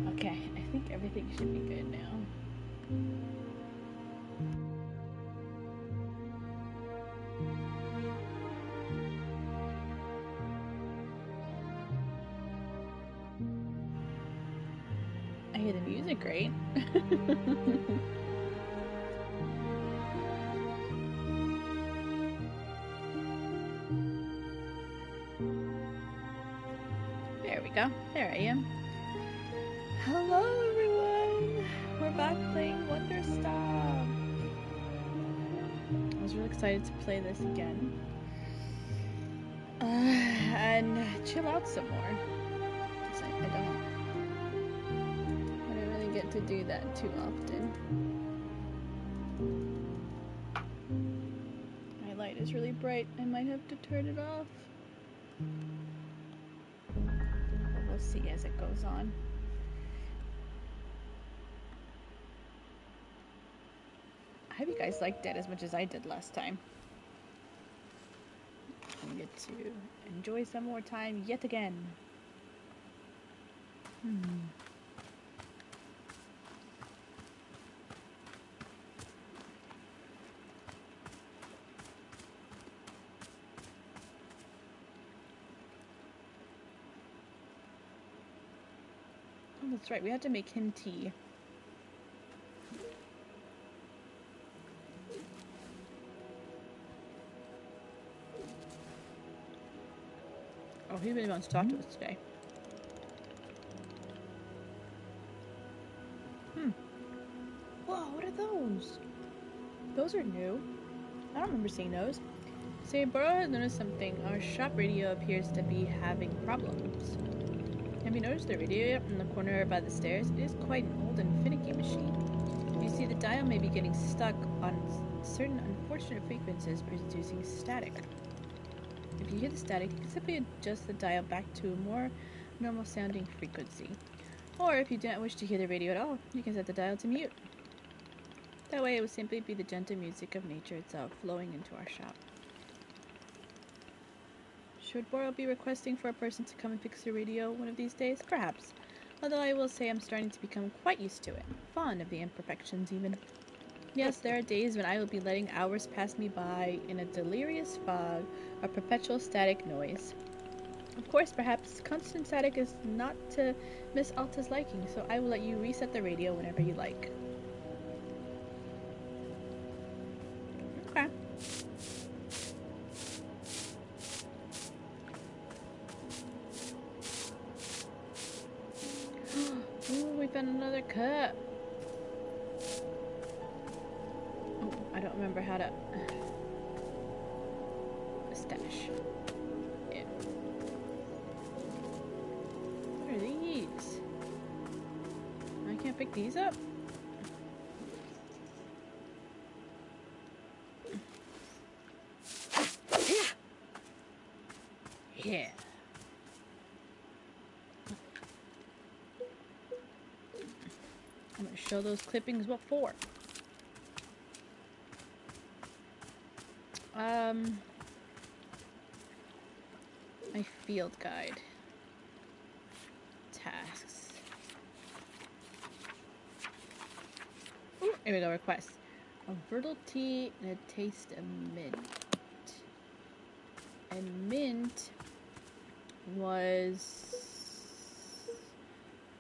Okay, I think everything should be good now. I hear the music great. There we go. There I am. Hello everyone! We're back playing Wanderstop. I was really excited to play this again. And chill out some more. I don't really get to do that too often. My light is really bright. I might have to turn it off. But we'll see as it goes on. I hope you guys liked it as much as I did last time. I get to enjoy some more time yet again. Oh, that's right, we had to make him tea. Oh, he really wants to talk to us today. Whoa, what are those? Those are new. I don't remember seeing those. Say, Burrow has noticed something. Our shop radio appears to be having problems. Have you noticed the radio yet in the corner by the stairs? It is quite an old and finicky machine. You see, the dial may be getting stuck on certain unfortunate frequencies, producing static. If you hear the static, you can simply adjust the dial back to a more normal sounding frequency. Or if you do not wish to hear the radio at all, you can set the dial to mute. That way it will simply be the gentle music of nature itself flowing into our shop. Should Boral be requesting for a person to come and fix the radio one of these days? Perhaps. Although I will say I'm starting to become quite used to it. Fond of the imperfections, even. Yes, there are days when I will be letting hours pass me by in a delirious fog of perpetual static noise. Of course, perhaps constant static is not to Miss Alta's liking, so I will let you reset the radio whenever you like. Okay. Ooh, we found another cup. Oh, I don't remember how to... pick these up? Yeah. I'm gonna show those clippings what for. My field guide. Tasks. Ooh, here we go, request. A Vertle tea and a taste of mint. And mint was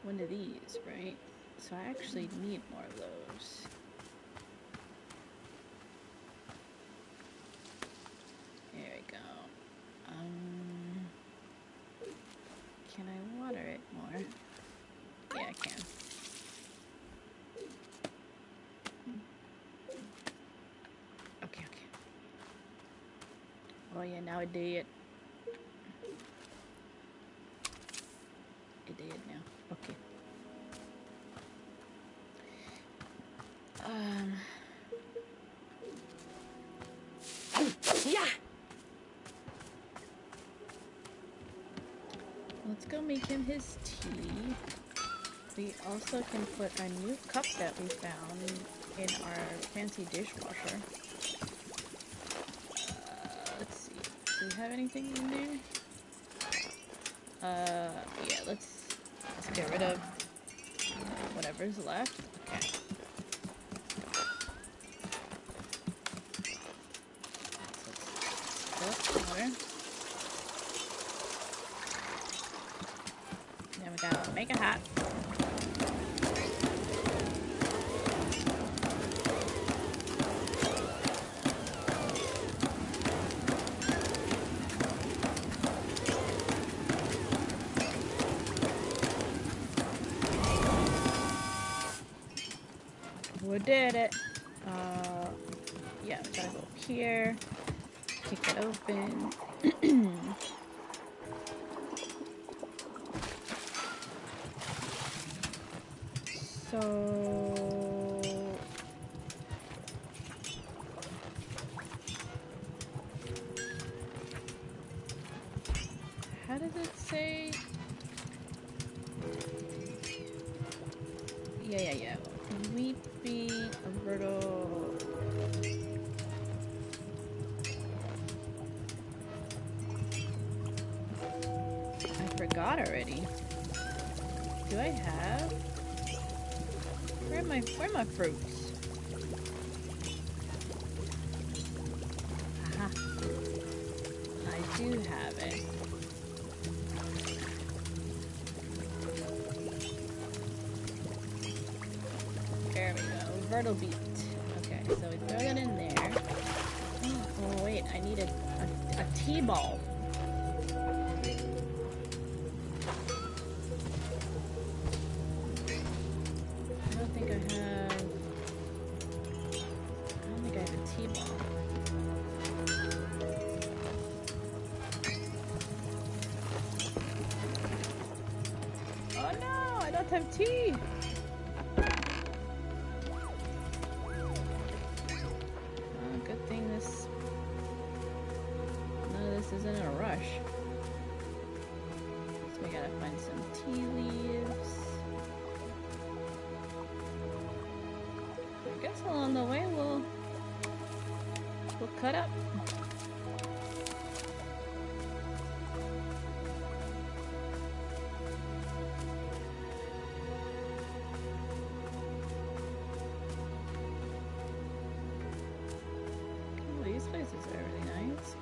one of these, right? So I actually need more of those. There we go. Can I water it more? Yeah, I can. Okay. Oh yeah, now it did. It did now. Okay. Yeah. Let's go make him his tea. We also can put our new cup that we found in our fancy dishwasher. Let's see. Do we have anything in there? Yeah, let's get rid of whatever's left. Okay. So water. Then we gotta make it hot. We did it. Yeah, we gotta go up here. Kick it open. So how does it say? Yeah. Wheat bean, Alberto. I forgot already. Do I have? Where are my fruits? Aha. I do have it. There we go. Vertle beet. Okay, so we throw that in there. Oh wait, I need a tea ball. I don't think I have a tea ball. Oh no, I don't have tea. Oh, good thing none of this is in a rush. So we gotta find some tea leaves. I guess along the way we'll cut up. Oh, these places are really nice.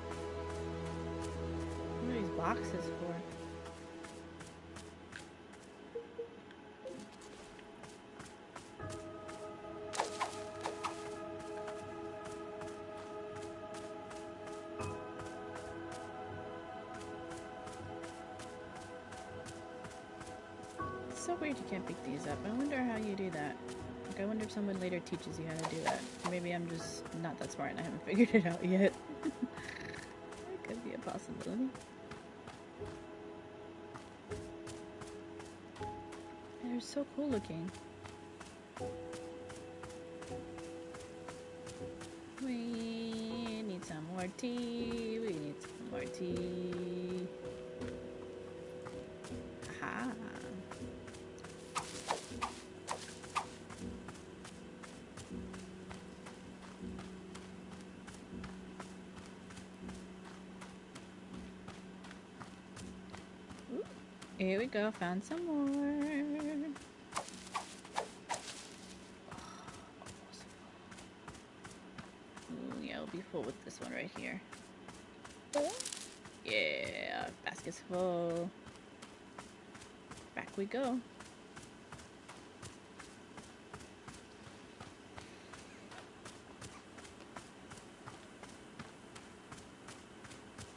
What are these boxes for? It's so weird you can't pick these up. I wonder how you do that. Like, I wonder if someone later teaches you how to do that. Or maybe I'm just not that smart and I haven't figured it out yet. That could be a possibility. And they're so cool looking. We need some more tea. We need some more tea. Aha. Ooh, here we go. Found some more. Ooh, yeah, we'll be full with this one right here. Yeah, basket's full. Back we go.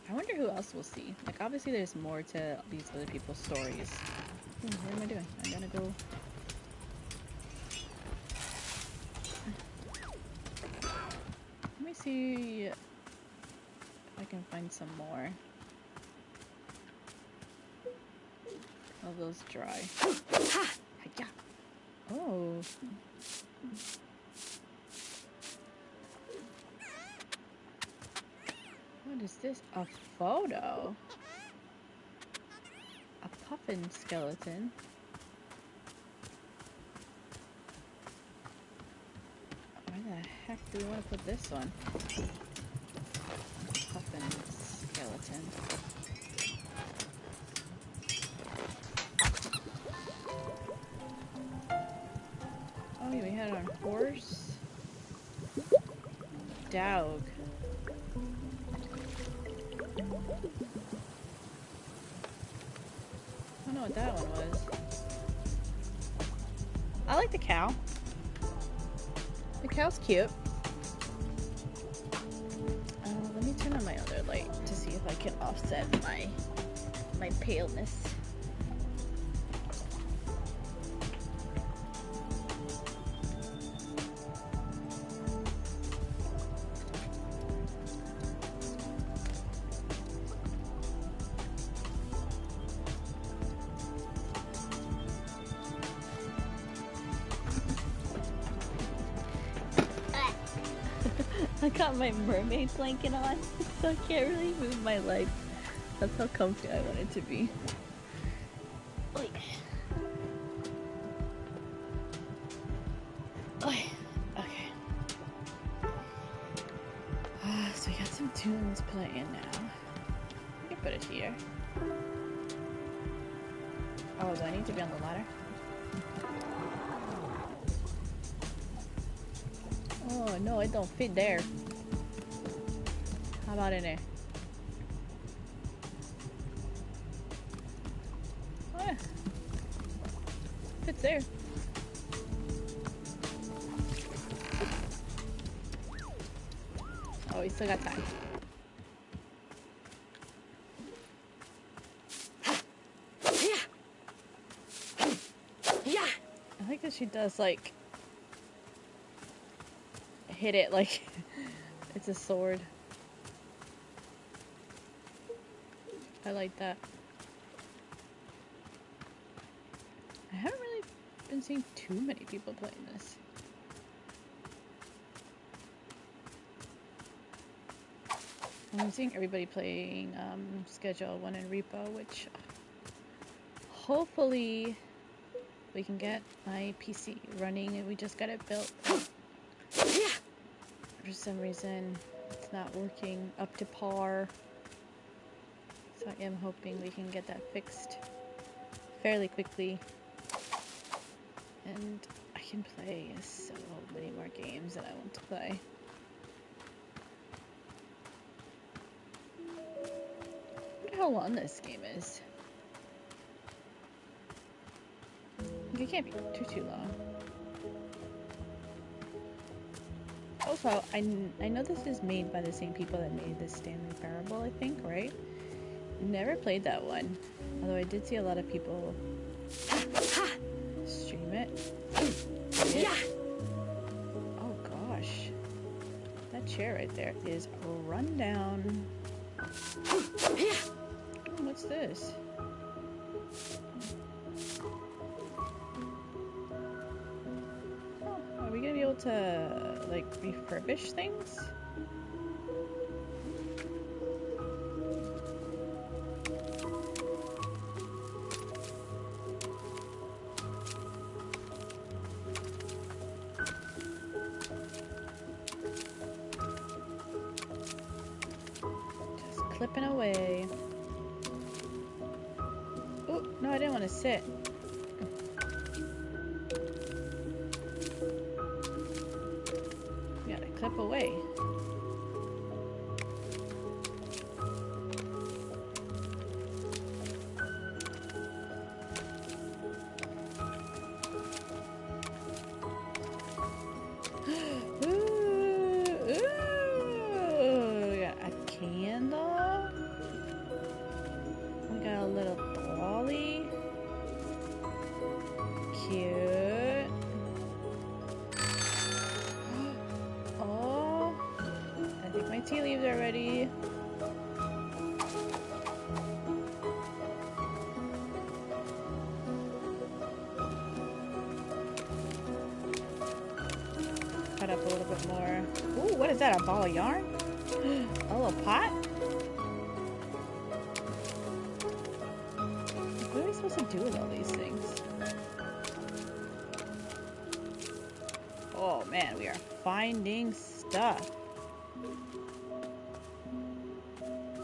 I wonder who else we'll see. Like, obviously there's more to these other people's stories. What am I doing? I'm gonna go... Let me see if I can find some more of those dry. Oh. What is this? A photo? A puffin skeleton? Where the heck do we want to put this one? Puffin skeleton. Oh, yeah, we had it on horse. Dog. I don't know what that one was. I like the cow. The cow's cute. Let me turn on my other light to see if I can offset my paleness. I got my mermaid blanket on, so I can't really move my legs. That's how comfy I want it to be. Oy. Oy. Okay. So we got some tunes playing now. I can put it here. Oh, do I need to be on the ladder? Oh no, it don't fit there. How about in there? Oh yeah. Fits there. Oh, we still got time. I like that she does like hit it like it's a sword. I like that. I haven't really been seeing too many people playing this. I'm seeing everybody playing Schedule 1 and Repo, which hopefully we can get my PC running and we just got it built. For some reason it's not working up to par. So I am hoping we can get that fixed fairly quickly. And I can play so many more games that I want to play. I wonder how long this game is. It can't be too long. Also, I know this is made by the same people that made the Stanley Parable, I think, right? Never played that one. Although I did see a lot of people stream it. Oh gosh. That chair right there is run down. Oh, what's this? to, like, refurbish things? Just clipping away. Oh, no, I didn't want to sit. Gotta clip away. Tea leaves are ready. Cut up a little bit more. Ooh, what is that? A ball of yarn? A little pot? What are we supposed to do with all these things? Oh man, we are finding stuff.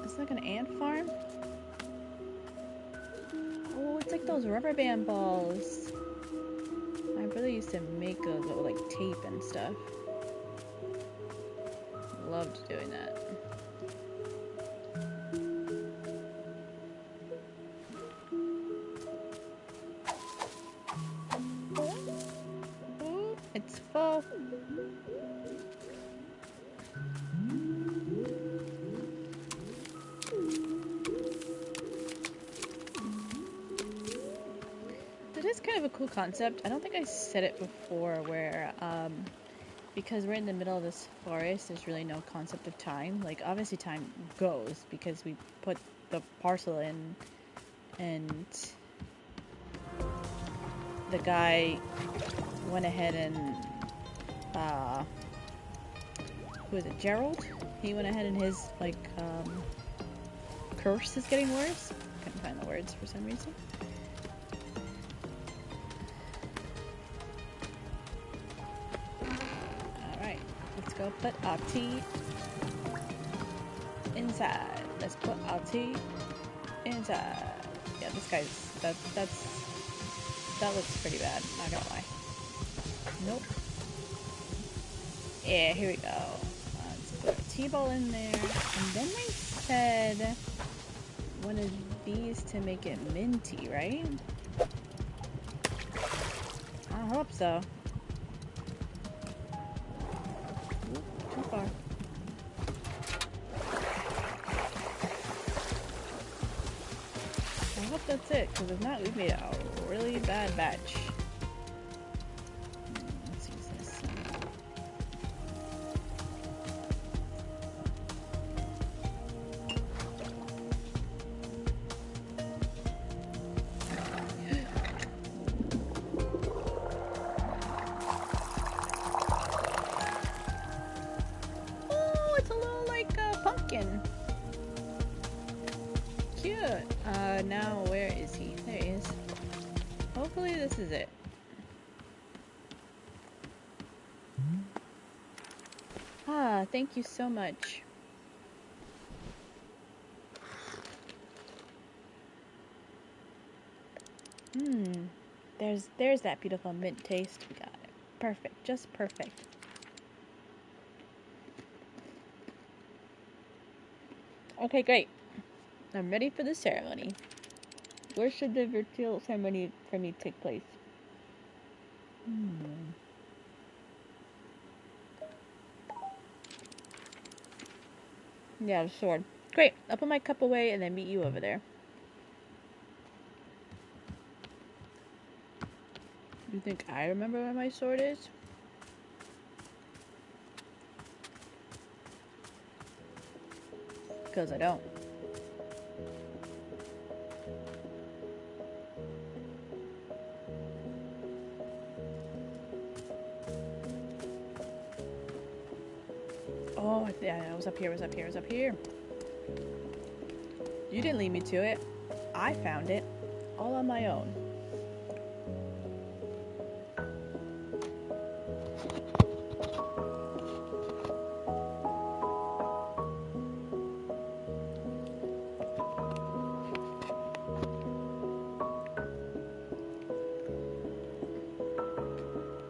It's like an ant farm. Oh, it's like those rubber band balls. I really used to make those with like tape and stuff. Loved doing that. Ooh, it's full. That is kind of a cool concept. I don't think I said it before where, because we're in the middle of this forest, there's really no concept of time. Like, obviously time goes because we put the parcel in and the guy went ahead and, who is it, Gerald? He went ahead and his, like, curse is getting worse. Couldn't find the words for some reason. Alright, let's go put our tea inside. Let's put our tea inside. Yeah, this guy's, that looks pretty bad, not gonna lie. Nope. Yeah, here we go. Let's put a T-ball in there. And then they said one of these to make it minty, right? I hope so. Ooh, too far. I hope that's it, because if not, we've made a really bad batch. Let's use this. Oh, it's a little like a pumpkin. Cute. Now where is he? There he is. Hopefully this is it. Ah, thank you so much. There's that beautiful mint taste. We got it. Perfect. Just perfect. Okay, great. I'm ready for the ceremony. Where should the virtual ceremony for me take place? Yeah, the sword. Great. I'll put my cup away and then meet you over there. You think I remember where my sword is? Because I don't. What's up here? What's up here? What's up here? You didn't lead me to it. I found it. All on my own.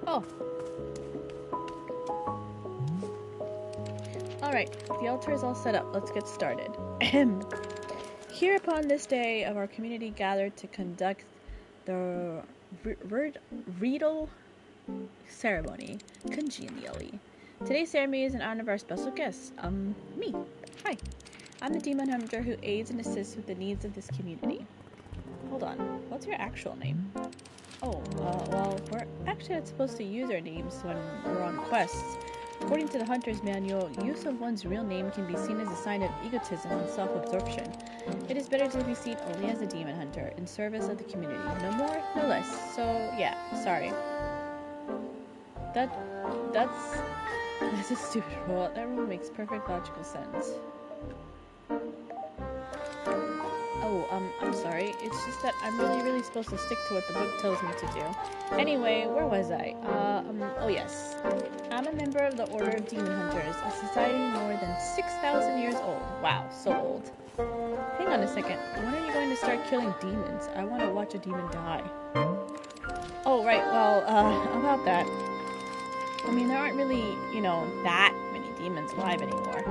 Oh. Alright, the altar is all set up. Let's get started. Here upon this day of our community gathered to conduct the Riedel ceremony congenially. Today's ceremony is in honor of our special guest, me. Hi. I'm the demon hunter who aids and assists with the needs of this community. Hold on, what's your actual name? Oh, well, we're actually not supposed to use our names when we're on quests. According to the Hunter's Manual, use of one's real name can be seen as a sign of egotism and self-absorption. It is better to be seen only as a demon hunter, in service of the community. No more, no less. So, yeah, sorry. That's a stupid rule. That rule makes perfect logical sense. Oh, I'm sorry. It's just that I'm really supposed to stick to what the book tells me to do. Anyway, where was I? Oh yes. I'm a member of the Order of Demon Hunters, a society more than 6,000 years old. Wow, so old. Hang on a second. When are you going to start killing demons? I want to watch a demon die. Oh, right. Well, about that. I mean, there aren't really, that many demons alive anymore.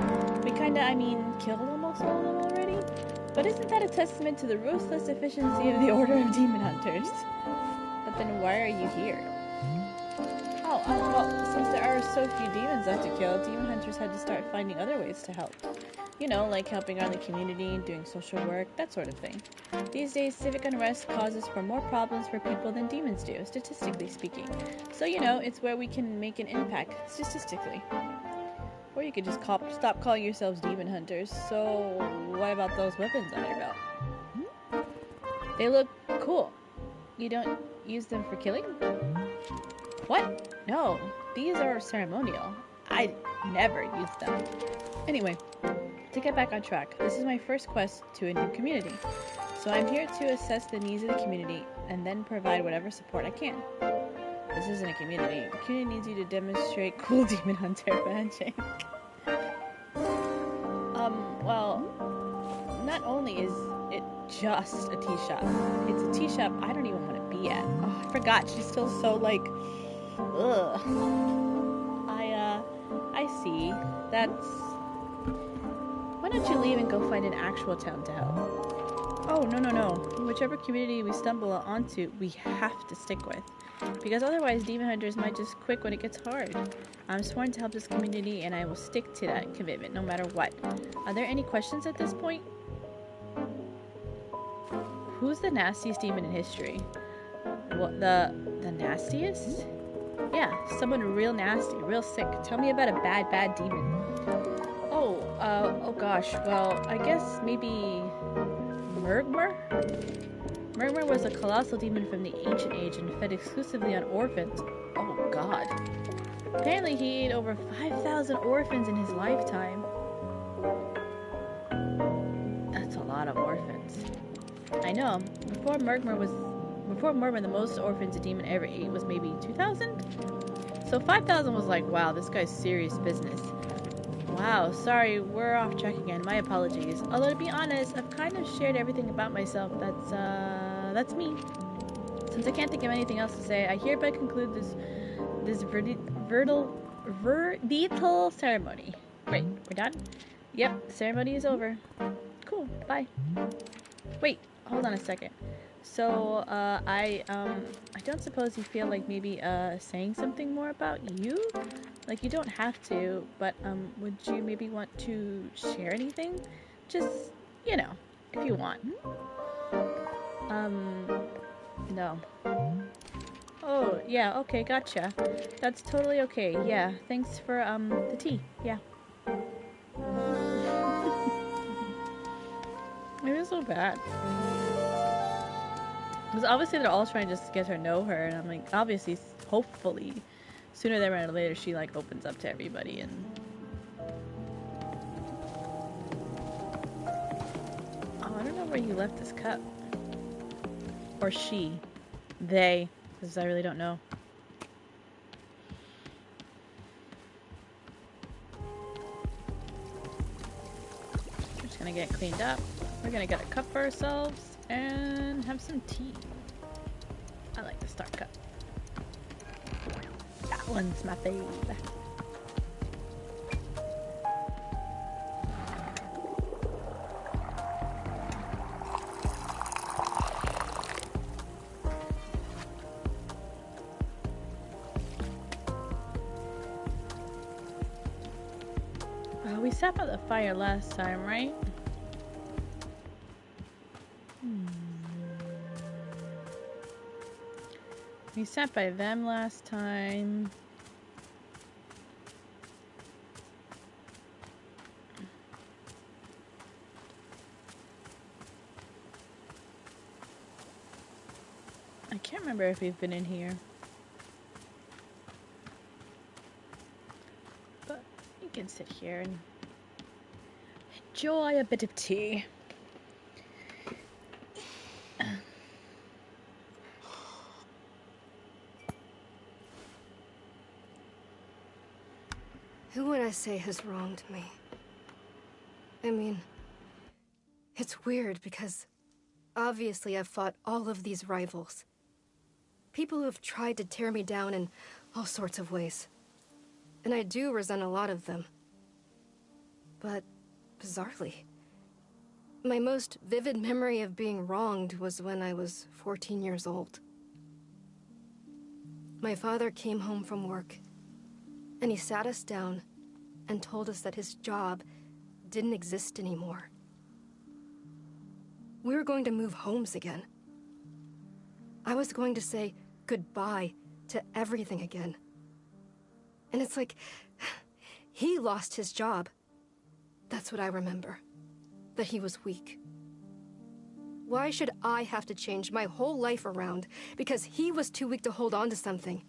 We killed almost all of them already? But isn't that a testament to the ruthless efficiency of the Order of Demon Hunters? But then why are you here? Oh, well, since there are so few demons left to kill, demon hunters had to start finding other ways to help. Like helping out in the community, doing social work, that sort of thing. These days, civic unrest causes for more problems for people than demons do, statistically speaking. So, it's where we can make an impact, statistically. Or you could just stop calling yourselves demon hunters. So, what about those weapons on your belt? They look cool. You don't use them for killing? What? No, these are ceremonial. I never use them. Anyway, to get back on track, this is my first quest to a new community. So I'm here to assess the needs of the community and then provide whatever support I can. This isn't a community. The community needs you to demonstrate cool demon hunter magic. Well, not only is it just a tea shop, it's a tea shop I don't even want to be at. Oh, I forgot. She's still so, ugh. I see. Why don't you leave and go find an actual town to help? Oh, no. Whichever community we stumble onto, we have to stick with. Because otherwise, demon hunters might just quit when it gets hard. I'm sworn to help this community, and I will stick to that commitment no matter what. Are there any questions at this point? Who's the nastiest demon in history? What, the nastiest? Yeah, someone real nasty, real sick. Tell me about a bad demon. Oh gosh, well, I guess maybe Murgmur? Murgmur was a colossal demon from the ancient age and fed exclusively on orphans. Oh god. Apparently he ate over 5,000 orphans in his lifetime. That's a lot of orphans. I know. Before Murgmur, the most orphans a demon ever ate was maybe 2,000? So 5,000 was like, wow, this guy's serious business. Wow, sorry, we're off track again. My apologies. Although to be honest, I've kind of shared everything about myself. That's me. Since I can't think of anything else to say, I hereby conclude this vertical ceremony. Great, we're done? Yep, the ceremony is over. Cool, bye. Wait, hold on a second. So, I don't suppose you feel like maybe, saying something more about you? Like, you don't have to, but, would you maybe want to share anything? Just, if you want. No. Oh, yeah, okay, gotcha. That's totally okay, yeah. Thanks for, the tea, yeah. It was so bad. Because obviously they're all trying to just get her to know her, and I'm like, obviously, hopefully, sooner than later, she, opens up to everybody, and... don't know where he left his cup. Or she. They. Because I really don't know. We're just gonna get cleaned up. We're gonna get a cup for ourselves and have some tea. I like the star cup. That one's my fave. We sat by the fire last time, right? We sat by them last time. I can't remember if we've been in here. But you can sit here and enjoy a bit of tea. Who would I say has wronged me? I mean, it's weird because obviously I've fought all of these rivals. People who have tried to tear me down in all sorts of ways. And I do resent a lot of them. But, bizarrely, my most vivid memory of being wronged was when I was 14 years old. My father came home from work, and he sat us down and told us that his job didn't exist anymore. We were going to move homes again. I was going to say goodbye to everything again. And it's like, he lost his job. That's what I remember. That he was weak. Why should I have to change my whole life around because he was too weak to hold on to something?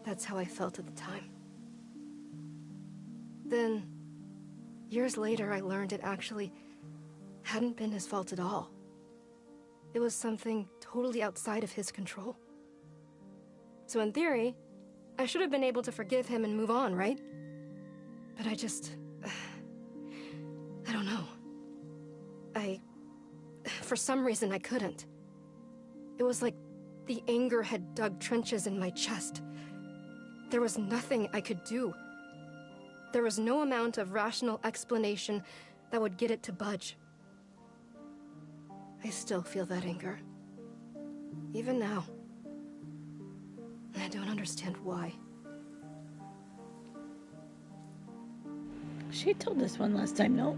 That's how I felt at the time. Then, years later, I learned it actually hadn't been his fault at all. It was something totally outside of his control. So in theory, I should have been able to forgive him and move on, right? But I don't know. For some reason, I couldn't. It was like the anger had dug trenches in my chest. There was nothing I could do. There was no amount of rational explanation that would get it to budge. I still feel that anger. Even now. And I don't understand why. She told us one last time, no?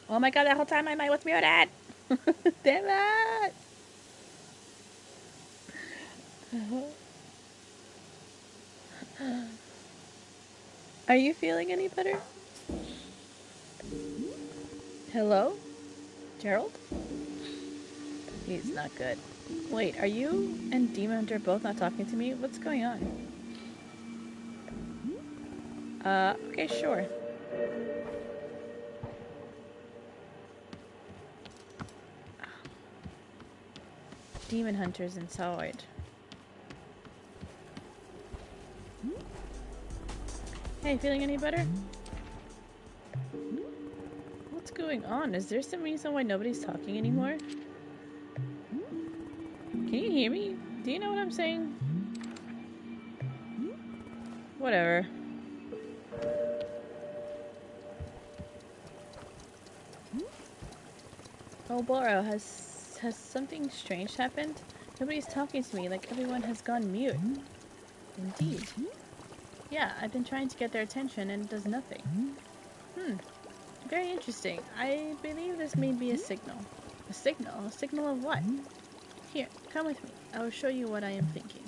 Oh my god, that whole time I might was muted! Damn it! Are you feeling any better? Hello? Gerald? He's not good. Wait, are you and Demon Hunter both not talking to me? What's going on? Okay, sure. Demon Hunter's inside. Hey, feeling any better? What's going on? Is there some reason why nobody's talking anymore? Can you hear me? Do you know what I'm saying? Whatever. Oh, Boro, has something strange happened? Nobody's talking to me, like everyone has gone mute. Indeed. Yeah, I've been trying to get their attention and it does nothing. Very interesting. I believe this may be a signal. A signal? A signal of what? Here, come with me. I will show you what I am thinking.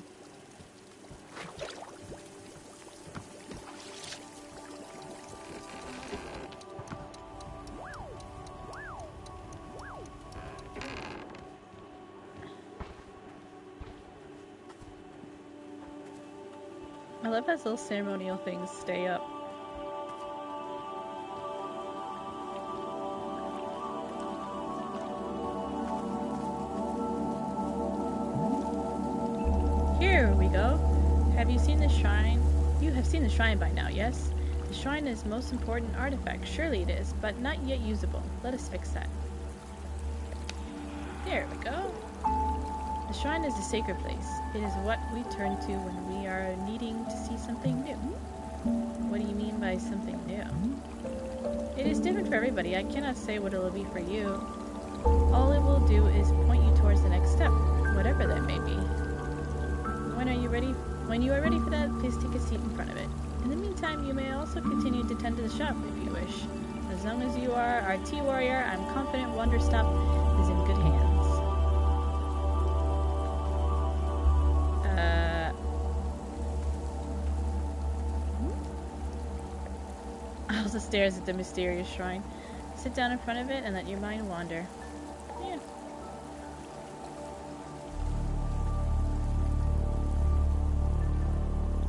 I love how little ceremonial things stay up. Here we go. Have you seen the shrine? You have seen the shrine by now, yes? The shrine is most important artifact. Surely it is, but not yet usable. Let us fix that. There we go. The shrine is a sacred place. It is what we turn to when we are needing to see something new. What do you mean by something new? It is different for everybody. I cannot say what it will be for you. All it will do is point you towards the next step, whatever that may be. When you are ready for that, please take a seat in front of it. In the meantime, you may also continue to tend to the shop if you wish. As long as you are our tea warrior, I'm confident Wanderstop is in good hands. Also stares at the mysterious shrine. Sit down in front of it and let your mind wander. Yeah.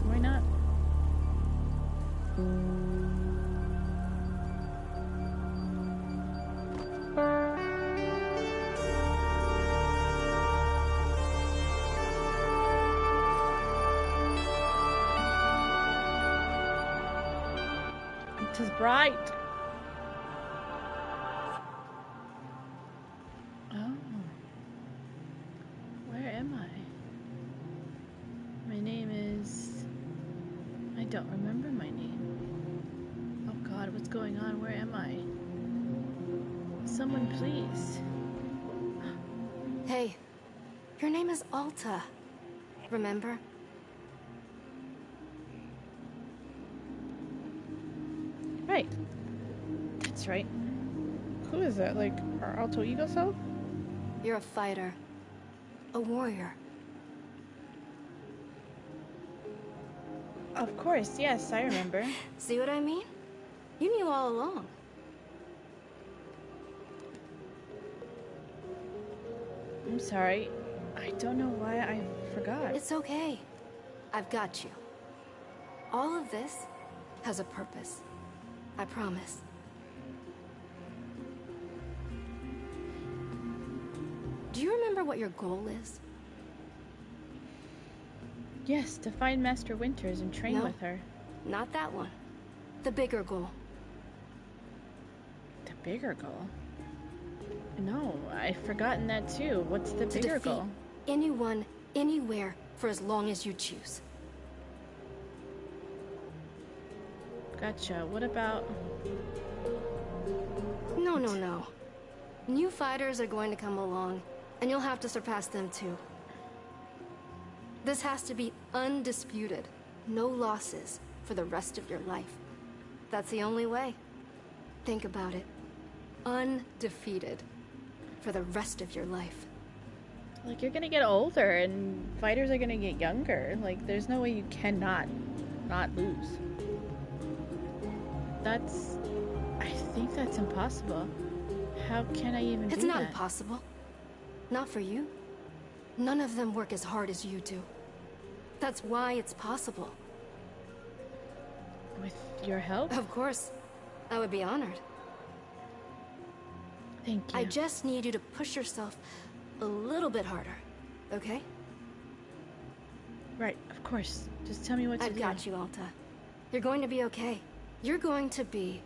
Why not? Alta's bright. Oh. Where am I? My name is... I don't remember my name. Oh god, what's going on? Where am I? Someone please. Hey, your name is Alta. Remember? Right. That's right. Who is that? Like, our alter ego self? You're a fighter. A warrior. Of course, yes, I remember. See what I mean? You knew all along. I'm sorry. I don't know why I forgot. It's okay. I've got you. All of this has a purpose. I promise. Do you remember what your goal is? Yes, to find Master Winters and train No. with her. Not that one. The bigger goal. The bigger goal? No, I've forgotten that too. What's the To bigger defeat goal? anyone, anywhere, for as long as you choose. Gotcha. What about... No. New fighters are going to come along, and you'll have to surpass them too. This has to be undisputed. No losses for the rest of your life. That's the only way. Think about it. Undefeated for the rest of your life. Like, you're gonna get older, and fighters are gonna get younger. Like, there's no way you cannot not lose. That's... I think that's impossible. How can I even do that? It's not impossible. Not for you. None of them work as hard as you do. That's why it's possible. With your help? Of course. I would be honored. Thank you. I just need you to push yourself a little bit harder, okay? Right, of course. Just tell me what to do. I've got you, Alta. You're going to be okay. You're going to be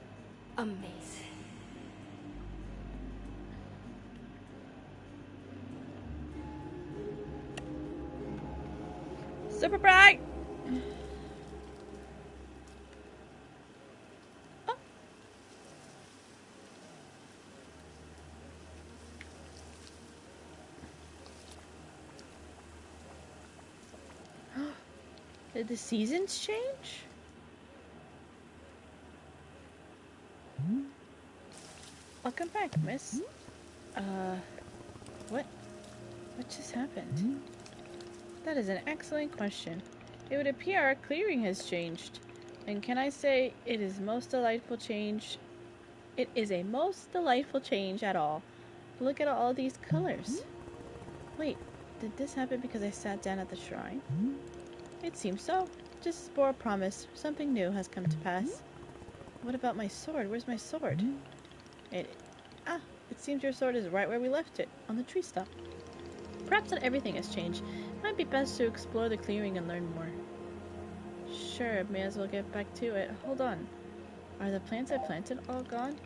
amazing. Super bright! Oh. Did the seasons change? Welcome back, miss. What? What just happened? That is an excellent question. It would appear our clearing has changed. And can I say, it is most delightful change. It is a most delightful change at all. Look at all these colors. Wait, did this happen because I sat down at the shrine? It seems so. Just as Bora promised, something new has come to pass. What about my sword? Where's my sword? It seems your sword is right where we left it, on the tree stump. Perhaps not everything has changed. It might be best to explore the clearing and learn more. Sure, may as well get back to it. Hold on. Are the plants I planted all gone?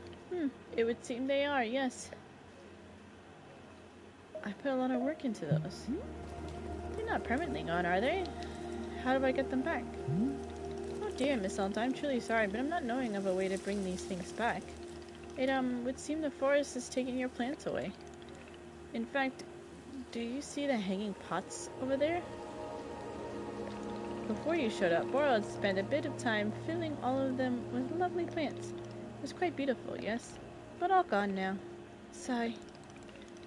It would seem they are, yes. I put a lot of work into those. They're not permanently gone, are they? How do I get them back? Oh dear, Miss Alta, I'm truly sorry, but I'm not knowing of a way to bring these things back. It, would seem the forest is taking your plants away. In fact, do you see the hanging pots over there? Before you showed up, Bora had spent a bit of time filling all of them with lovely plants. It was quite beautiful, yes, but all gone now. Sigh.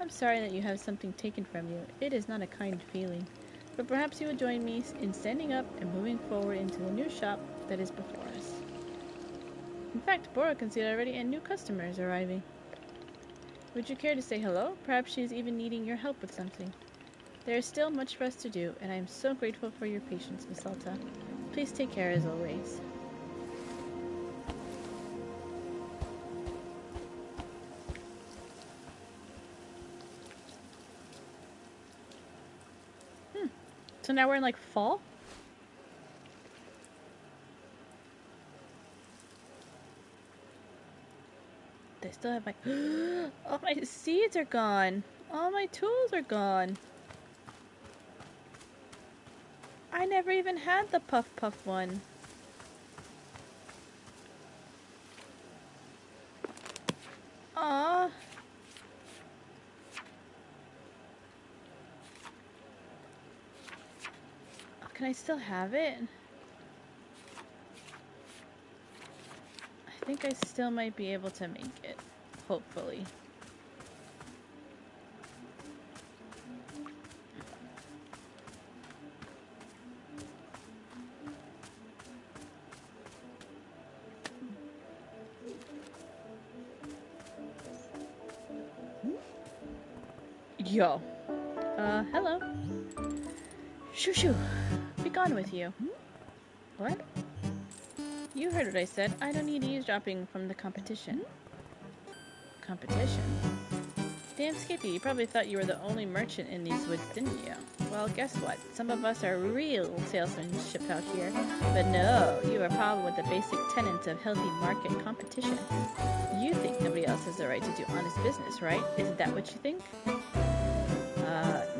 I'm sorry that you have something taken from you. It is not a kind feeling. But perhaps you would join me in standing up and moving forward into the new shop that is before us. In fact, Bora can see already and new customers arriving. Would you care to say hello? Perhaps she is even needing your help with something. There is still much for us to do, and I am so grateful for your patience, Miss Alta. Please take care as always. So now we're in like fall? They still have my... Oh, my seeds are gone. All my tools are gone. I never even had the Puff Puff one. Aw. Oh, can I still have it? I think I still might be able to make it. Hopefully. Yo. Hello. Shoo shoo. Be gone with you. What? You heard what I said. I don't need eavesdropping from the competition. Competition? Damn Skippy, you probably thought you were the only merchant in these woods, didn't you? Well, guess what? Some of us are real salesmanship out here. But no, you have a problem with the basic tenets of healthy market competition. You think nobody else has the right to do honest business, right? Isn't that what you think?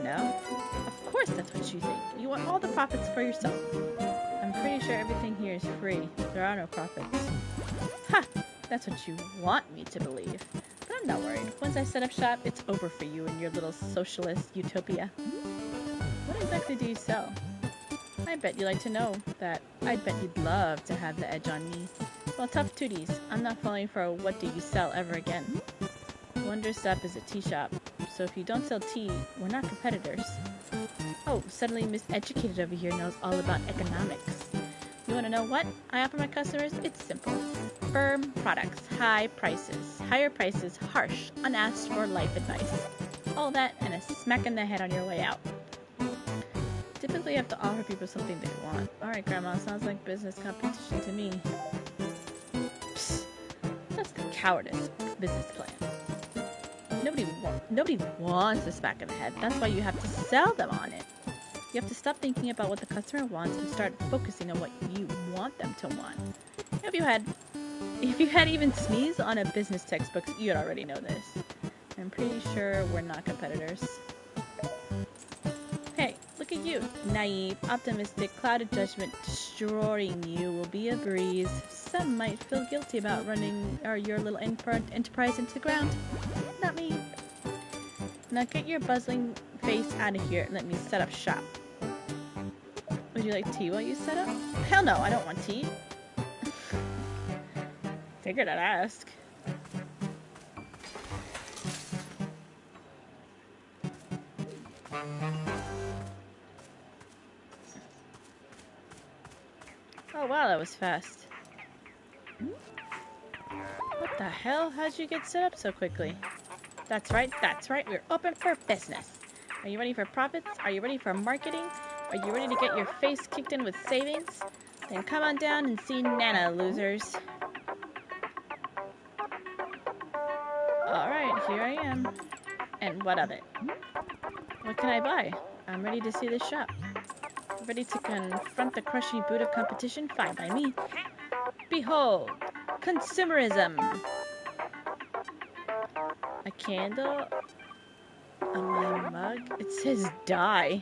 No. Of course that's what you think. You want all the profits for yourself. I'm pretty sure everything here is free. There are no profits. Ha! That's what you want me to believe. But I'm not worried. Once I set up shop, it's over for you and your little socialist utopia. What exactly do you sell? I bet you'd like to know that. I bet you'd love to have the edge on me. Well, tough tooties. I'm not falling for a what do you sell ever again. Wanderstop is a tea shop, so if you don't sell tea, we're not competitors. Oh, suddenly Miseducated over here knows all about economics. You want to know what I offer my customers? It's simple. Firm products, high prices, higher prices, harsh, unasked for life advice. All that and a smack in the head on your way out. Typically, you have to offer people something they want. Alright, Grandma, sounds like business competition to me. Psst, that's the cowardice business plan. Nobody wants a smack in the head. That's why you have to sell them on it. You have to stop thinking about what the customer wants and start focusing on what you want them to want. If you had even sneeze on a business textbook, you'd already know this. I'm pretty sure we're not competitors. Hey, look at you. Naive, optimistic, clouded judgment. Destroying you will be a breeze. Some might feel guilty about running your little enterprise into the ground. Not me. Now get your buzzing face out of here and let me set up shop. Would you like tea while you set up? Hell no, I don't want tea. Figured I'd ask. Oh wow, that was fast. What the hell? How'd you get set up so quickly? That's right, we're open for business. Are you ready for profits? Are you ready for marketing? Are you ready to get your face kicked in with savings? Then come on down and see Nana, losers. Alright, here I am. And what of it? What can I buy? I'm ready to see this shop. Ready to confront the crushing boot of competition? Fine by me. Behold, consumerism. A candle on my mug? It says die.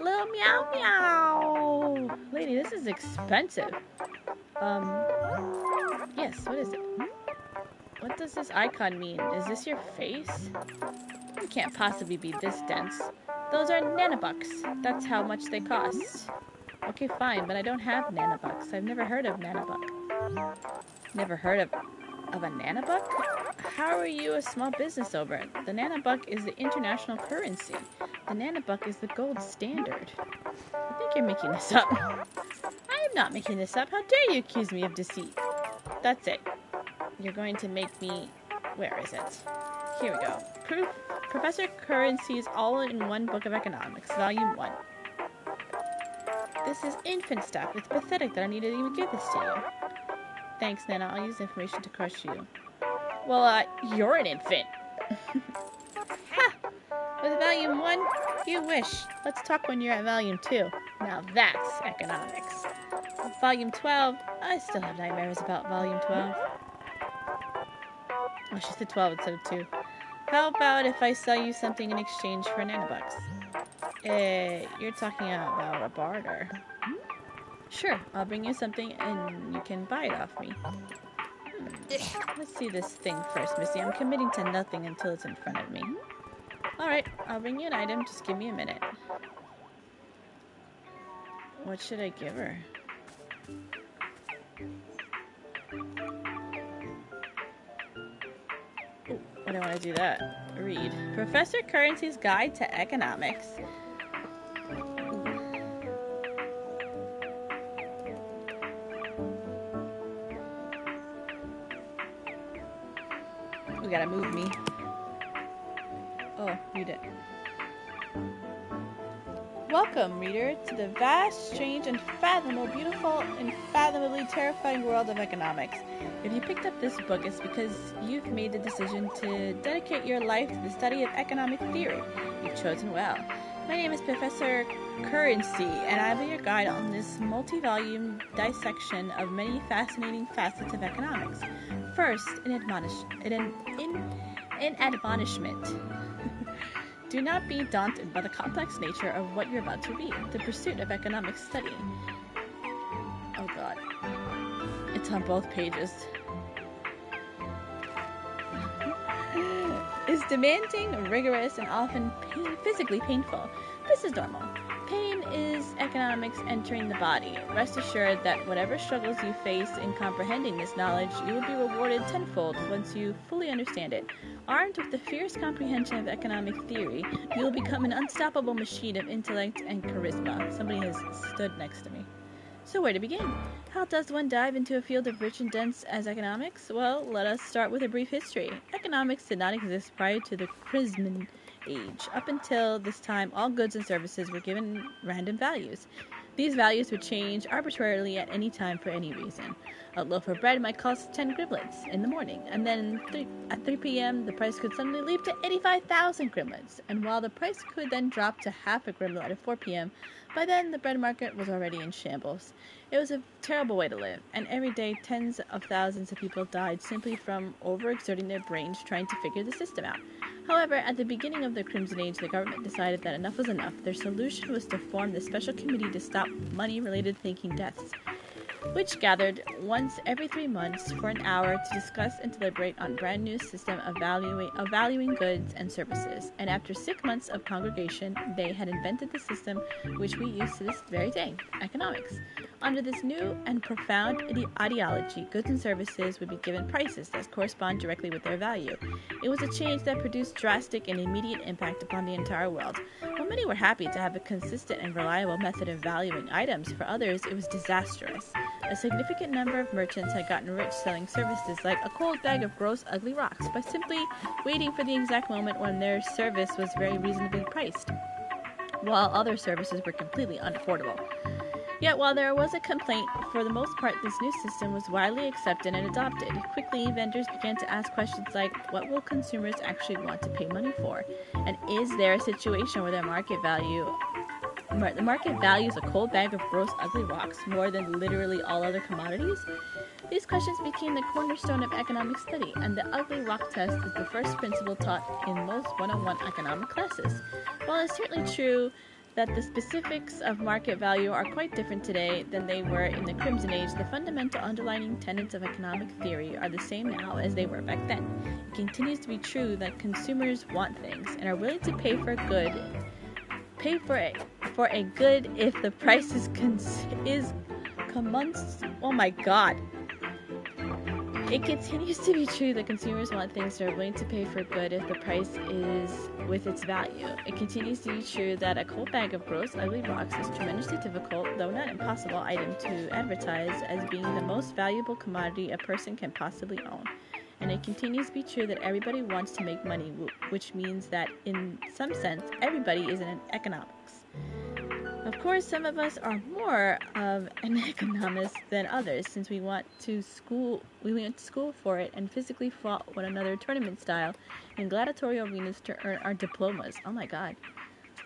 Little meow meow. Lady, this is expensive. Yes, what is it? What does this icon mean? Is this your face? You can't possibly be this dense. Those are nanobucks. That's how much they cost. Okay, fine, but I don't have nanobucks. I've never heard of nanobuck. Never heard of a nanobuck? How are you a small business over it? The nanobuck is the international currency. The nanobuck is the gold standard. I think you're making this up. I am not making this up. How dare you accuse me of deceit? That's it. You're going to make me... Where is it? Here we go. Proof. Professor Currency's all-in-one book of economics, volume 1. This is infant stuff. It's pathetic that I need to even give this to you. Thanks, Nana. I'll use the information to crush you. Well, you're an infant. Ha! With volume 1? You wish. Let's talk when you're at volume 2. Now that's economics. Volume 12? I still have nightmares about volume 12. Oh, she said 12 instead of 2. How about if I sell you something in exchange for nanobucks? You're talking about a barter. Sure, I'll bring you something and you can buy it off me. Let's see this thing first, Missy. I'm committing to nothing until it's in front of me. Alright, I'll bring you an item. Just give me a minute. What should I give her? Ooh, I don't want to do that. Read. Professor Currency's Guide to Economics. You gotta move me. Oh, read it. Welcome, reader, to the vast, strange, unfathomable, beautiful, unfathomably terrifying world of economics. If you picked up this book, it's because you've made the decision to dedicate your life to the study of economic theory. You've chosen well. My name is Professor Currency, and I'll be your guide on this multi-volume dissection of many fascinating facets of economics. First, an admonishment. Do not be daunted by the complex nature of what you're about to read. The pursuit of economic study. Oh god. It's on both pages. Is demanding, rigorous, and often physically painful. This is normal. Pain is economics entering the body. Rest assured that whatever struggles you face in comprehending this knowledge, you will be rewarded tenfold once you fully understand it. Armed with the fierce comprehension of economic theory, you will become an unstoppable machine of intellect and charisma. Somebody has stood next to me. So where to begin? How does one dive into a field of rich and dense as economics? Well, let us start with a brief history. Economics did not exist prior to the Chrisman age. Up until this time, all goods and services were given random values. These values would change arbitrarily at any time for any reason. A loaf of bread might cost 10 grimlets in the morning, and then at 3 p.m. the price could suddenly leap to 85,000 grimlets. And while the price could then drop to half a grimlet at 4 p.m., by then the bread market was already in shambles. It was a terrible way to live, and every day tens of thousands of people died simply from overexerting their brains trying to figure the system out. However, at the beginning of the Crimson Age, the government decided that enough was enough. Their solution was to form the Special Committee to Stop Money-Related Thinking Deaths, which gathered once every 3 months for an hour to discuss and deliberate on a brand new system of valuing goods and services. And after 6 months of congregation, they had invented the system which we use to this very day, economics. Under this new and profound ideology, goods and services would be given prices that correspond directly with their value. It was a change that produced drastic and immediate impact upon the entire world. While many were happy to have a consistent and reliable method of valuing items, for others it was disastrous. A significant number of merchants had gotten rich selling services like a cold bag of gross, ugly rocks by simply waiting for the exact moment when their service was very reasonably priced, while other services were completely unaffordable. Yet while there was a complaint, for the most part this new system was widely accepted and adopted. Quickly, vendors began to ask questions like, what will consumers actually want to pay money for? And is there a situation where the market values a cold bag of gross, ugly rocks more than literally all other commodities? These questions became the cornerstone of economic study, and the ugly rock test is the first principle taught in most 101 economic classes. While it's certainly true that the specifics of market value are quite different today than they were in the Crimson Age, the fundamental underlying tenets of economic theory are the same now as they were back then. It continues to be true that consumers want things and are willing to pay for a good if the price is oh my god. It continues to be true that consumers want things that are willing to pay for good if the price is with its value. It continues to be true that a cold bag of gross, ugly rocks is a tremendously difficult, though not impossible, item to advertise as being the most valuable commodity a person can possibly own. And it continues to be true that everybody wants to make money, which means that in some sense, everybody is in economics. Of course, some of us are more of an economist than others, since we went to school for it and physically fought one another tournament style in gladiatorial arenas to earn our diplomas. Oh my god.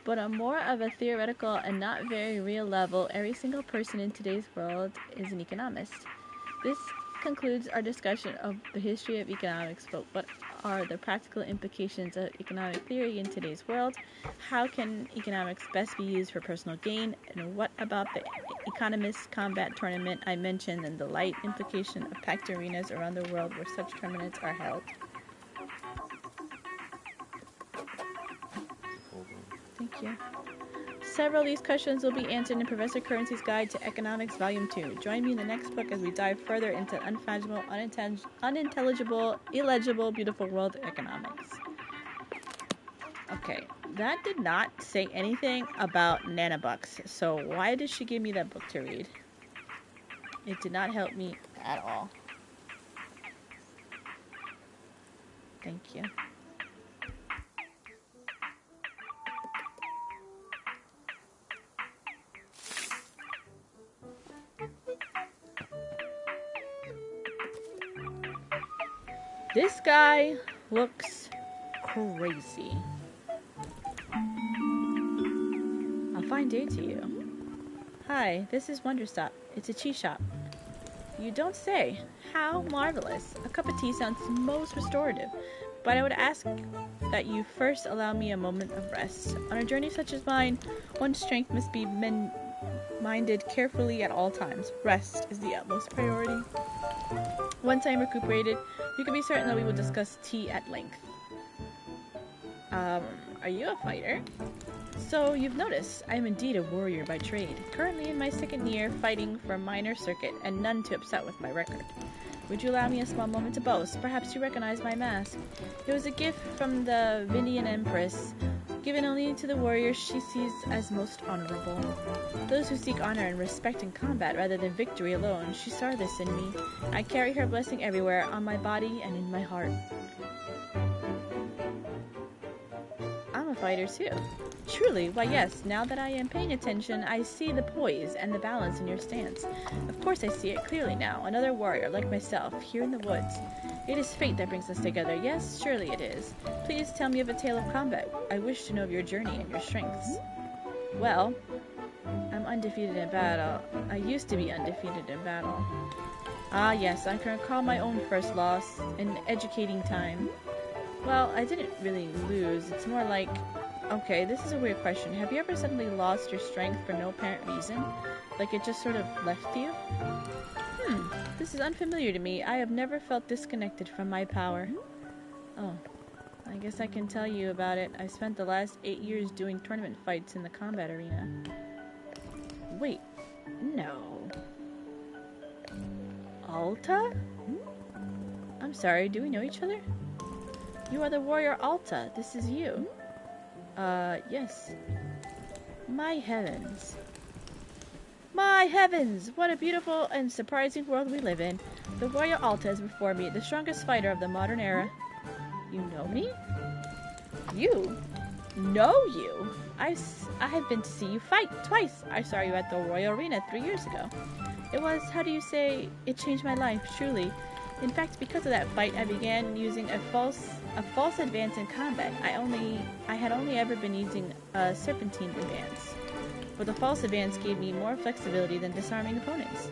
But on more of a theoretical and not very real level, every single person in today's world is an economist. This concludes our discussion of the history of economics, but what are the practical implications of economic theory in today's world? How can economics best be used for personal gain? And what about the Economist Combat Tournament I mentioned and the light implication of packed arenas around the world where such tournaments are held? Thank you. Several of these questions will be answered in Professor Currency's Guide to Economics Volume 2. Join me in the next book as we dive further into unfathomable, unintelligible, illegible, beautiful world of economics. Okay, that did not say anything about nanobucks, so why did she give me that book to read? It did not help me at all. Thank you. This guy looks crazy. A fine day to you. Hi, this is Wanderstop. It's a tea shop. You don't say. How marvelous. A cup of tea sounds most restorative, but I would ask that you first allow me a moment of rest. On a journey such as mine, one's strength must be minded carefully at all times. Rest is the utmost priority. Once I am recuperated, you can be certain that we will discuss tea at length. Are you a fighter? So, you've noticed, I am indeed a warrior by trade, currently in my second year fighting for a minor circuit and none too upset with my record. Would you allow me a small moment to boast? Perhaps you recognize my mask. It was a gift from the Vindian Empress, given only to the warriors she sees as most honorable. Those who seek honor and respect in combat rather than victory alone, she saw this in me. I carry her blessing everywhere, on my body and in my heart. I'm a fighter too. Truly, why yes, now that I am paying attention, I see the poise and the balance in your stance. Of course I see it clearly now, another warrior like myself, here in the woods. It is fate that brings us together, yes, surely it is. Please tell me of a tale of combat. I wish to know of your journey and your strengths. Well, I'm undefeated in battle. I used to be undefeated in battle. Ah yes, I can recall my own first loss, in educating time. Well, I didn't really lose, it's more like... Okay, this is a weird question. Have you ever suddenly lost your strength for no apparent reason? Like it just sort of left you? This is unfamiliar to me. I have never felt disconnected from my power. Oh, I guess I can tell you about it. I spent the last 8 years doing tournament fights in the combat arena. Wait, no. Alta? I'm sorry, do we know each other? You are the warrior Alta. This is you. Yes. My heavens. My heavens! What a beautiful and surprising world we live in. The warrior Alta is before me, the strongest fighter of the modern era. You know me? You? Know you? I have been to see you fight twice. I saw you at the Royal Arena 3 years ago. It was, how do you say, it changed my life, truly. In fact, because of that fight, I began using a false advance in combat. I had only ever been using a serpentine advance, but the false advance gave me more flexibility than disarming opponents.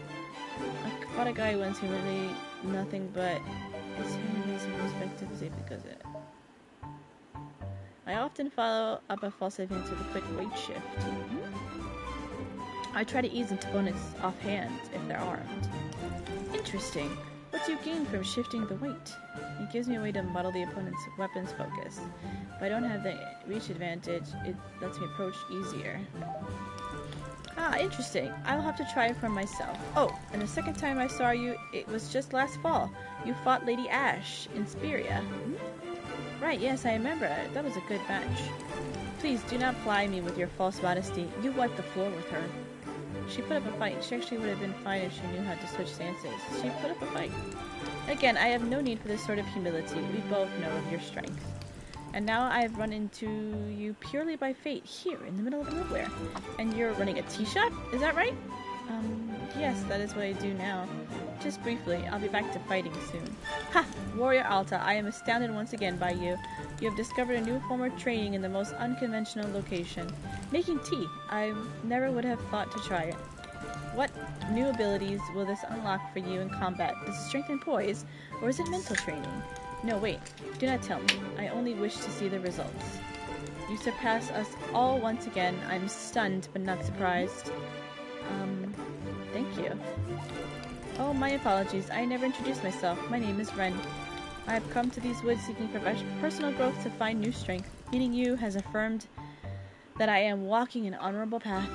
I fought a guy once who literally nothing but his amazing perspective was able because of it. I often follow up a false advance with a quick weight shift. I try to ease into opponents offhand if they're armed. Interesting. What do you gain from shifting the weight? It gives me a way to muddle the opponent's weapons focus. If I don't have the reach advantage, it lets me approach easier. Ah, interesting. I'll have to try it for myself. Oh, and the second time I saw you, it was just last fall. You fought Lady Ashe in Speria. Right, yes, I remember it. That was a good match. Please do not ply me with your false modesty. You wiped the floor with her. She put up a fight. She actually would have been fine if she knew how to switch stances. She put up a fight. Again, I have no need for this sort of humility. We both know of your strength. And now I have run into you purely by fate, here in the middle of nowhere. And you're running a tea shop? Is that right? Yes, that is what I do now. Just briefly, I'll be back to fighting soon. Ha! Warrior Alta, I am astounded once again by you. You have discovered a new form of training in the most unconventional location. Making tea. I never would have thought to try it. What new abilities will this unlock for you in combat? Does it strengthen poise, or is it mental training? No, wait. Do not tell me. I only wish to see the results. You surpass us all once again. I'm stunned, but not surprised. Thank you. Oh, my apologies. I never introduced myself. My name is Ren. I have come to these woods seeking personal growth to find new strength. Meeting you has affirmed that I am walking an honorable path.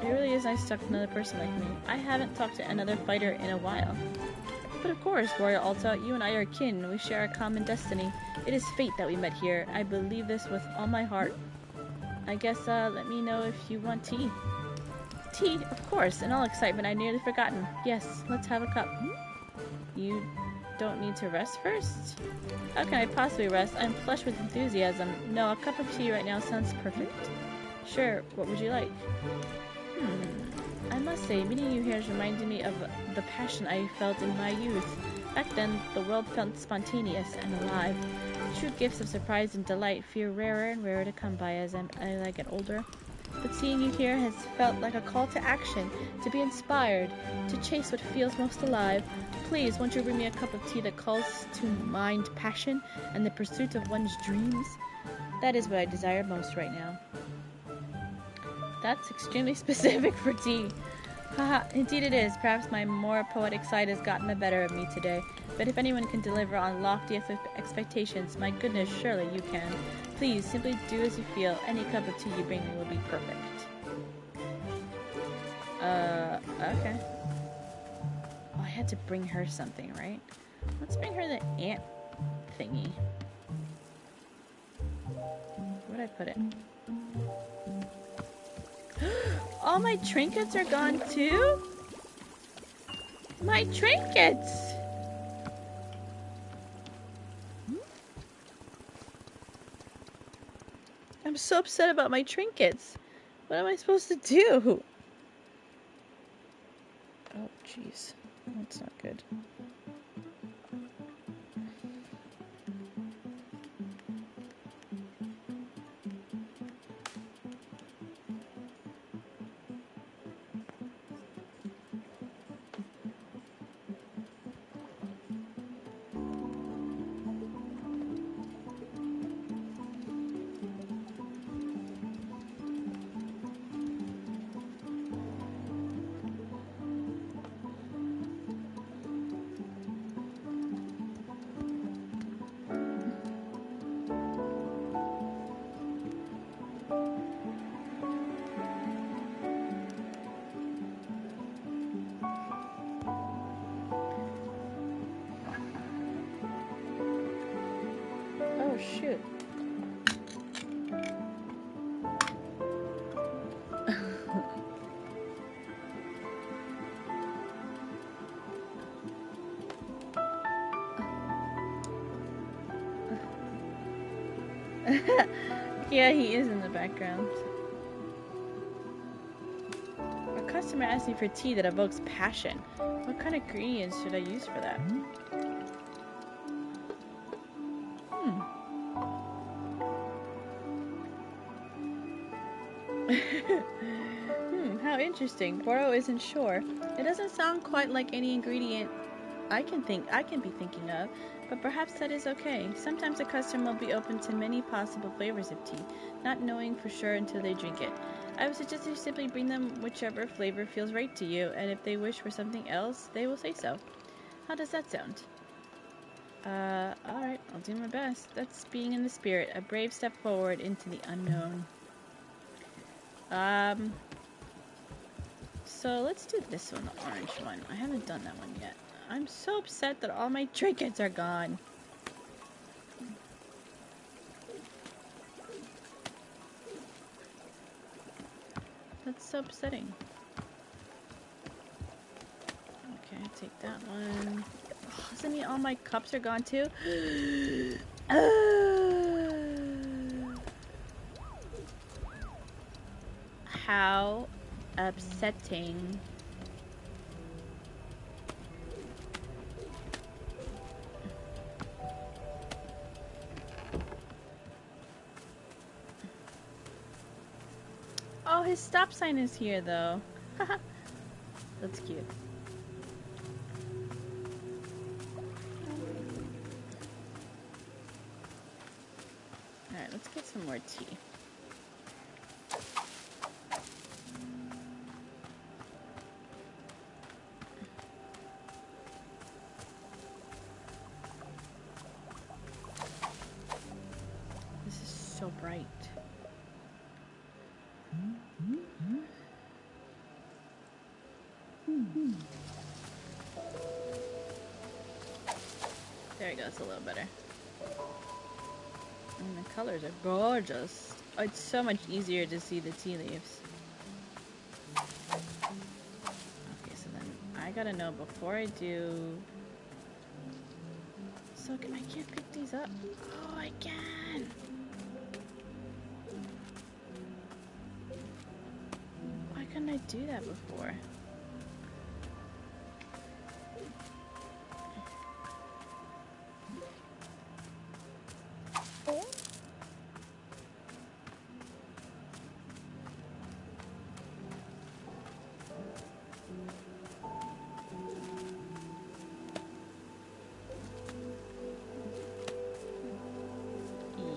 It really is nice to talk to another person like me. I haven't talked to another fighter in a while. But of course, Royal Alta, you and I are kin. We share a common destiny. It is fate that we met here. I believe this with all my heart. I guess, let me know if you want tea. Tea? Of course. In all excitement, I nearly forgotten. Yes, let's have a cup. You don't need to rest first? How can I possibly rest? I'm flushed with enthusiasm. No, a cup of tea right now sounds perfect. Sure, what would you like? I must say, meeting you here has reminded me of the passion I felt in my youth. Back then, the world felt spontaneous and alive. True gifts of surprise and delight feel rarer and rarer to come by as I get older. But seeing you here has felt like a call to action, to be inspired, to chase what feels most alive. Please, won't you bring me a cup of tea that calls to mind passion and the pursuit of one's dreams? That is what I desire most right now. That's extremely specific for tea. Haha, indeed it is. Perhaps my more poetic side has gotten the better of me today. But if anyone can deliver on lofty expectations, my goodness, surely you can. Please, simply do as you feel. Any cup of tea you bring me will be perfect. Okay. Oh, I had to bring her something, right? Let's bring her the ant thingy. Where'd I put it? All my trinkets are gone too? My trinkets! I'm so upset about my trinkets. What am I supposed to do? Oh, jeez. That's not good. Oh, shoot. Yeah, he is in the background. A customer asked me for tea that evokes passion. What kind of ingredients should I use for that? How interesting. Boro isn't sure. It doesn't sound quite like any ingredient I can be thinking of, but perhaps that is okay. Sometimes a customer will be open to many possible flavors of tea, not knowing for sure until they drink it. I would suggest you simply bring them whichever flavor feels right to you, and if they wish for something else, they will say so. How does that sound? Alright, I'll do my best. That's being in the spirit, a brave step forward into the unknown. So let's do this one, the orange one. I haven't done that one yet. I'm so upset that all my trinkets are gone. That's so upsetting. Okay, take that one. Oh, does that mean all my cups are gone too? How upsetting. his stop sign is here, though. That's cute. Alright, let's get some more tea. This is so bright. There we go, it's a little better. And the colors are gorgeous. Oh, it's so much easier to see the tea leaves. Okay, so then I gotta know before I do... So I can't pick these up. Oh, I can! Why couldn't I do that before?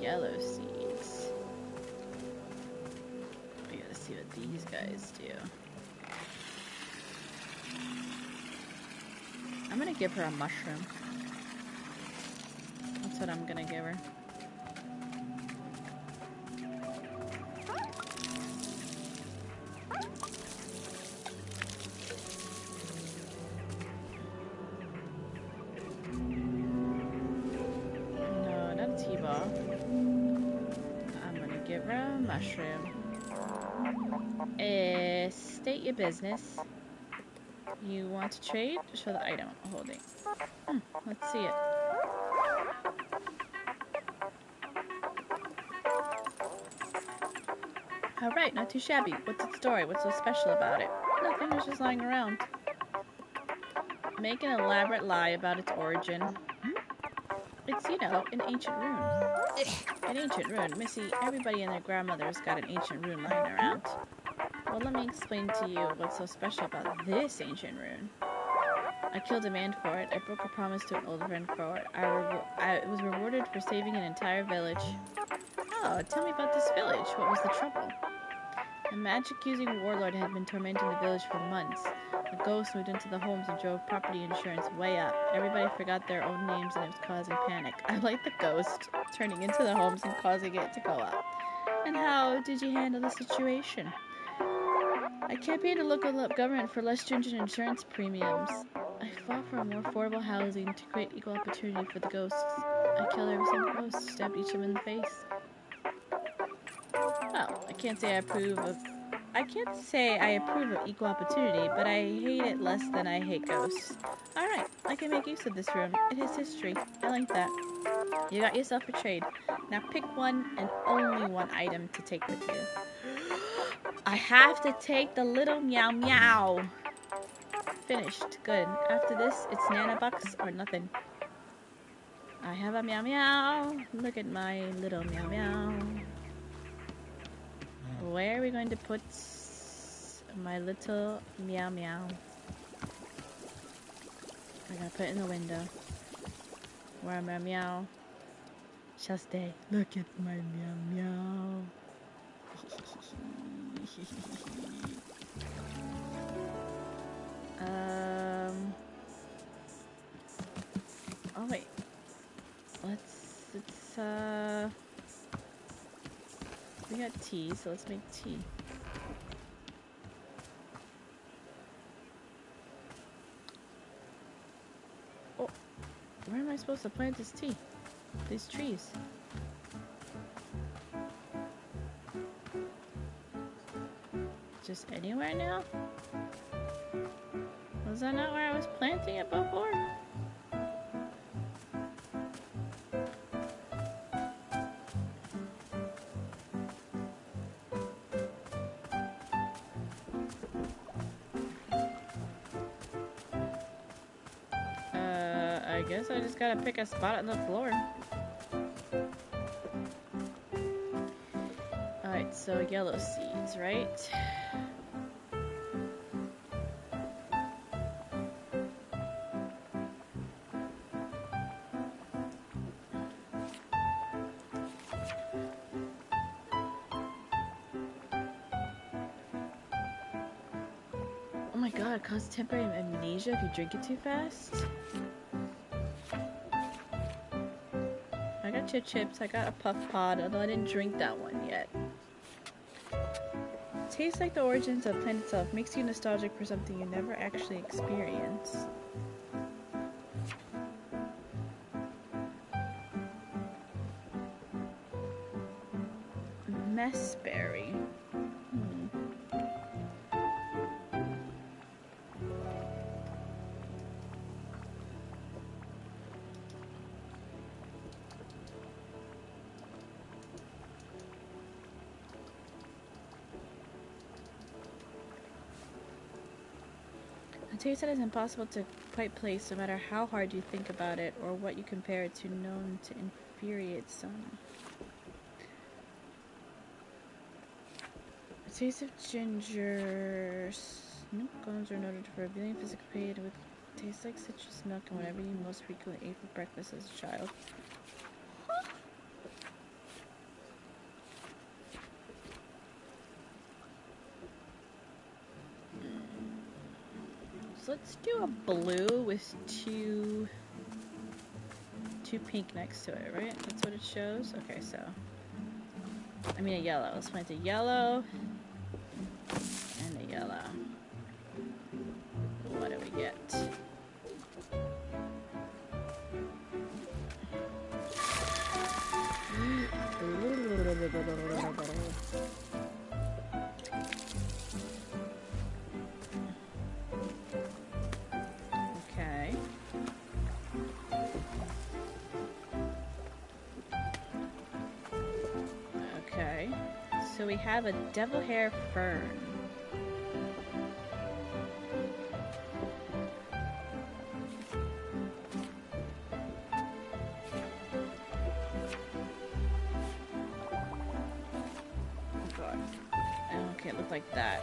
Yellow seeds. I gotta see what these guys do. I'm gonna give her a mushroom. That's what I'm gonna give her. No, not a T-ball. I'm gonna give her a mushroom. State your business. You want to trade? Show the item I'm holding. Let's see it. Alright, not too shabby. What's its story? What's so special about it? Nothing, it's just lying around. Make an elaborate lie about its origin. It's, you know, an ancient rune. An ancient rune. Missy, everybody and their grandmother's got an ancient rune lying around. Well, let me explain to you what's so special about this ancient rune. I killed a man for it. I broke a promise to an old friend for it. I was rewarded for saving an entire village. Oh, tell me about this village. What was the trouble? A magic-using warlord had been tormenting the village for months. A ghost moved into the homes and drove property insurance way up. Everybody forgot their own names and it was causing panic. I like the ghost turning into the homes and causing it to go up. And how did you handle the situation? I campaigned to local government for less stringent insurance premiums. I fought for more affordable housing to create equal opportunity for the ghosts. I killed every single ghost, stabbed each of them in the face. Well, I can't say I approve of equal opportunity, but I hate it less than I hate ghosts. Alright, I can make use of this room. It has history. I like that. You got yourself a trade. Now pick one and only one item to take with you. I have to take the little meow meow. Finished. Good. After this, it's nanobucks or nothing. I have a meow meow. Look at my little meow meow. Where are we going to put my little meow meow? I'm gonna put it in the window. Where my meow shall stay. Look at my meow meow. Oh wait. We got tea, so let's make tea. Oh, where am I supposed to plant this tea? These trees. Just anywhere now? Was that not where I was planting it before? I guess I just gotta pick a spot on the floor. Alright, So yellow seeds, right? Oh my god, it causes temporary amnesia if you drink it too fast. I got chip chips, I got a puff pod, although I didn't drink that one yet. Tastes like the origins of plant itself, makes you nostalgic for something you never actually experienced. Messberry. A taste that is impossible to quite place, no matter how hard you think about it or what you compare it to, known to infuriate some. A taste of ginger. Snoop gums are noted for revealing physical pain with tastes like citrus milk and whatever you most frequently ate for breakfast as a child. So let's do a blue with two pink next to it, right? That's what it shows? Okay, so I mean a yellow. Let's plant a yellow and a yellow. What do we get? Okay. Okay. So we have a devil hair fern. Okay, it looked like that.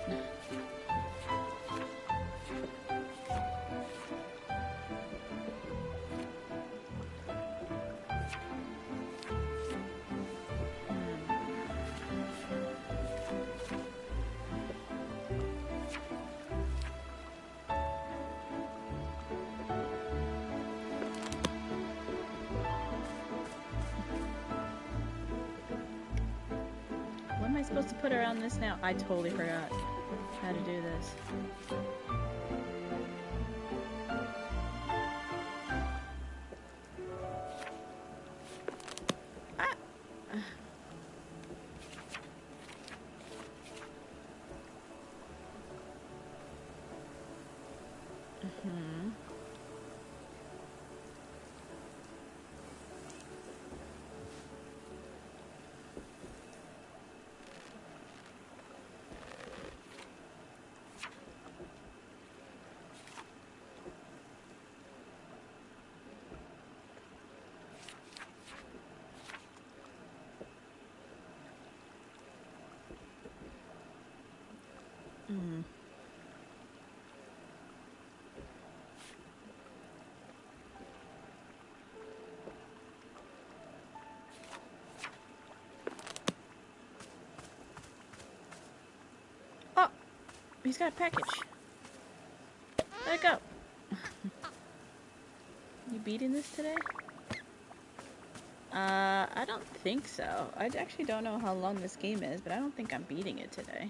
What am I supposed to put around this now? I totally forgot how to do this. Ah! Oh! He's got a package. Let it go. You beating this today? I don't think so. I actually don't know how long this game is, but I don't think I'm beating it today.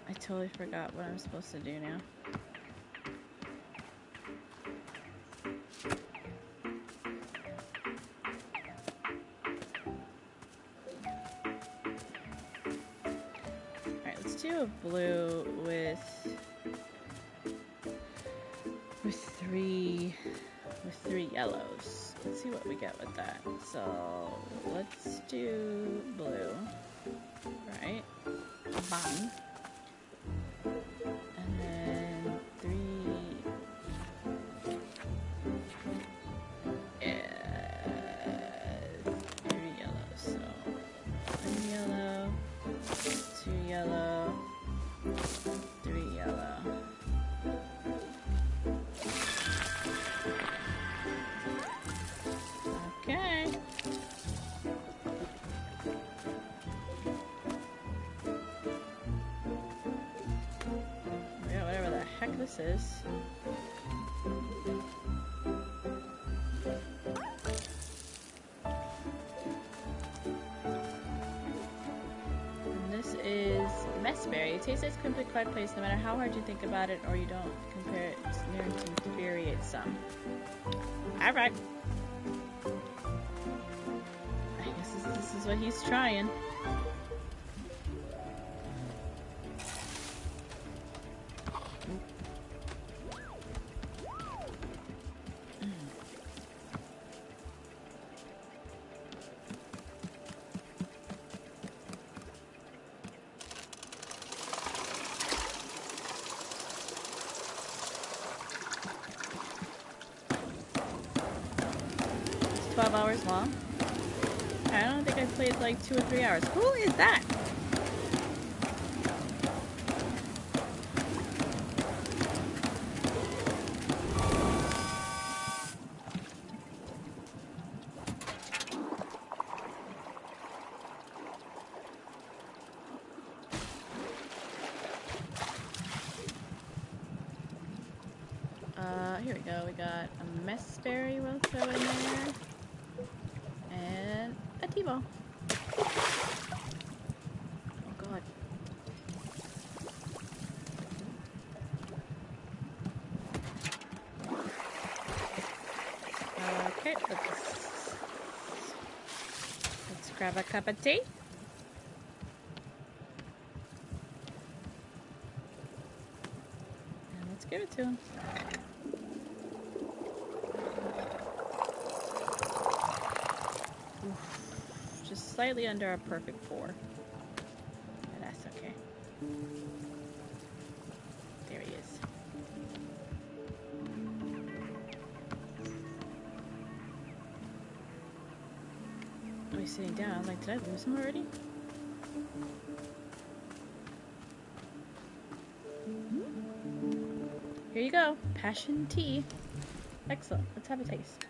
I totally forgot what I'm supposed to do now. Alright, let's do a blue with three yellows. Let's see what we get with that. So let's do blue, right? Bang. And then three this is. And this is messberry. It tastes like a complete quiet place no matter how hard you think about it or you don't compare it. It's near to infuriate some. Alright. I guess this is what he's trying. 12 hours long. I don't think I played like 2 or 3 hours. Who is that? Here we go. We got a messberry we'll throw in there. And a T-ball. Oh god. Okay, let's grab a cup of tea. And let's give it to him. Just slightly under a perfect 4. And that's okay. There he is. Oh, he's sitting down. I was like, did I lose him already? Here you go. Passion tea. Excellent. Let's have a taste.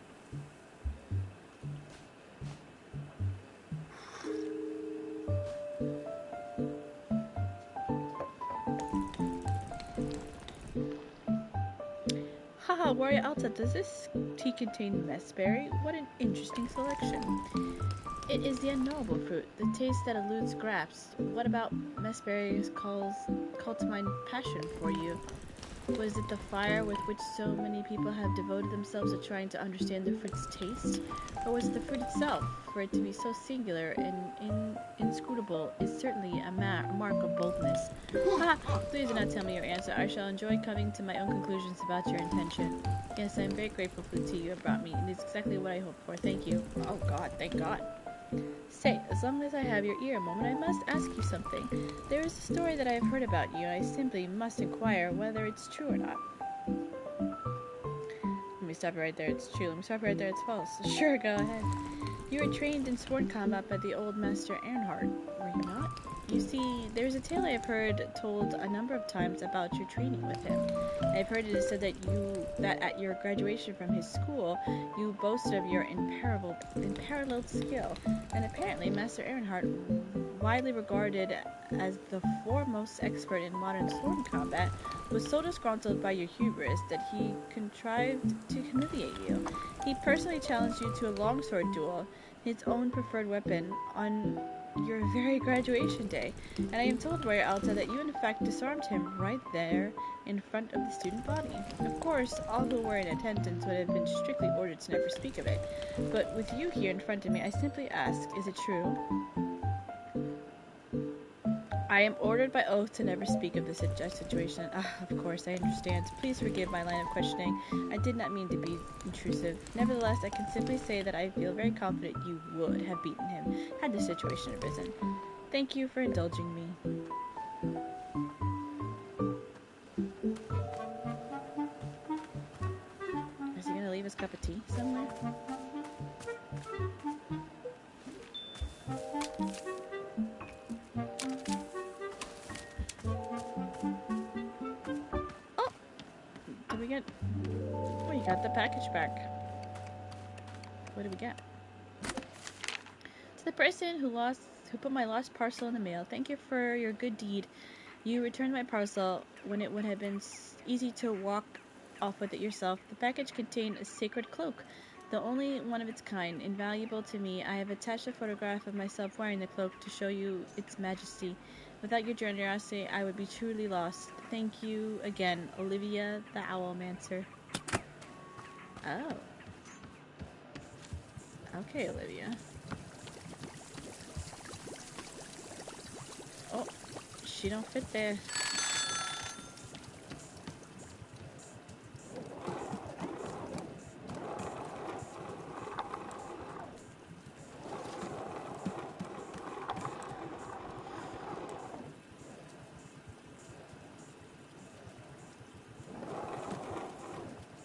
Haha, Warrior Alta, does this tea contain messberry? What an interesting selection. It is the unknowable fruit, the taste that eludes grasp. What about messberries call to mind passion for you? Was it the fire with which so many people have devoted themselves to trying to understand the fruit's taste? Or was it the fruit itself? For it to be so singular and inscrutable is certainly a mark of boldness. Ha! Please do not tell me your answer. I shall enjoy coming to my own conclusions about your intention. Yes, I am very grateful for the tea you have brought me. It is exactly what I hoped for. Thank you. Oh God, thank God. Say, as long as I have your ear a moment, I must ask you something. There is a story that I have heard about you, and I simply must inquire whether it's true or not. Let me stop you right there, it's true. Let me stop you right there, it's false. Sure, go ahead. You were trained in sword combat by the old master Earnhardt, were you not? You see, there's a tale I have heard told a number of times about your training with him. I've heard it is said that at your graduation from his school, you boasted of your unparalleled skill, and apparently Master Earnhardt, widely regarded as the foremost expert in modern sword combat, was so disgruntled by your hubris that he contrived to humiliate you. He personally challenged you to a longsword duel, his own preferred weapon, on your very graduation day, and I am told, Warrior Alta, that you in fact disarmed him right there in front of the student body. Of course, all who were in attendance would have been strictly ordered to never speak of it, but with you here in front of me, I simply ask, is it true? I am ordered by oath to never speak of this situation. Of course, I understand. Please forgive my line of questioning. I did not mean to be intrusive. Nevertheless, I can simply say that I feel very confident you would have beaten him had the situation arisen. Thank you for indulging me. Is he gonna leave his cup of tea somewhere? Oh, you got the package back. What do we get? To the person who put my lost parcel in the mail, thank you for your good deed. You returned my parcel when it would have been easy to walk off with it yourself. The package contained a sacred cloak, the only one of its kind, invaluable to me. I have attached a photograph of myself wearing the cloak to show you its majesty. Without your generosity, I would be truly lost. Thank you again, Olivia the Owlmancer. Oh. Okay, Olivia. Oh, she don't fit there.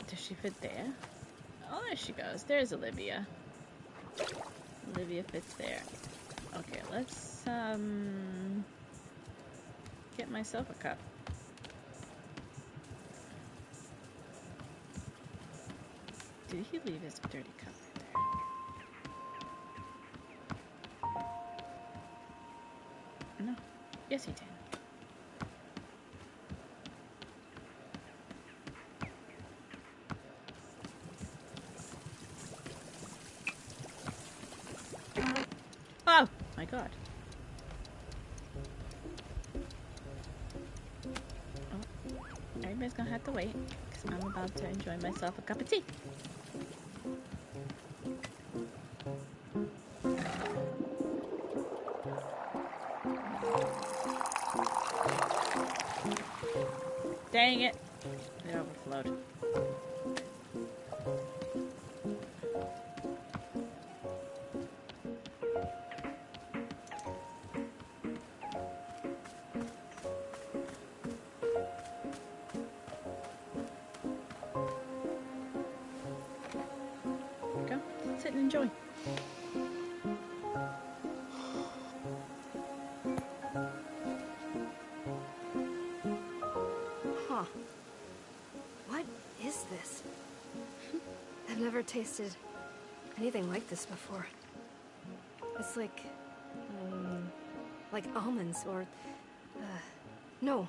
Does she fit there? Oh, there she goes. There's Olivia. Olivia fits there. Okay, let's, get myself a cup. Did he leave his dirty cup right there? No. Yes, he did. Oh my god. Oh, everybody's gonna have to wait because I'm about to enjoy myself a cup of tea. Dang it. It overflowed. Go, sit and enjoy. Huh. What is this? I've never tasted anything like this before. It's like almonds or, no.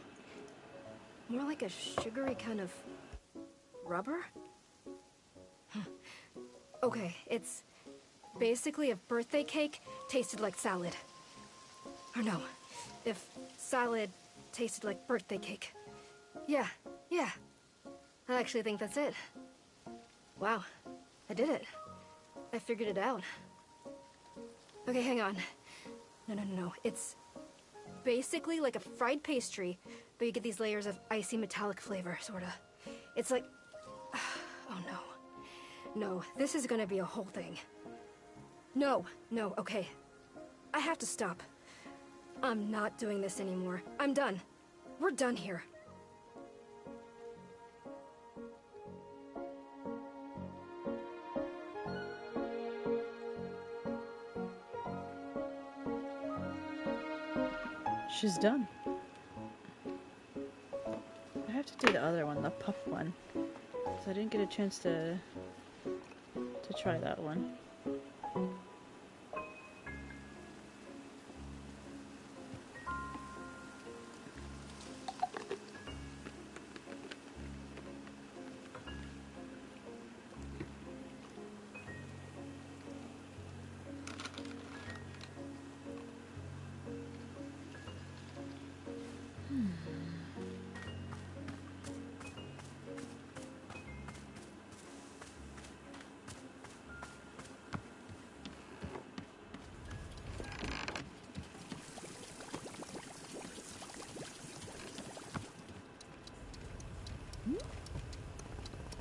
More like a sugary kind of rubber? Okay, it's basically if birthday cake tasted like salad. Or no, if salad tasted like birthday cake. Yeah. I actually think that's it. Wow, I did it. I figured it out. Okay, hang on. No. It's basically like a fried pastry, but you get these layers of icy metallic flavor, sorta. It's like... Oh no. No, this is gonna be a whole thing. No, okay. I have to stop. I'm not doing this anymore. I'm done. We're done here. She's done. I have to do the other one, the puff one. Because I didn't get a chance to try that one.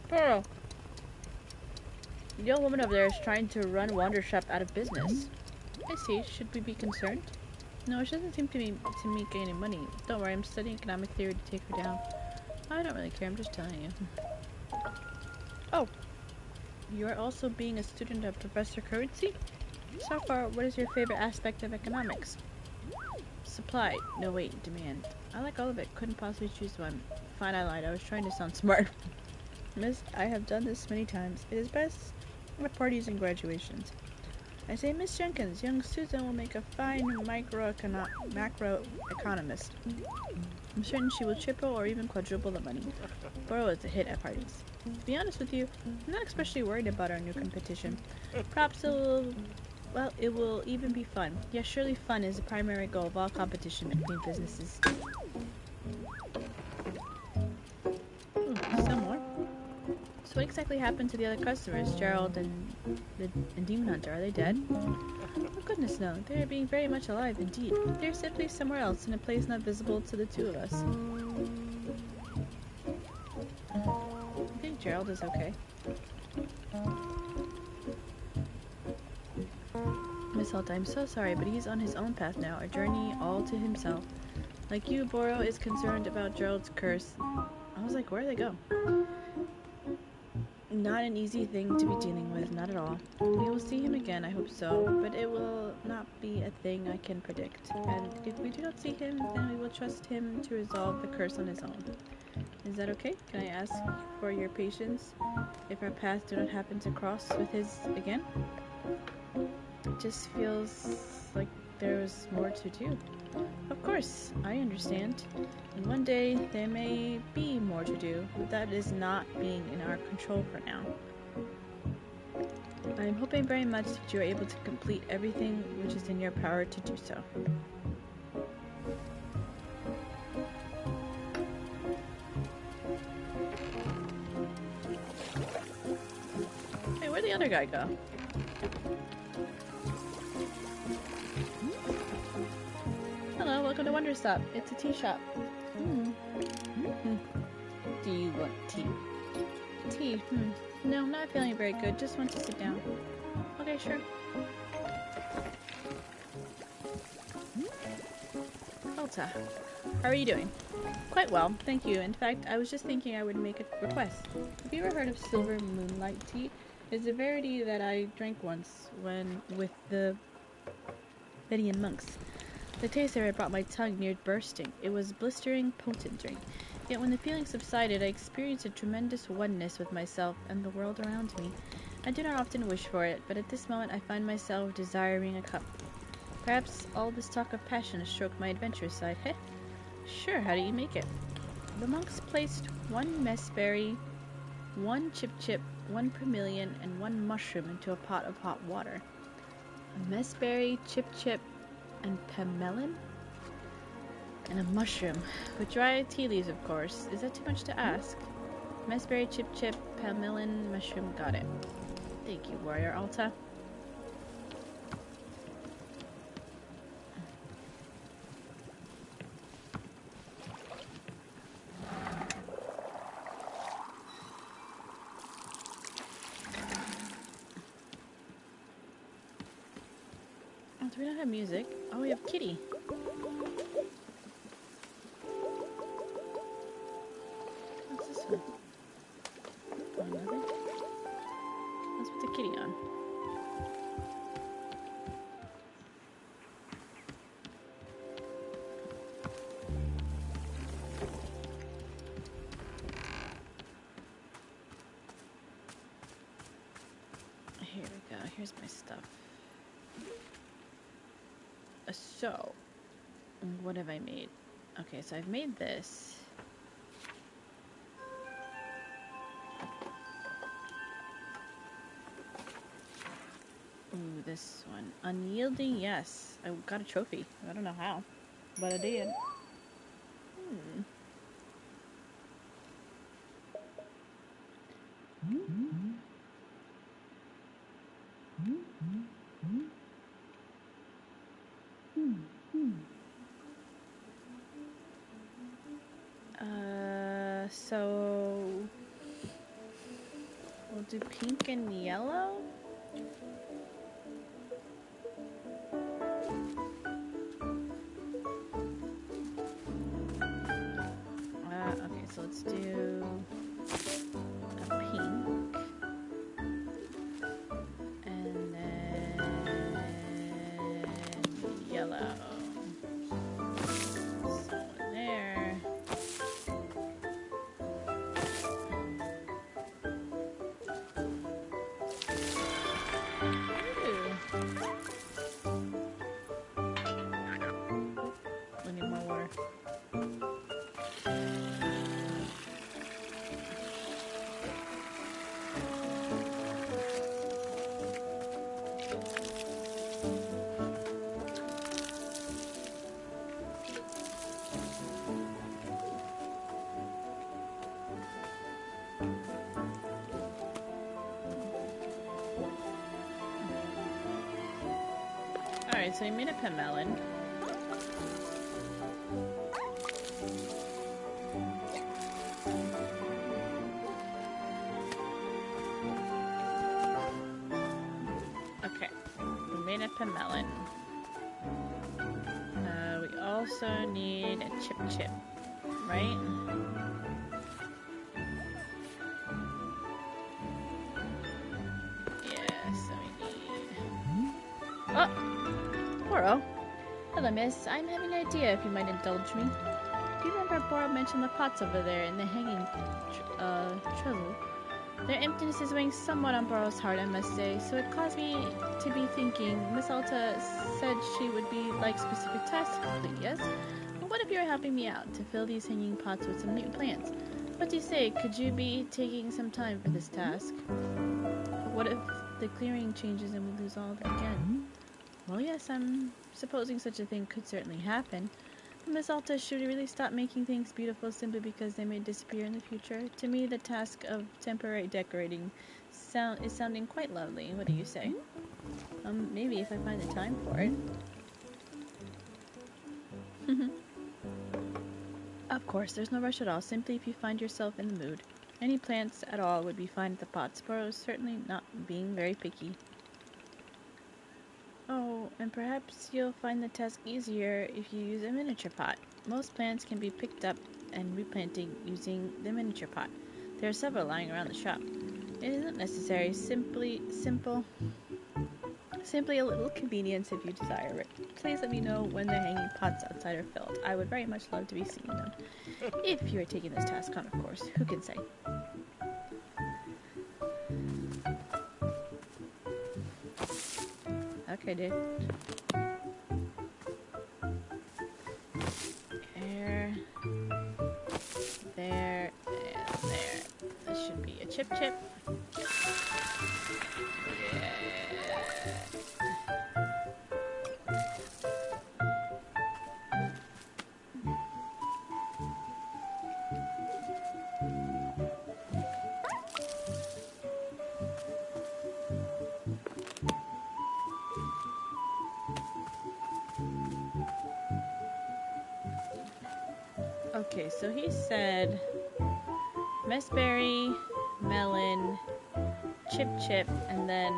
Girl, the old woman over there is trying to run Wanderstop out of business. I see. Should we be concerned? No, she doesn't seem to me gaining money. Don't worry, I'm studying economic theory to take her down. I don't really care. I'm just telling you. Oh, you are also being a student of Professor Currency? So far, what is your favorite aspect of economics? Supply. No, wait. Demand. I like all of it. Couldn't possibly choose one. Fine, I lied. I was trying to sound smart. Miss, I have done this many times. It is best at parties and graduations. I say, Miss Jenkins, young Susan will make a fine macroeconomist. I'm certain she will triple or even quadruple the money. Boro is a hit at parties. To be honest with you, I'm not especially worried about our new competition. Perhaps it will even be fun. Yes, surely fun is the primary goal of all competition between businesses. Ooh, some more. So what exactly happened to the other customers, Gerald and Demon Hunter? Are they dead? Oh goodness no, they are being very much alive indeed. They are simply somewhere else, in a place not visible to the two of us. I think Gerald is okay. Miss Holt, I'm so sorry, but he's on his own path now, a journey all to himself. Like you, Boro is concerned about Gerald's curse. I was like, where'd they go? Not an easy thing to be dealing with, not at all. We will see him again, I hope so, but it will not be a thing I can predict. And if we do not see him, then we will trust him to resolve the curse on his own. Is that okay? Can I ask for your patience if our paths do not happen to cross with his again? It just feels like there's more to do. Of course, I understand. And one day there may be more to do, but that is not being in our control for now. I am hoping very much that you are able to complete everything which is in your power to do so. Hey, where'd the other guy go? Hello, welcome to Wanderstop. It's a tea shop. Do you want tea? Tea? No, not feeling very good. Just want to sit down. Okay, sure. Alta, how are you doing? Quite well, thank you. In fact, I was just thinking I would make a request. Have you ever heard of silver moonlight tea? It's a rarity that I drank once when with the Vedian monks. The taste of it brought my tongue near bursting. It was a blistering, potent drink. Yet when the feeling subsided, I experienced a tremendous oneness with myself and the world around me. I do not often wish for it, but at this moment I find myself desiring a cup. Perhaps all this talk of passion has stroked my adventurous side. Heh? Sure, how do you make it? The monks placed 1 messberry, 1 chip-chip, 1 permillion, and 1 mushroom into a pot of hot water. A messberry, chip-chip, and permelon? And a mushroom. With dry tea leaves, of course. Is that too much to ask? Messberry, chip-chip, permelon, mushroom. Got it. Thank you, Warrior Alta. Oh, do we not have music? Oh, we have Kitty. What's this one? Oh, nothing? Let's put the kitty on. Here we go. Here's my stuff. So, what have I made? Okay, so I've made this. Ooh, this one. Unyielding, yes. I got a trophy. I don't know how, but I did. So we'll do pink and yellow. Okay, so let's do a pink. And then yellow. So there. Ooh. We need more water. Alright, so we made a pet melon. Okay, we made a pet melon. We also need a chip, right? Yeah, so we need... Oh! Boro. Hello, miss. I'm having an idea, if you might indulge me. Do you remember Boro mentioned the pots over there in the hanging trestle? Their emptiness is weighing somewhat on Boro's heart, I must say, so it caused me to be thinking. Miss Alta said she would be like specific tasks to complete, yes? Well, what if you were helping me out to fill these hanging pots with some new plants? What do you say? Could you be taking some time for this task? What if the clearing changes and we lose all of it again? Well, yes, I'm supposing such a thing could certainly happen. Miss Alta, should we really stop making things beautiful simply because they may disappear in the future? To me, the task of temporary decorating is sounding quite lovely. What do you say? Maybe if I find the time for it. Of course, there's no rush at all. Simply if you find yourself in the mood. Any plants at all would be fine at the pot. Sparrow is certainly not being very picky. Oh, and perhaps you'll find the task easier if you use a miniature pot. Most plants can be picked up and replanted using the miniature pot. There are several lying around the shop. It isn't necessary, simply a little convenience if you desire it. Please let me know when the hanging pots outside are filled. I would very much love to be seeing them. If you are taking this task on, of course. Who can say? Okay, dude. There, and there. This should be a chip. Yeah. Okay, so he said messberry, melon, chip, and then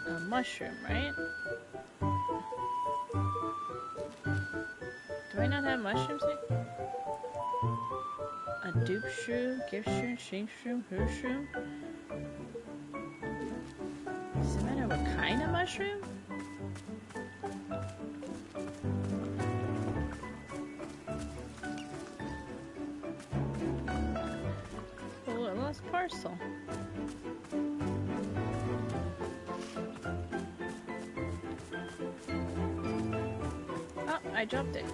a mushroom, right? Do I not have mushrooms here? A dupe shroom, gift shroom, shink shroom, who shroom? Does it matter what kind of mushroom? Oh, I lost parcel. Oh, I dropped it.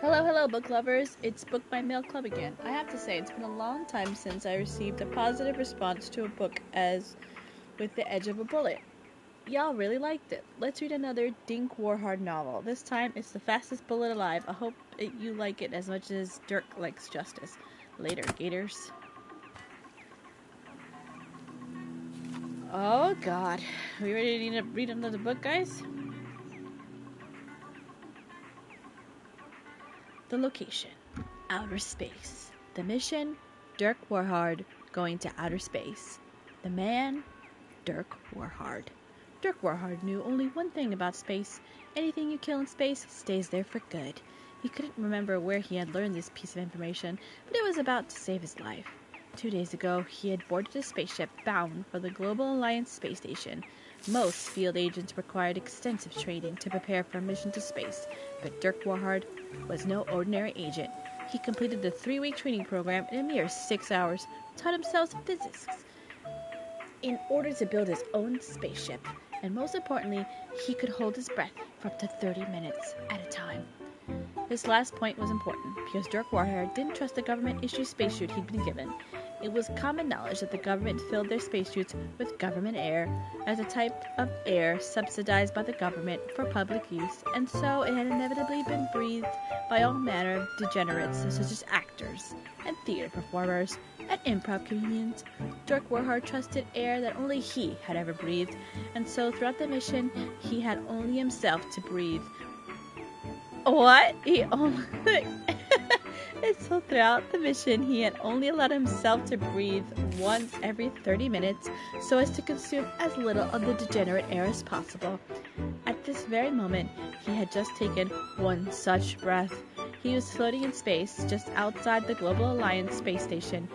Hello, book lovers. It's Book by Mail Club again. I have to say, it's been a long time since I received a positive response to a book as With the Edge of a Bullet. Y'all really liked it. Let's read another Dink Warhard novel. This time, it's The Fastest Bullet Alive. I hope you like it as much as Dirk likes justice. Later, Gators. Oh, God. Are we ready to read another book, guys? The location, outer space. The mission, Dirk Warhard going to outer space. The man, Dirk Warhard. Dirk Warhard knew only one thing about space. Anything you kill in space stays there for good. He couldn't remember where he had learned this piece of information, but it was about to save his life. 2 days ago, he had boarded a spaceship bound for the Global Alliance space station. Most field agents required extensive training to prepare for a mission to space, but Dirk Warhard was no ordinary agent. He completed the 3-week training program in a mere 6 hours, taught himself physics in order to build his own spaceship, and most importantly, he could hold his breath for up to 30 minutes at a time. This last point was important, because Dirk Warhard didn't trust the government-issued spacesuit he'd been given. It was common knowledge that the government filled their spacesuits with government air as a type of air subsidized by the government for public use, and so it had inevitably been breathed by all manner of degenerates such as actors and theater performers and improv comedians. Dirk Warhard trusted air that only he had ever breathed, and so throughout the mission he had only himself to breathe. What? He only... And so throughout the mission, he had only allowed himself to breathe once every 30 minutes so as to consume as little of the degenerate air as possible. At this very moment, he had just taken one such breath. He was floating in space just outside the Global Alliance space station,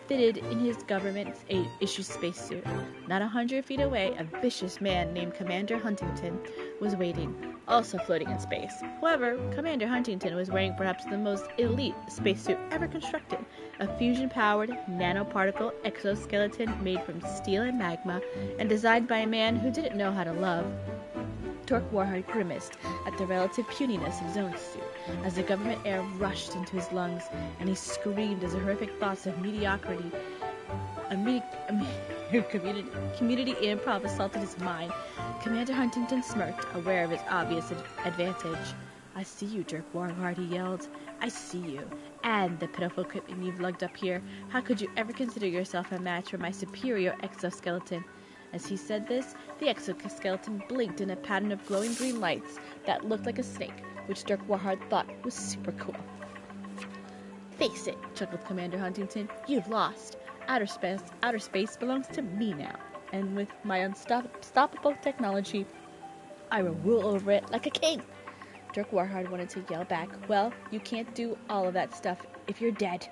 fitted in his government-issued spacesuit. Not 100 feet away, a vicious man named Commander Huntington was waiting, also floating in space. However, Commander Huntington was wearing perhaps the most elite spacesuit ever constructed, a fusion-powered nanoparticle exoskeleton made from steel and magma, and designed by a man who didn't know how to love. Dirk Warhard grimaced at the relative puniness of his own suit as the government air rushed into his lungs, and he screamed as the horrific thoughts of mediocrity, community improv assaulted his mind. Commander Huntington smirked, aware of his obvious advantage. "I see you, Dirk Warhard," he yelled. "I see you, and the pitiful equipment you've lugged up here. How could you ever consider yourself a match for my superior exoskeleton?" As he said this, the exoskeleton blinked in a pattern of glowing green lights that looked like a snake, which Dirk Warhard thought was super cool. "Face it," chuckled Commander Huntington, "you've lost. Outer space belongs to me now, and with my unstoppable technology, I will rule over it like a king." Dirk Warhard wanted to yell back, "Well, you can't do all of that stuff if you're dead."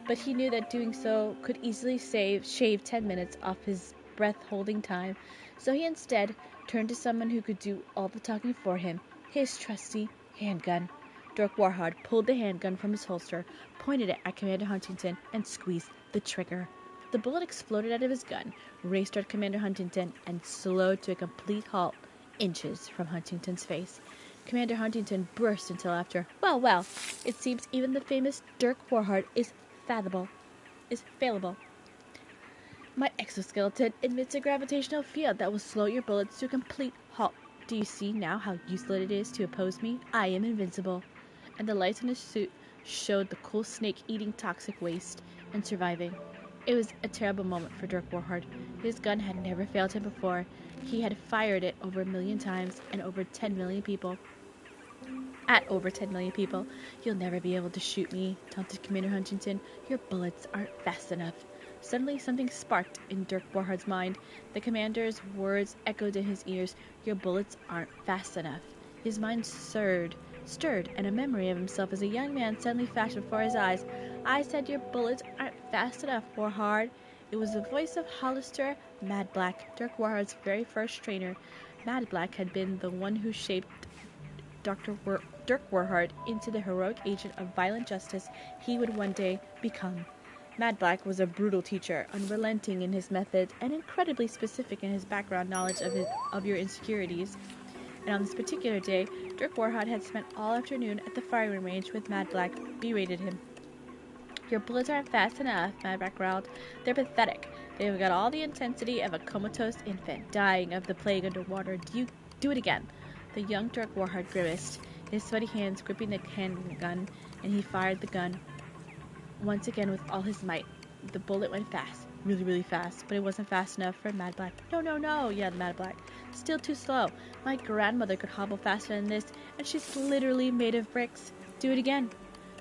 But he knew that doing so could easily shave 10 minutes off his breath-holding time, so he instead turned to someone who could do all the talking for him, his trusty handgun. Dirk Warhard pulled the handgun from his holster, pointed it at Commander Huntington, and squeezed the trigger. The bullet exploded out of his gun, raced toward Commander Huntington, and slowed to a complete halt, inches from Huntington's face. Commander Huntington burst into laughter. Well, it seems even the famous Dirk Warhard is fallible. My exoskeleton emits a gravitational field that will slow your bullets to a complete halt. Do you see now how useless it is to oppose me? I am invincible." And the lights in his suit showed the cool snake eating toxic waste and surviving. It was a terrible moment for Dirk Warhard. His gun had never failed him before. He had fired it over 1 million times and over 10 million people. At over 10 million people. "You'll never be able to shoot me," taunted Commander Huntington. "Your bullets aren't fast enough." Suddenly something sparked in Dirk Warhard's mind. The commander's words echoed in his ears. "Your bullets aren't fast enough." His mind stirred, and a memory of himself as a young man suddenly flashed before his eyes. "I said your bullets aren't fast enough, Warhard." It was the voice of Hollister Mad Black, Dirk Warhard's very first trainer. Mad Black had been the one who shaped Dirk Warhard into the heroic agent of violent justice he would one day become. Mad Black was a brutal teacher, unrelenting in his methods, and incredibly specific in his background knowledge of your insecurities. And on this particular day, Dirk Warhard had spent all afternoon at the firing range with Mad Black, berated him. "Your bullets aren't fast enough," Mad Black growled. "They're pathetic. They've got all the intensity of a comatose infant dying of the plague underwater. Do it again." The young Dirk Warhard grimaced, his sweaty hands gripping the handgun, and he fired the gun once again with all his might. The bullet went fast, really, really fast, but it wasn't fast enough for Mad Black. No, yelled Mad Black. "Still too slow. My grandmother could hobble faster than this, and she's literally made of bricks. Do it again."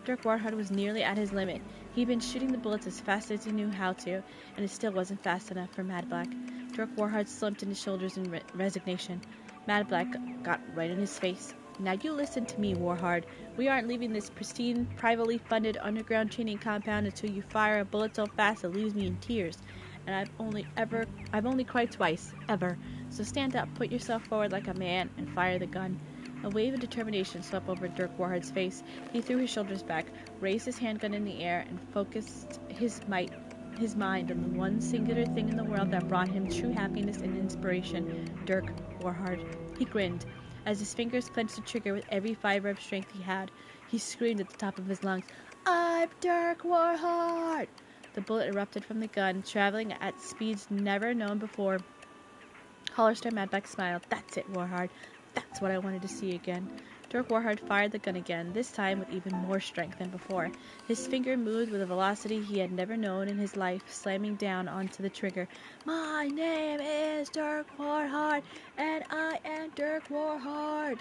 Dirk Warhard was nearly at his limit. He'd been shooting the bullets as fast as he knew how to, and it still wasn't fast enough for Mad Black. Dirk Warhard slumped in his shoulders in resignation. Mad Black got right in his face. "Now you listen to me, Warhard. We aren't leaving this pristine, privately funded underground training compound until you fire a bullet so fast it leaves me in tears. And I've only cried twice, ever. So stand up, put yourself forward like a man, and fire the gun." A wave of determination swept over Dirk Warhard's face. He threw his shoulders back, raised his handgun in the air, and focused his mind on the one singular thing in the world that brought him true happiness and inspiration: Dirk Warhard. He grinned. As his fingers clenched the trigger with every fiber of strength he had, he screamed at the top of his lungs, "I'm Dirk Warhard!" The bullet erupted from the gun, traveling at speeds never known before. Hollister Madback smiled. That's it, Warhard. That's what I wanted to see again. Dirk Warhard fired the gun again, this time with even more strength than before. His finger moved with a velocity he had never known in his life, slamming down onto the trigger. My name is Dirk Warhard, and I am Dirk Warhard.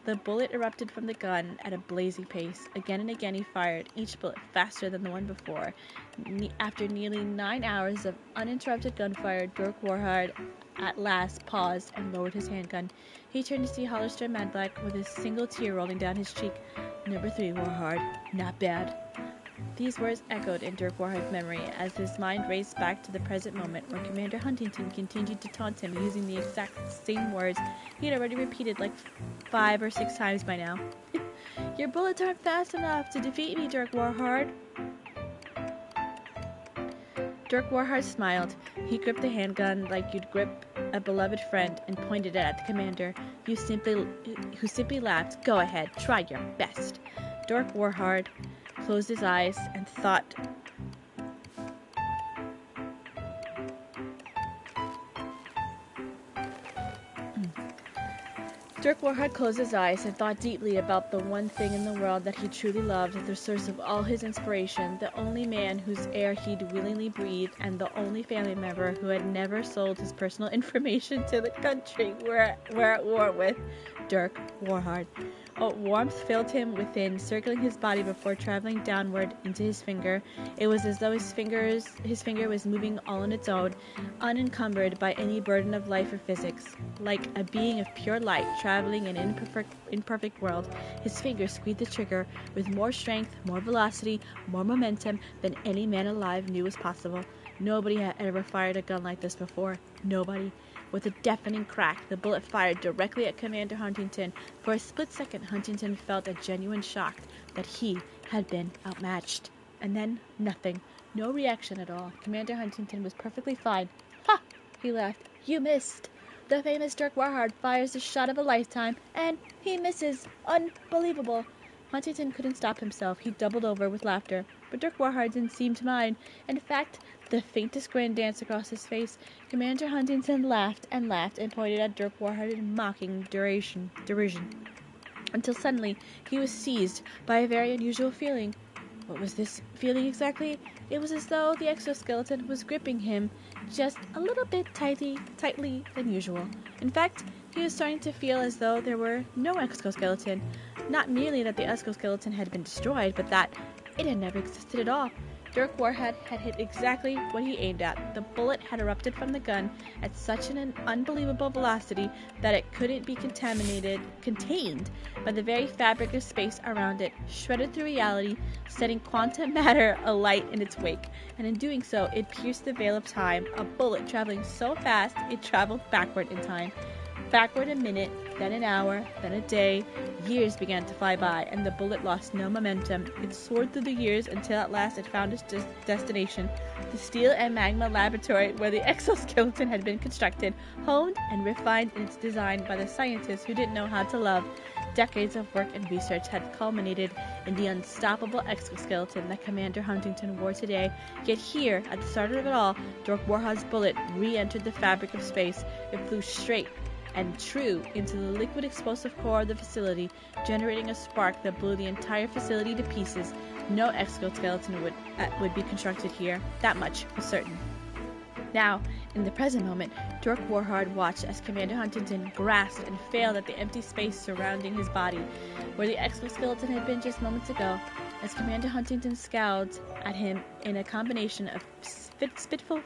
The bullet erupted from the gun at a blazing pace. Again and again he fired, each bullet faster than the one before. After nearly 9 hours of uninterrupted gunfire, Dirk Warhard at last paused and lowered his handgun. He turned to see Hollister Madblack with a single tear rolling down his cheek. Number 3, Warhard. Not bad. These words echoed in Dirk Warhard's memory as his mind raced back to the present moment where Commander Huntington continued to taunt him using the exact same words he had already repeated like 5 or 6 times by now. Your bullets aren't fast enough to defeat me, Dirk Warhard. Dirk Warhard smiled. He gripped the handgun like you'd grip a beloved friend and pointed it at the commander, who simply laughed. Go ahead, try your best. Dirk Warhard closed his eyes and thought. Dirk Warhard closed his eyes and thought deeply about the one thing in the world that he truly loved, the source of all his inspiration, the only man whose air he'd willingly breathe, and the only family member who had never sold his personal information to the country we're at war with, Dirk Warhard. A warmth filled him within, circling his body before traveling downward into his finger. It was as though his finger was moving all on its own, unencumbered by any burden of life or physics. Like a being of pure light traveling in an imperfect world, his fingers squeezed the trigger with more strength, more velocity, more momentum than any man alive knew was possible. Nobody had ever fired a gun like this before. Nobody. With a deafening crack, the bullet fired directly at Commander Huntington. For a split second, Huntington felt a genuine shock that he had been outmatched. And then, nothing. No reaction at all. Commander Huntington was perfectly fine. Ha! He laughed. You missed. The famous Dirk Warhard fires the shot of a lifetime, and he misses. Unbelievable. Huntington couldn't stop himself. He doubled over with laughter. But Dirk Warhard didn't seem to mind. In fact, the faintest grin danced across his face. Commander Huntington laughed and pointed at Dirk Warhard in mocking derision. Until suddenly he was seized by a very unusual feeling. What was this feeling exactly? It was as though the exoskeleton was gripping him just a little bit tightly than usual. In fact, he was starting to feel as though there were no exoskeleton. Not merely that the exoskeleton had been destroyed, but that it had never existed at all. Dirk Warhard had hit exactly what he aimed at. The bullet had erupted from the gun at such an unbelievable velocity that it couldn't be contained by the very fabric of space around it, shredded through reality, setting quantum matter alight in its wake. And in doing so, it pierced the veil of time, a bullet traveling so fast it traveled backward in time. Backward a minute, then an hour, then a day. Years began to fly by, and the bullet lost no momentum. It soared through the years until at last it found its destination, the steel and magma laboratory where the exoskeleton had been constructed, honed and refined in its design by the scientists who didn't know how to love. Decades of work and research had culminated in the unstoppable exoskeleton that Commander Huntington wore today. Yet here, at the start of it all, Dirk Warhard's bullet re-entered the fabric of space. It flew straight and true into the liquid explosive core of the facility, generating a spark that blew the entire facility to pieces. No exoskeleton would be constructed here. That much was certain. Now, in the present moment, Dirk Warhard watched as Commander Huntington grasped and failed at the empty space surrounding his body, where the exoskeleton had been just moments ago. As Commander Huntington scowled at him in a combination of spiteful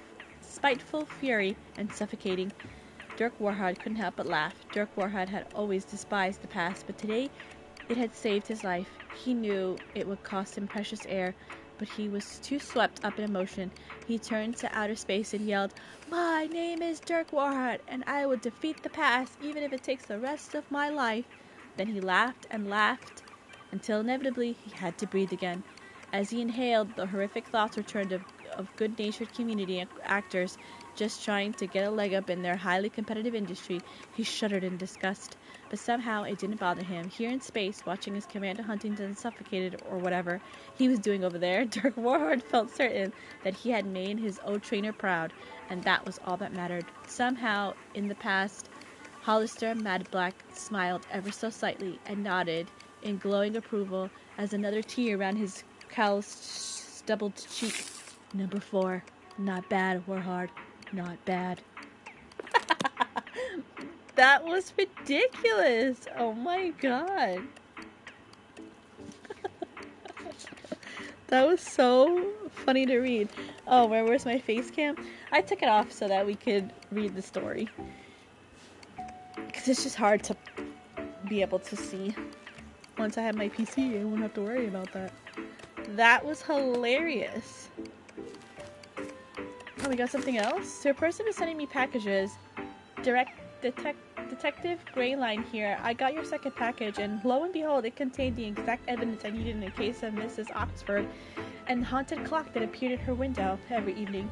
fury and suffocating, Dirk Warhard couldn't help but laugh. Dirk Warhard had always despised the past, but today it had saved his life. He knew it would cost him precious air, but he was too swept up in emotion. He turned to outer space and yelled, "My name is Dirk Warhard, and I will defeat the past, even if it takes the rest of my life." Then he laughed and laughed, until inevitably he had to breathe again. As he inhaled, the horrific thoughts returned of good-natured community actors just trying to get a leg up in their highly competitive industry. He shuddered in disgust. but somehow it didn't bother him. Here in space, watching his Commander Huntington suffocated or whatever he was doing over there, Dirk Warhard felt certain that he had made his old trainer proud, and that was all that mattered. Somehow, in the past, Hollister Mad Black smiled ever so slightly and nodded in glowing approval as another tear ran his calloused, stubbled cheek. Number 4. Not bad, Warhard. Not bad. That was ridiculous. Oh my god. That was so funny to read. Oh, where's my face cam? I took it off so that we could read the story. Because it's just hard to be able to see. Once I have my PC, I won't have to worry about that. That was hilarious. Oh, we got something else? So a person is sending me packages. Detective Greyline here. I got your second package, and lo and behold, it contained the exact evidence I needed in a case of Mrs. Oxford and the haunted clock that appeared at her window every evening.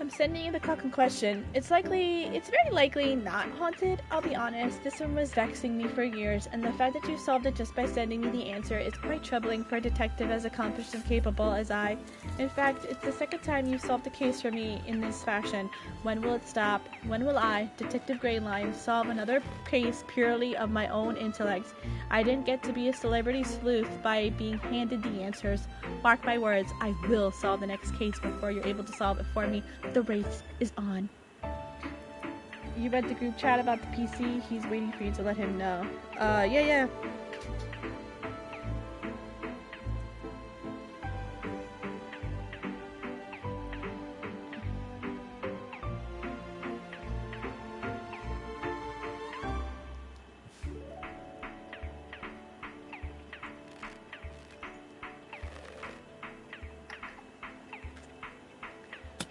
I'm sending you the clock in question. It's very likely not haunted, I'll be honest. This one was vexing me for years, and the fact that you solved it just by sending me the answer is quite troubling for a detective as accomplished and capable as I. In fact, it's the second time you've solved a case for me in this fashion. When will it stop? When will I, Detective Greyline, solve another case purely of my own intellect? I didn't get to be a celebrity sleuth by being handed the answers. Mark my words, I will solve the next case before you're able to solve it for me. The race is on. You read the group chat about the PC? He's waiting for you to let him know. Yeah.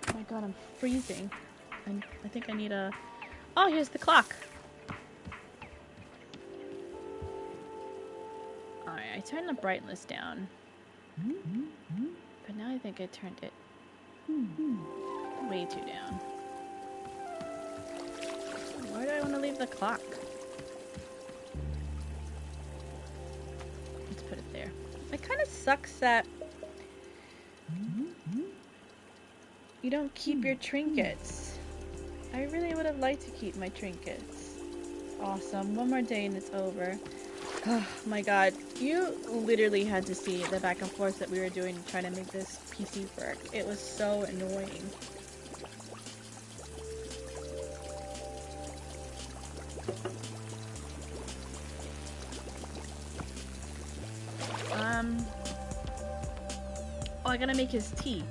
Oh my god, I'm freezing. I think I need a... Oh, here's the clock. Alright, I turned the brightness down. But now I think I turned it way too down. Why do I want to leave the clock? Let's put it there. It kind of sucks that you don't keep your trinkets. I really would have liked to keep my trinkets. Awesome. One more day and it's over. Oh my god. You literally had to see the back and forth that we were doing trying to make this PC work. It was so annoying. Oh, I gotta make his tea.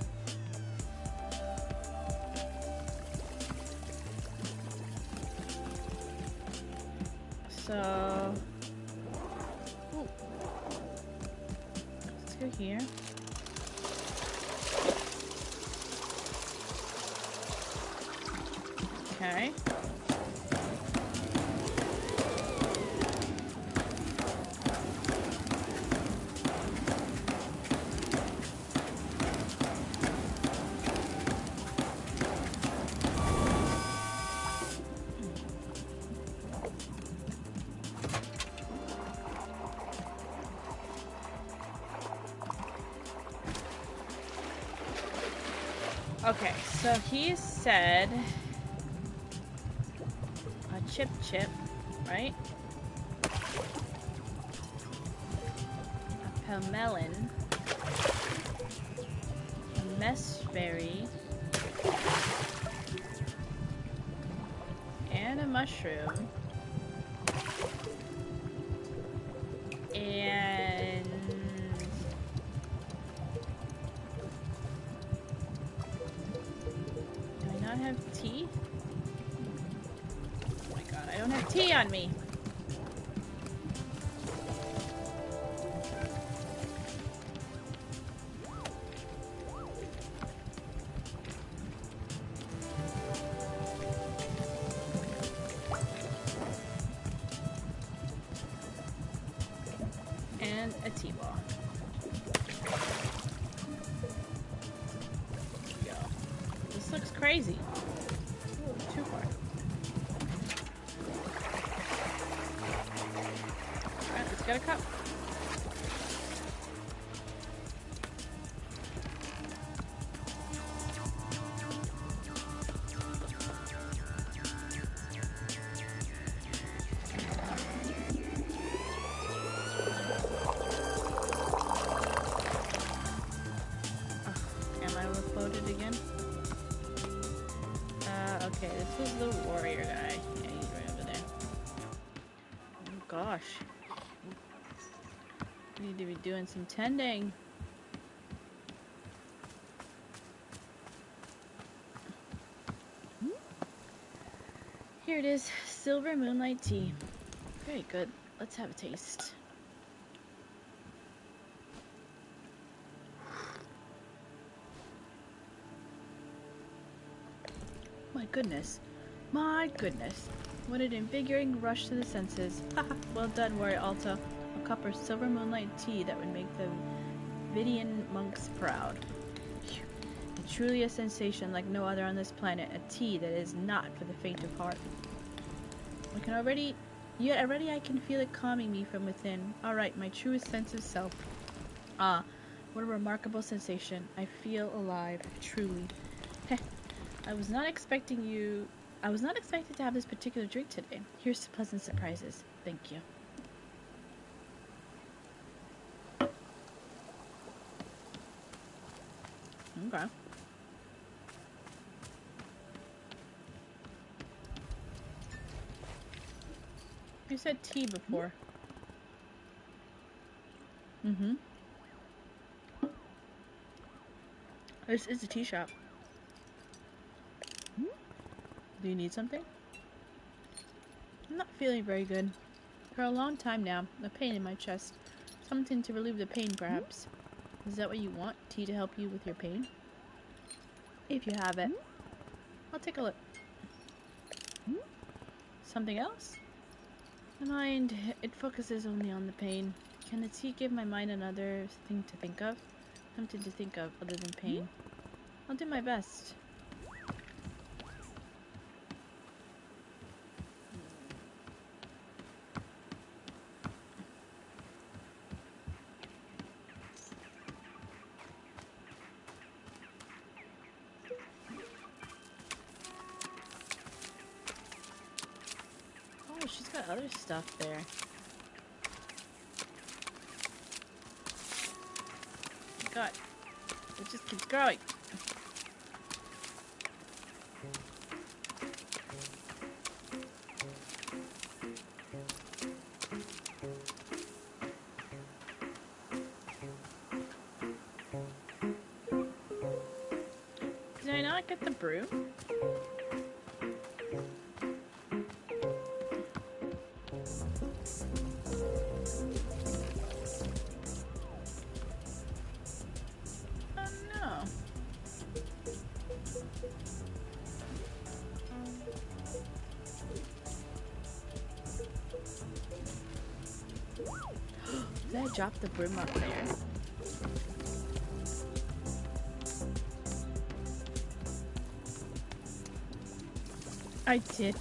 So, ooh. Let's go here. Okay. Okay, so he said a chip, right? A melon, a messberry, and a mushroom, and do I not have tea? Oh my god, I don't have tea on me. And a tea ball. There we go. This looks crazy. Ooh, too far. Just got a cup. Am I overfloated again? Okay, this was the warrior guy. Yeah, he's right over there. Oh gosh. Need to be doing some tending. Here it is, silver moonlight tea. Very good. Let's have a taste. My goodness. My goodness. What an invigorating rush to the senses. Haha, well done, warrior Alta. A cup of silver moonlight tea that would make the Vidian monks proud. Phew. Truly a sensation like no other on this planet. A tea that is not for the faint of heart. Yet already I can feel it calming me from within. Alright, my truest sense of self. Ah, what a remarkable sensation. I feel alive, truly. Heh, I was not expecting to have this particular drink today. Here's to pleasant surprises. Thank you. Okay. You said tea before. Mm-hmm. This is a tea shop. Do you need something? I'm not feeling very good. For a long time now, a pain in my chest. Something to relieve the pain, perhaps. Is that what you want? Tea to help you with your pain? If you have it. I'll take a look. Something else? My mind, it focuses only on the pain. Can the tea give my mind another thing to think of? Something to think of other than pain. I'll do my best. Oh, she's got other stuff there. God, it just keeps growing. Did I not get the broom? Oh no. Did I drop the broom up there? I did.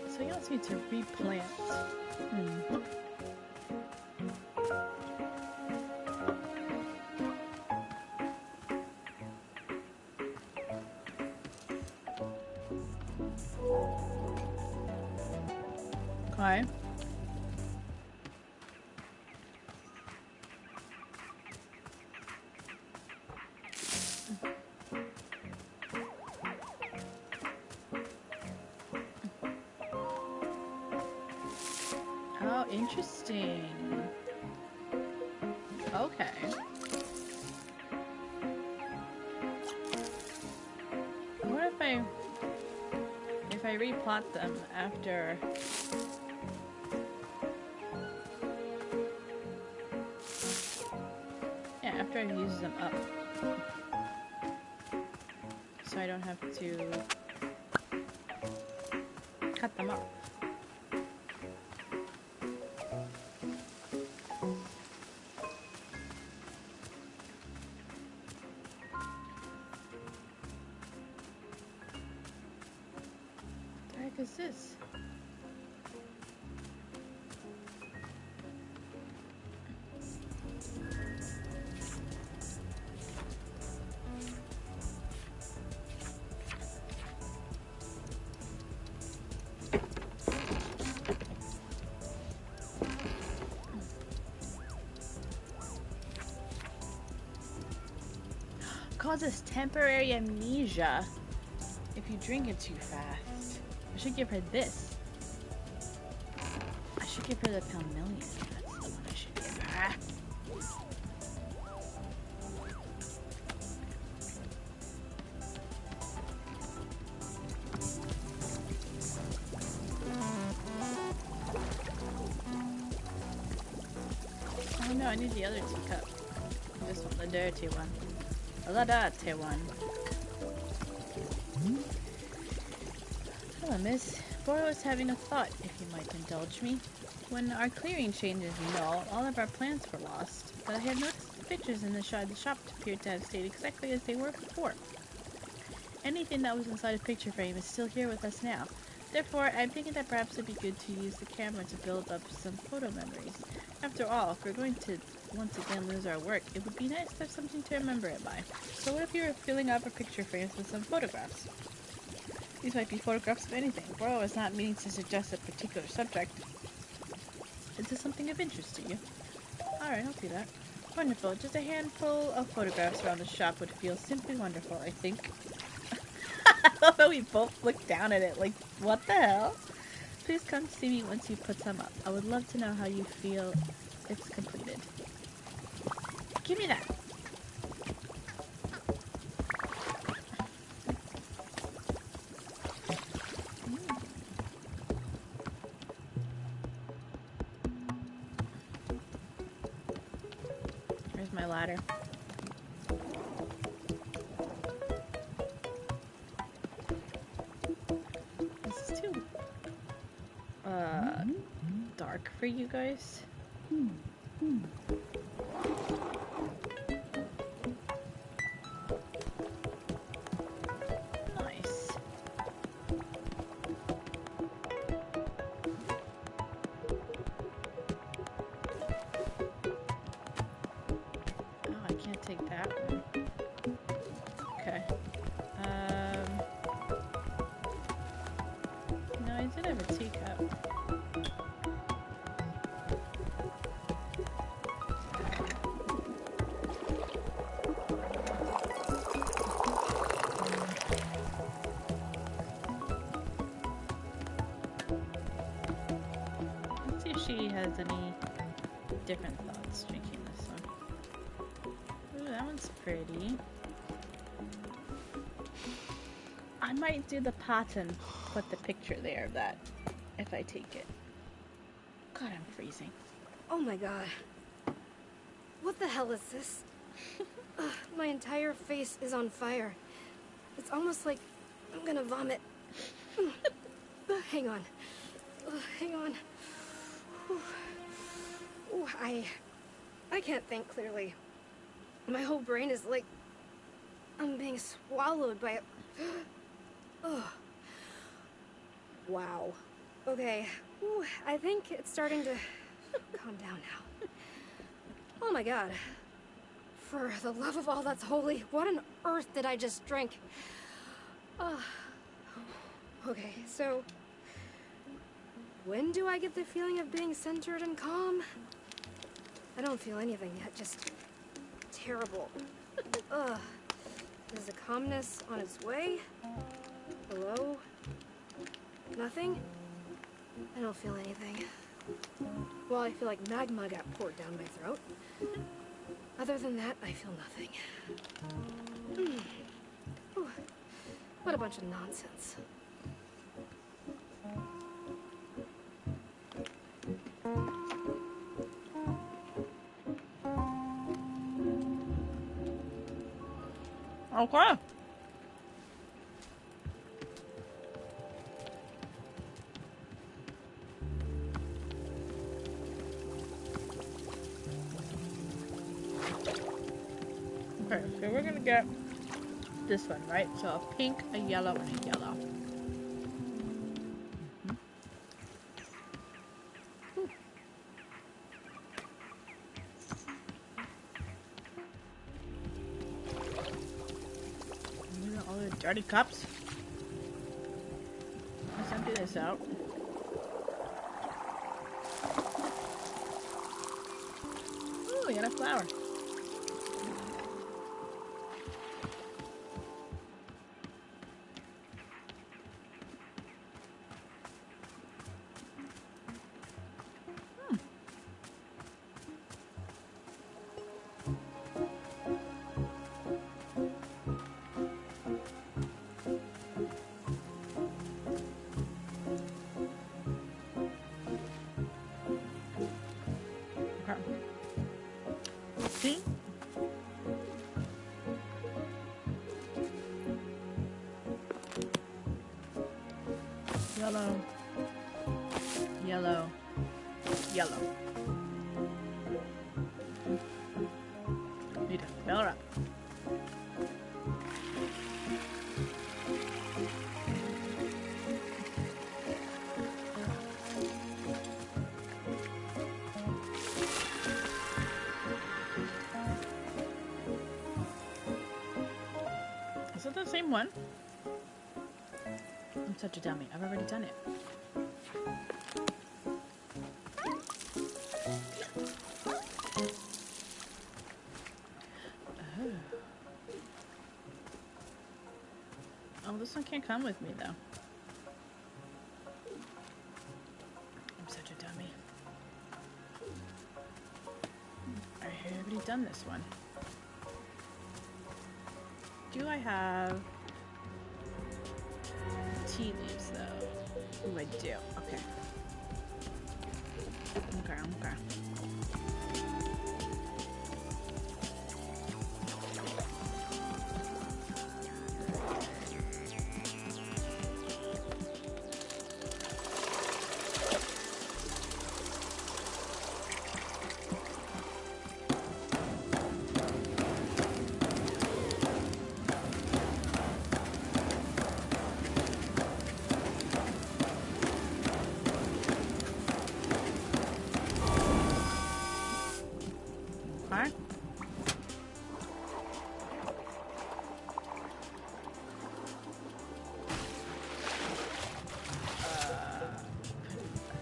So you also need to replant. Okay. Oh, interesting. Okay. What if if I replot them after... Yeah, after I've used them up. So I don't have to cut them off. What the heck is this? Causes temporary amnesia if you drink it too fast. I should give her this. I should give her the Palmillion. That's the one I should give her. Oh no, I need the other teacup. This one, the dirty one. The dirty one. Hello, miss. Boro is having a thought, if you might indulge me. When our clearing changes null, all of our plants were lost, but I have noticed the pictures inside the shop appeared to have stayed exactly as they were before. Anything that was inside a picture frame is still here with us now. Therefore, I'm thinking that perhaps it'd be good to use the camera to build up some photo memories. After all, if we're going to once again lose our work, it would be nice to have something to remember it by. So what if you were filling up our picture frames with some photographs? These might be photographs of anything. Boro is not meaning to suggest a particular subject. Is this something of interest to you? Alright, I'll do that. Wonderful. Just a handful of photographs around the shop would feel simply wonderful, I think. I love how we both look down at it like, what the hell? Please come see me once you put some up. I would love to know how you feel it's completed. Give me that. Here's my ladder. This is too dark for you guys. Nice. Oh, I can't take that one. Okay. No, I did have a teacup. Let's see if she has any different thoughts drinking this one. Ooh, that one's pretty. I might do the pot and put the picture there of that if I take it. God, I'm freezing. Oh my god. What the hell is this? My entire face is on fire. It's almost like I'm gonna vomit. Hang on. Hang on. Ooh, I can't think clearly. My whole brain is like I'm being swallowed by a... Ugh. Wow. Okay. Ooh, I think it's starting to calm down now. Oh my god. For the love of all that's holy, what on earth did I just drink? Okay, so... when do I get the feeling of being centered and calm? I don't feel anything yet, just... terrible. Ugh. Is the calmness on its way? Hello? Nothing? I don't feel anything. Well, I feel like magma got poured down my throat. Other than that, I feel nothing. What a bunch of nonsense. Okay. Okay, so we're gonna get this one, right? So a pink, a yellow, and a yellow. These are all the dirty cups. Let's empty this out. Ooh, we got a flower. Okay. See? Yellow. Yellow. Yellow. Need to fill her up. Is it the same one? I'm such a dummy. I've already done it. Oh, this one can't come with me, though. I'm such a dummy. I've already done this one. Do I have tea leaves, though? Ooh, I do. Okay. Okay. Okay.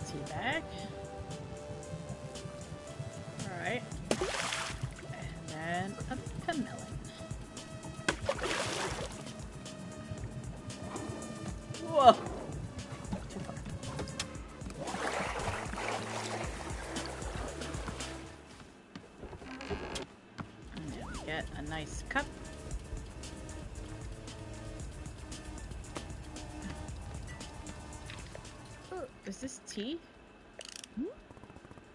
Tea bag. Alright. And then a melon. Whoa! Too far. And then we get a nice cup. Oh, is this tea?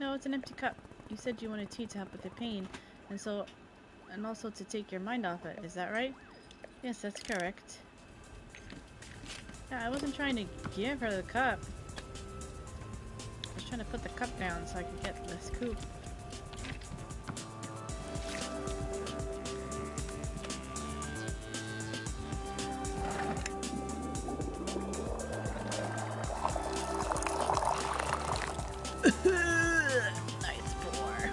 No, it's an empty cup. You said you wanted tea to help with the pain, and also to take your mind off it. Is that right? Yes, that's correct. Yeah, I wasn't trying to give her the cup. I was trying to put the cup down so I could get this scoop. Nice pour.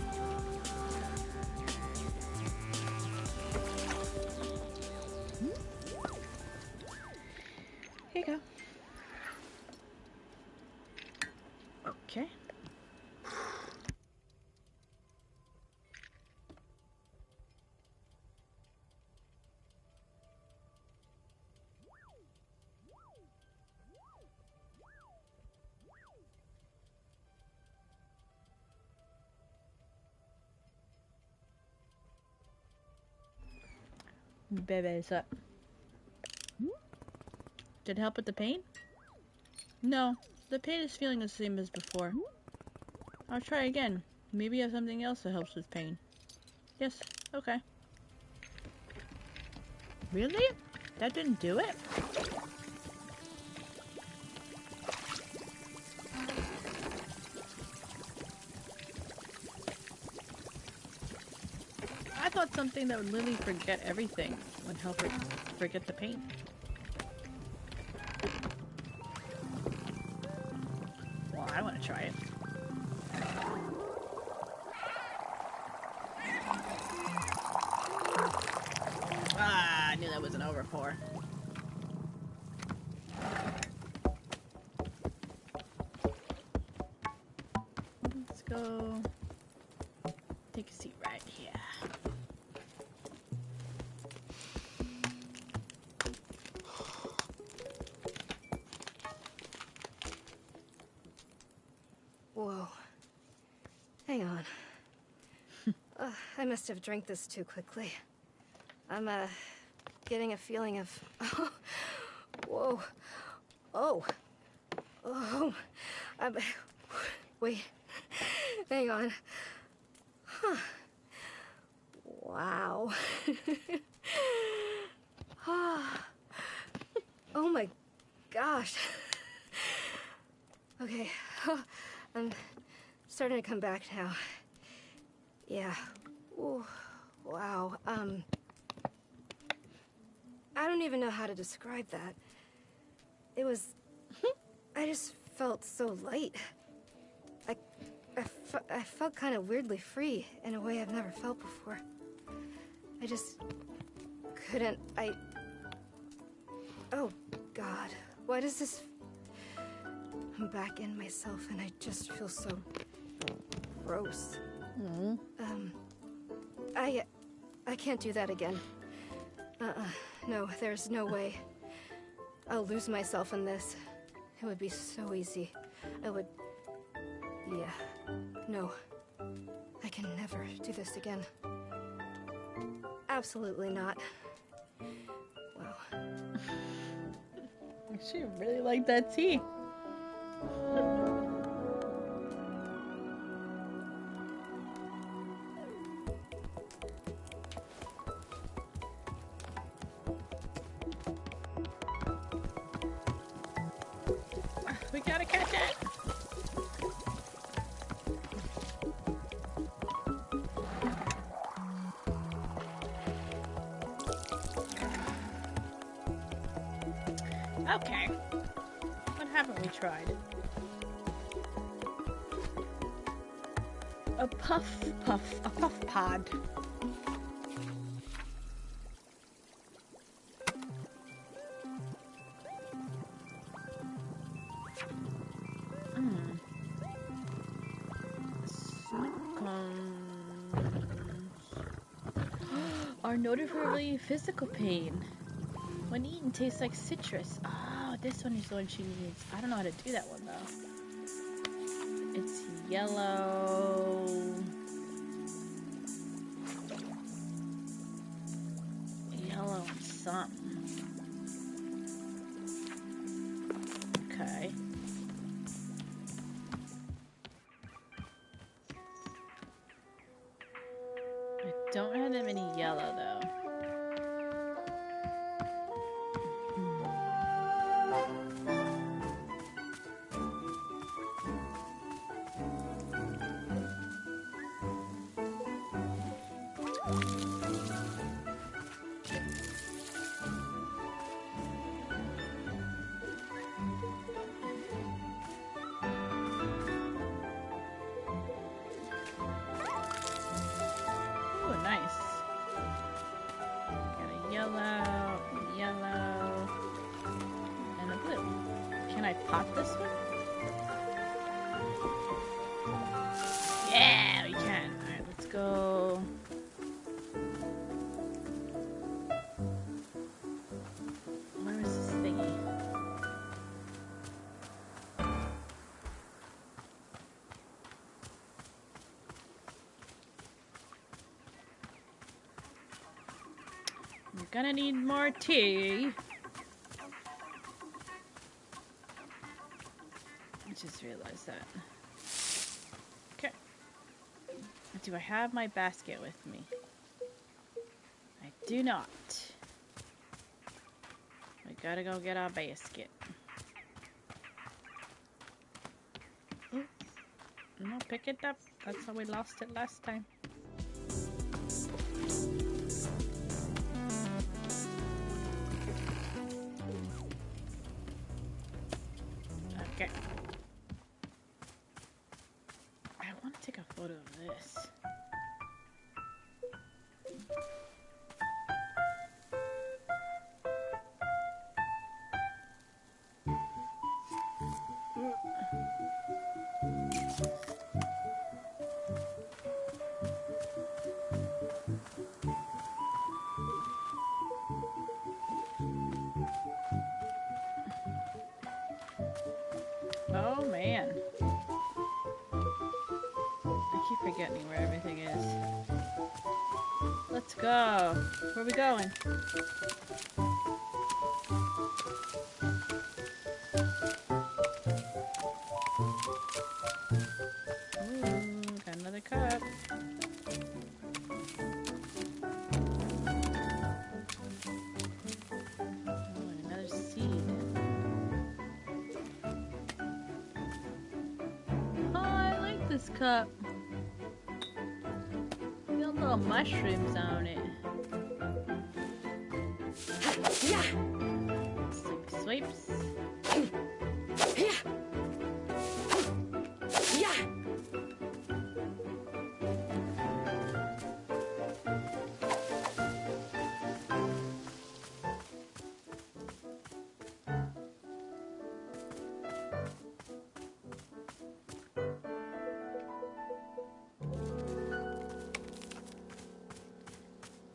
Here you go. Okay. Baby's up. Did it help with the pain? No, the pain is feeling the same as before. I'll try again. Maybe you have something else that helps with pain. Yes, okay. Really? That didn't do it? I thought something that would literally forget everything would help her forget the pain. Well, I want to try it. Ah, I knew that wasn't over for. Let's go take a seat right here. Whoa. Hang on. I must have drank this too quickly. I'm, getting a feeling of... Whoa. Oh. Oh. Wait. Hang on. Huh. Wow. Oh my gosh. Okay. I'm starting to come back now. Yeah. Ooh. Wow. I don't even know how to describe that. It was... I just felt so light. I felt kind of weirdly free in a way I've never felt before. I just couldn't... Oh, God. Why does this... I'm back in myself and I just feel so... gross. Mm. I can't do that again. No, there's no way. I'll lose myself in this. It would be so easy. I would... Yeah. No. I can never do this again. Absolutely not. Wow. She really liked that tea. We gotta catch it. Okay. What haven't we tried? A puff pod. Are noted for really physical pain. When eaten, tastes like citrus. Oh, this one is the one she needs. I don't know how to do that one though. It's yellow. Yellow and something. Okay. I don't have that many yellow though. Ooh, nice. Got a yellow, and a blue. Can I pop this one? Yeah, we can. Alright, let's go. Where is this thingy? I'm gonna need more tea. I just realized that. Okay. Do I have my basket with me? I do not. Gotta go get our basket. Ooh. No, pick it up. That's how we lost it last time. Okay. I want to take a photo of this. Oh man. I keep forgetting where everything is. Let's go. Where are we going? Ooh, got another cup. Oh, and another seed. Oh, I like this cup. Feel little mushrooms on it. Yeah. Sweep sweeps. Yeah. Yeah.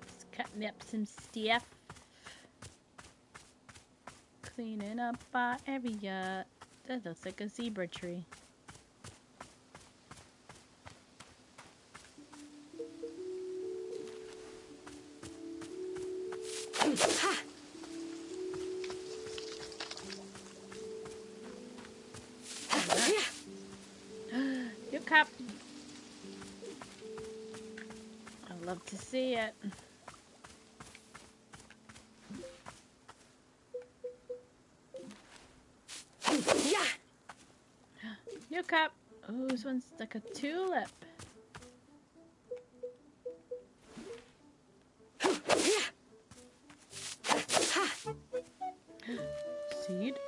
Just cutting up some stuff. Cleaning up our area. That looks like a zebra tree. Ha. Your cup. I'd love to see it. Yeah. New cup. Oh, this one's like a tulip. Seed.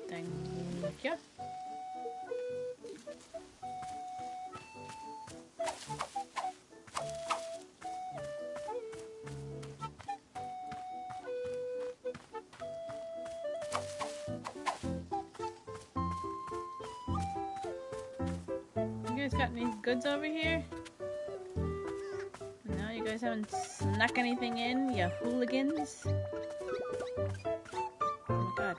Thank you. You guys got any goods over here? No, you guys haven't snuck anything in, you hooligans? Oh my god.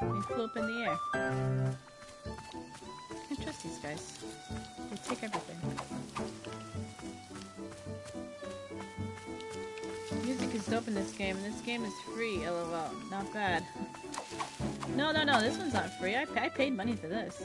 They flew up in the air. Can't trust these guys. They take everything. Music is dope in this game, and this game is free, lol. Not bad. No, this one's not free. I paid money for this.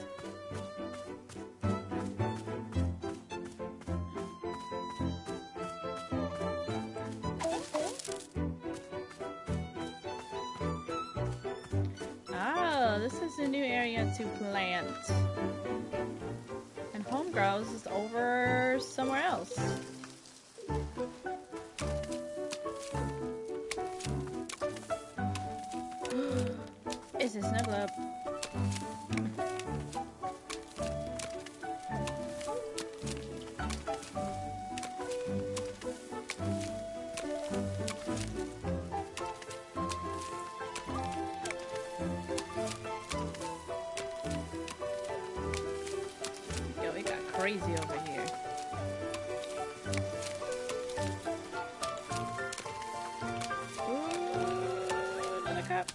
Oh, this is a new area to plant. And home grows is over somewhere else. Is this snuggle up? Yo, it got crazy over here. Ooh, another cup.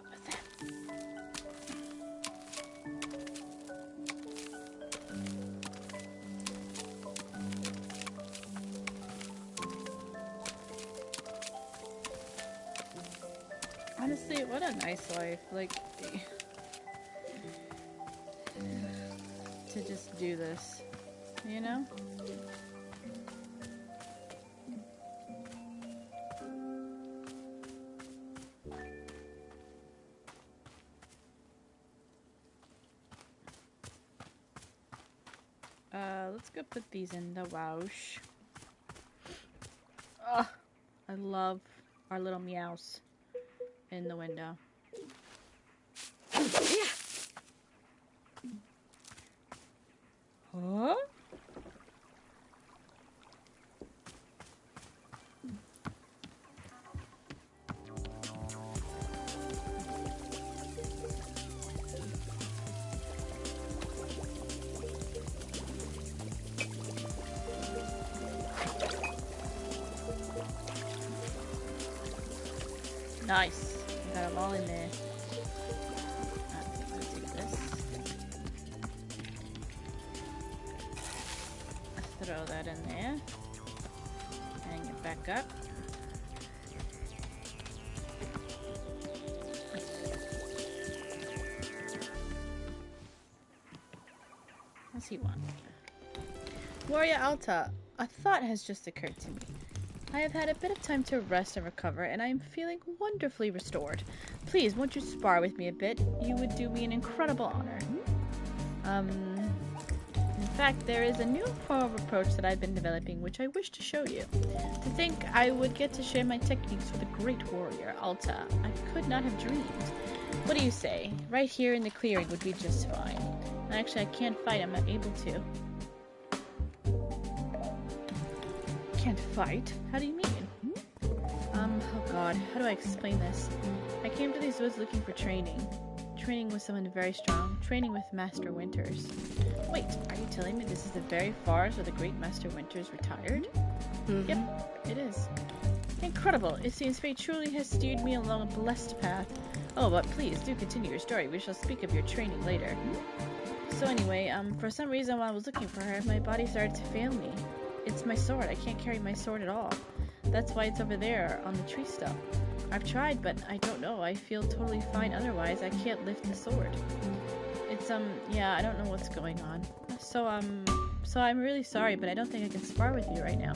What's that? Honestly, what a nice life. Like, to just do this, you know? Let's go put these in the wash. Ugh, I love our little meows in the window. Huh? Nice. Got them all in there. Okay, let's take this. Throw that in there. Hang it back up. What's he want? Warrior Alta, a thought has just occurred to me. I have had a bit of time to rest and recover, and I am feeling wonderfully restored. Please, won't you spar with me a bit? You would do me an incredible honor. In fact, there is a new form of approach that I've been developing, which I wish to show you. To think I would get to share my techniques with a great warrior, Alta, I could not have dreamed. What do you say? Right here in the clearing would be just fine. Actually, I can't fight, I'm not able to. Can't fight? How do you mean? Oh god, how do I explain this? I came to these woods looking for training. Training with someone very strong. Training with Master Winters. Wait, are you telling me this is the very forest where the great Master Winters retired? Mm-hmm. Yep, it is. Incredible! It seems fate truly has steered me along a blessed path. Oh, but please, do continue your story. We shall speak of your training later. So anyway, for some reason while I was looking for her, my body started to fail me. It's my sword. I can't carry my sword at all. That's why it's over there on the tree stump. I've tried, but I don't know. I feel totally fine otherwise. I can't lift the sword. It's, yeah, I don't know what's going on. So I'm really sorry, but I don't think I can spar with you right now.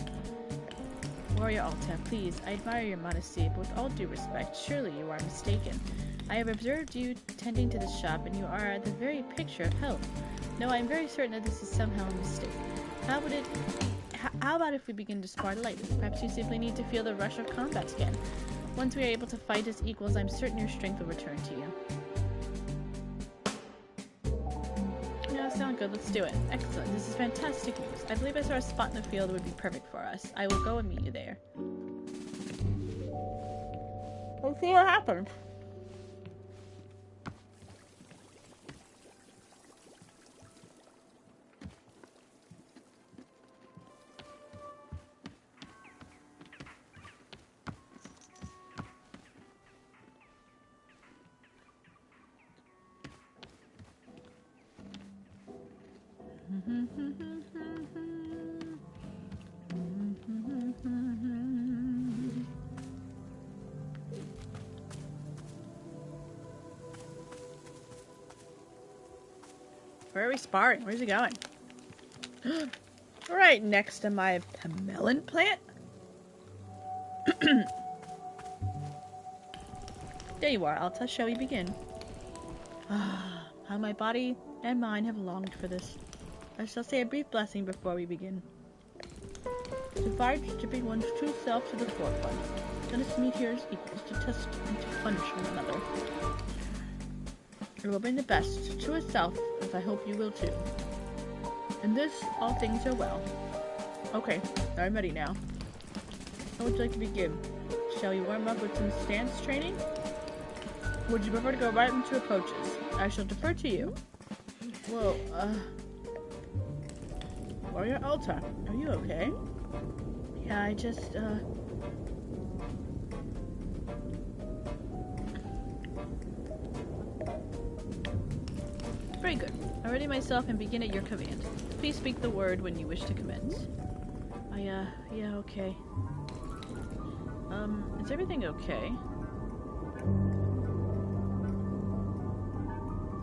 Warrior Alta, please, I admire your modesty, but with all due respect, surely you are mistaken. I have observed you tending to this shop, and you are the very picture of health. No, I am very certain that this is somehow a mistake. How about if we begin to spar lightly? Perhaps you simply need to feel the rush of combat again. Once we are able to fight as equals, I'm certain your strength will return to you. Yeah, sound good. Let's do it. Excellent. This is fantastic news. I believe I saw a spot in the field that would be perfect for us. I will go and meet you there. We'll see what happens. Where are we sparring? Where's he going? Right next to my melon plant? There you are, Alta. Shall we begin? How my body and mind have longed for this. I shall say a brief blessing before we begin. To fight, to bring one's true self to the forefront. Let us meet here as equals, to test and to punish one another. I will bring the best, truest self, as I hope you will too. In this, all things are well. Okay, I'm ready now. How would you like to begin? Shall we warm up with some stance training? Would you prefer to go right into approaches? I shall defer to you. Whoa, Warrior Alta, are you okay? Yeah, I just, Very good. I ready myself and begin at your command. Please speak the word when you wish to commence. Yeah, okay. Is everything okay?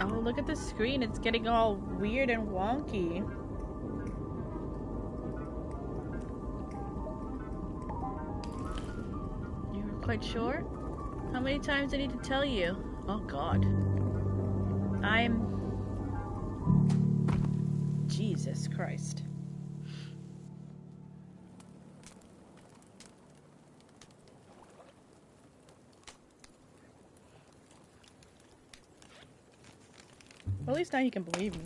Oh, look at the screen. It's getting all weird and wonky. You're quite sure? How many times do I need to tell you? Oh, God. Jesus Christ. Well, at least now you can believe me.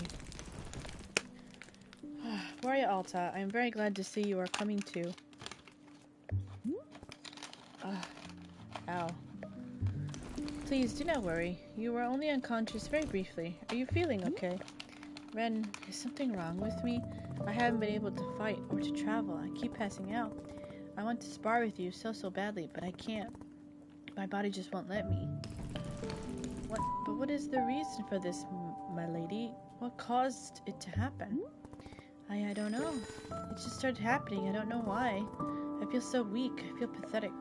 Warrior Alta, I am very glad to see you are coming to. Ow. Please, do not worry. You were only unconscious very briefly. Are you feeling okay? Ren, is something wrong with me? I haven't been able to fight or to travel. I keep passing out. I want to spar with you so badly, but I can't. My body just won't let me. But what is the reason for this, my lady? What caused it to happen? I don't know. It just started happening. I don't know why. I feel so weak. I feel pathetic.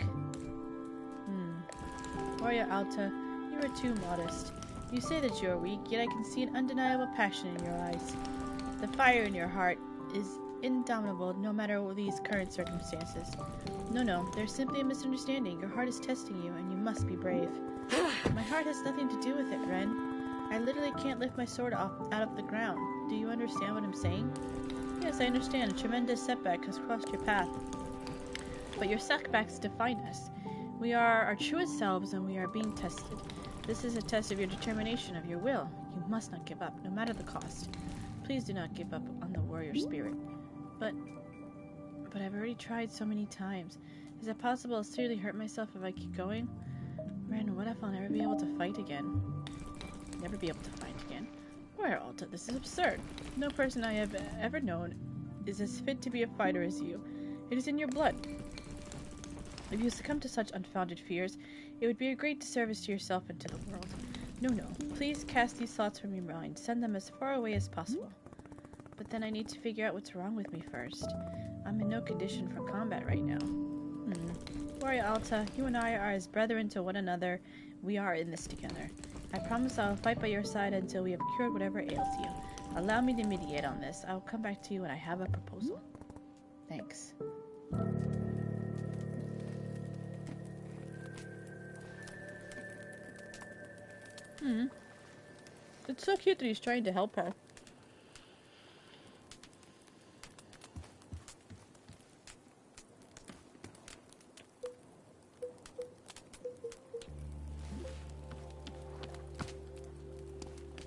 Warrior Alta, you are too modest. You say that you are weak, yet I can see an undeniable passion in your eyes. The fire in your heart is indomitable no matter these current circumstances. No, there's simply a misunderstanding. Your heart is testing you, and you must be brave. My heart has nothing to do with it, Ren. I literally can't lift my sword out of the ground. Do you understand what I'm saying? Yes, I understand. A tremendous setback has crossed your path. But your setbacks define us. We are our truest selves, and we are being tested. This is a test of your determination, of your will. You must not give up, no matter the cost. Please do not give up on the warrior spirit. But I've already tried so many times. Is it possible I'll seriously hurt myself if I keep going? Ren, what if I'll never be able to fight again? Never be able to fight again? Warrior Alta, this is absurd. No person I have ever known is as fit to be a fighter as you. It is in your blood. If you succumb to such unfounded fears, it would be a great disservice to yourself and to the world. No. Please cast these thoughts from your mind. Send them as far away as possible. But then I need to figure out what's wrong with me first. I'm in no condition for combat right now. Warrior Alta, you and I are as brethren to one another. We are in this together. I promise I will fight by your side until we have cured whatever ails you. Allow me to mediate on this. I will come back to you when I have a proposal. Thanks. It's so cute that he's trying to help her.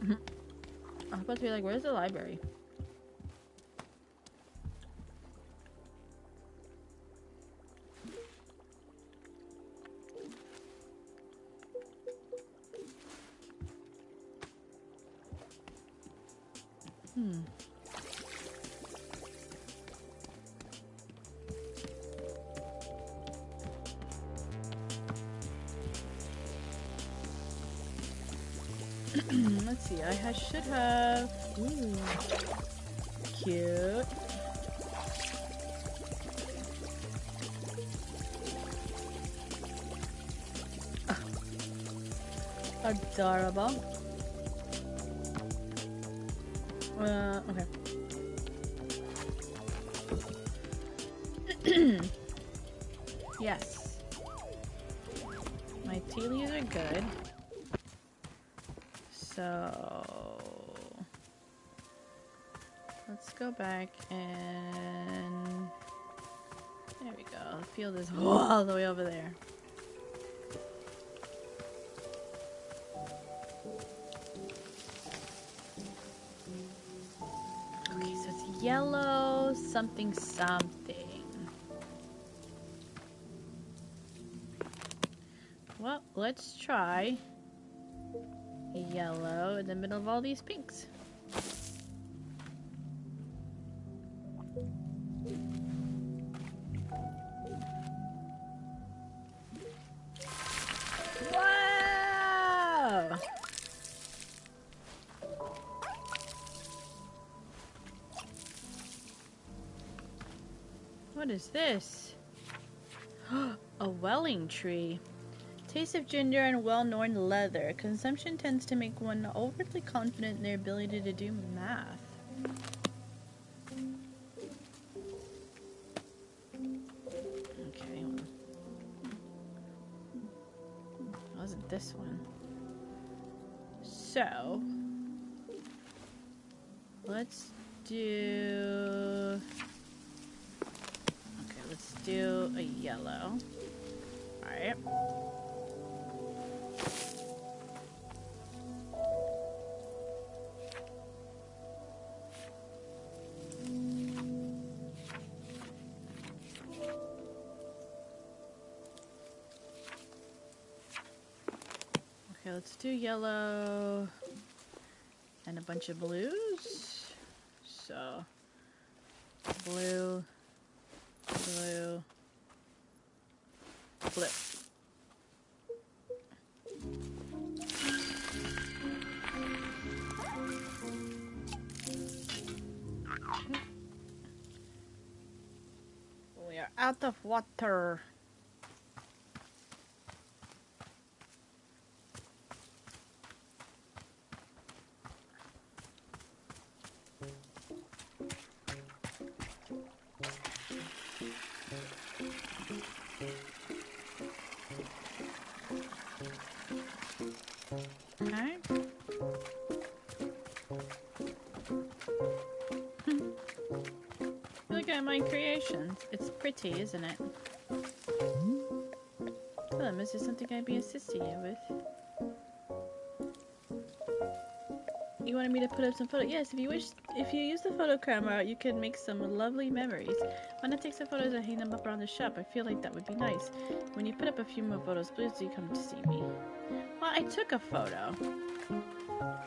I was about to be like, where's the library? Let's see, I should have... Ooh. Cute. Adorable. Okay. Yes. My tea leaves are good. So... let's go back and... there we go. The field is all the way over there. Okay, so it's yellow something. Well, let's try yellow in the middle of all these pinks. Wow! What is this? A welling tree. Taste of ginger and well-worn leather. Consumption tends to make one overly confident in their ability to do math. Okay. It wasn't this one. So, let's do... Okay, let's do a yellow. Alright. Okay, let's do yellow and a bunch of blues. So, blue, blue, blue. We are out of water. Okay. Look at my creations. It's pretty, isn't it? Tell them, is there something I'd be assisting you with? You wanted me to put up some photos? Yes, if you wish, if you use the photo camera, you can make some lovely memories. Why not take some photos and hang them up around the shop? I feel like that would be nice. When you put up a few more photos, please do come to see me. Well, I took a photo,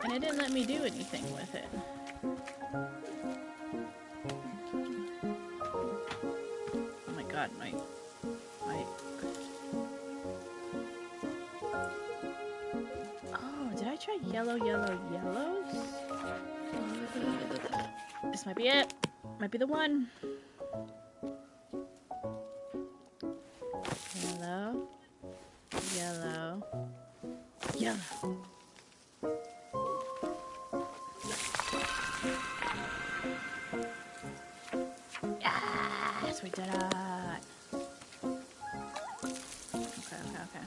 and it didn't let me do anything with it. Oh my god, my... Oh, did I try yellow, yellow, yellows? This might be it. Might be the one. Yellow, yellow, yellow. Yes, we did it. Okay.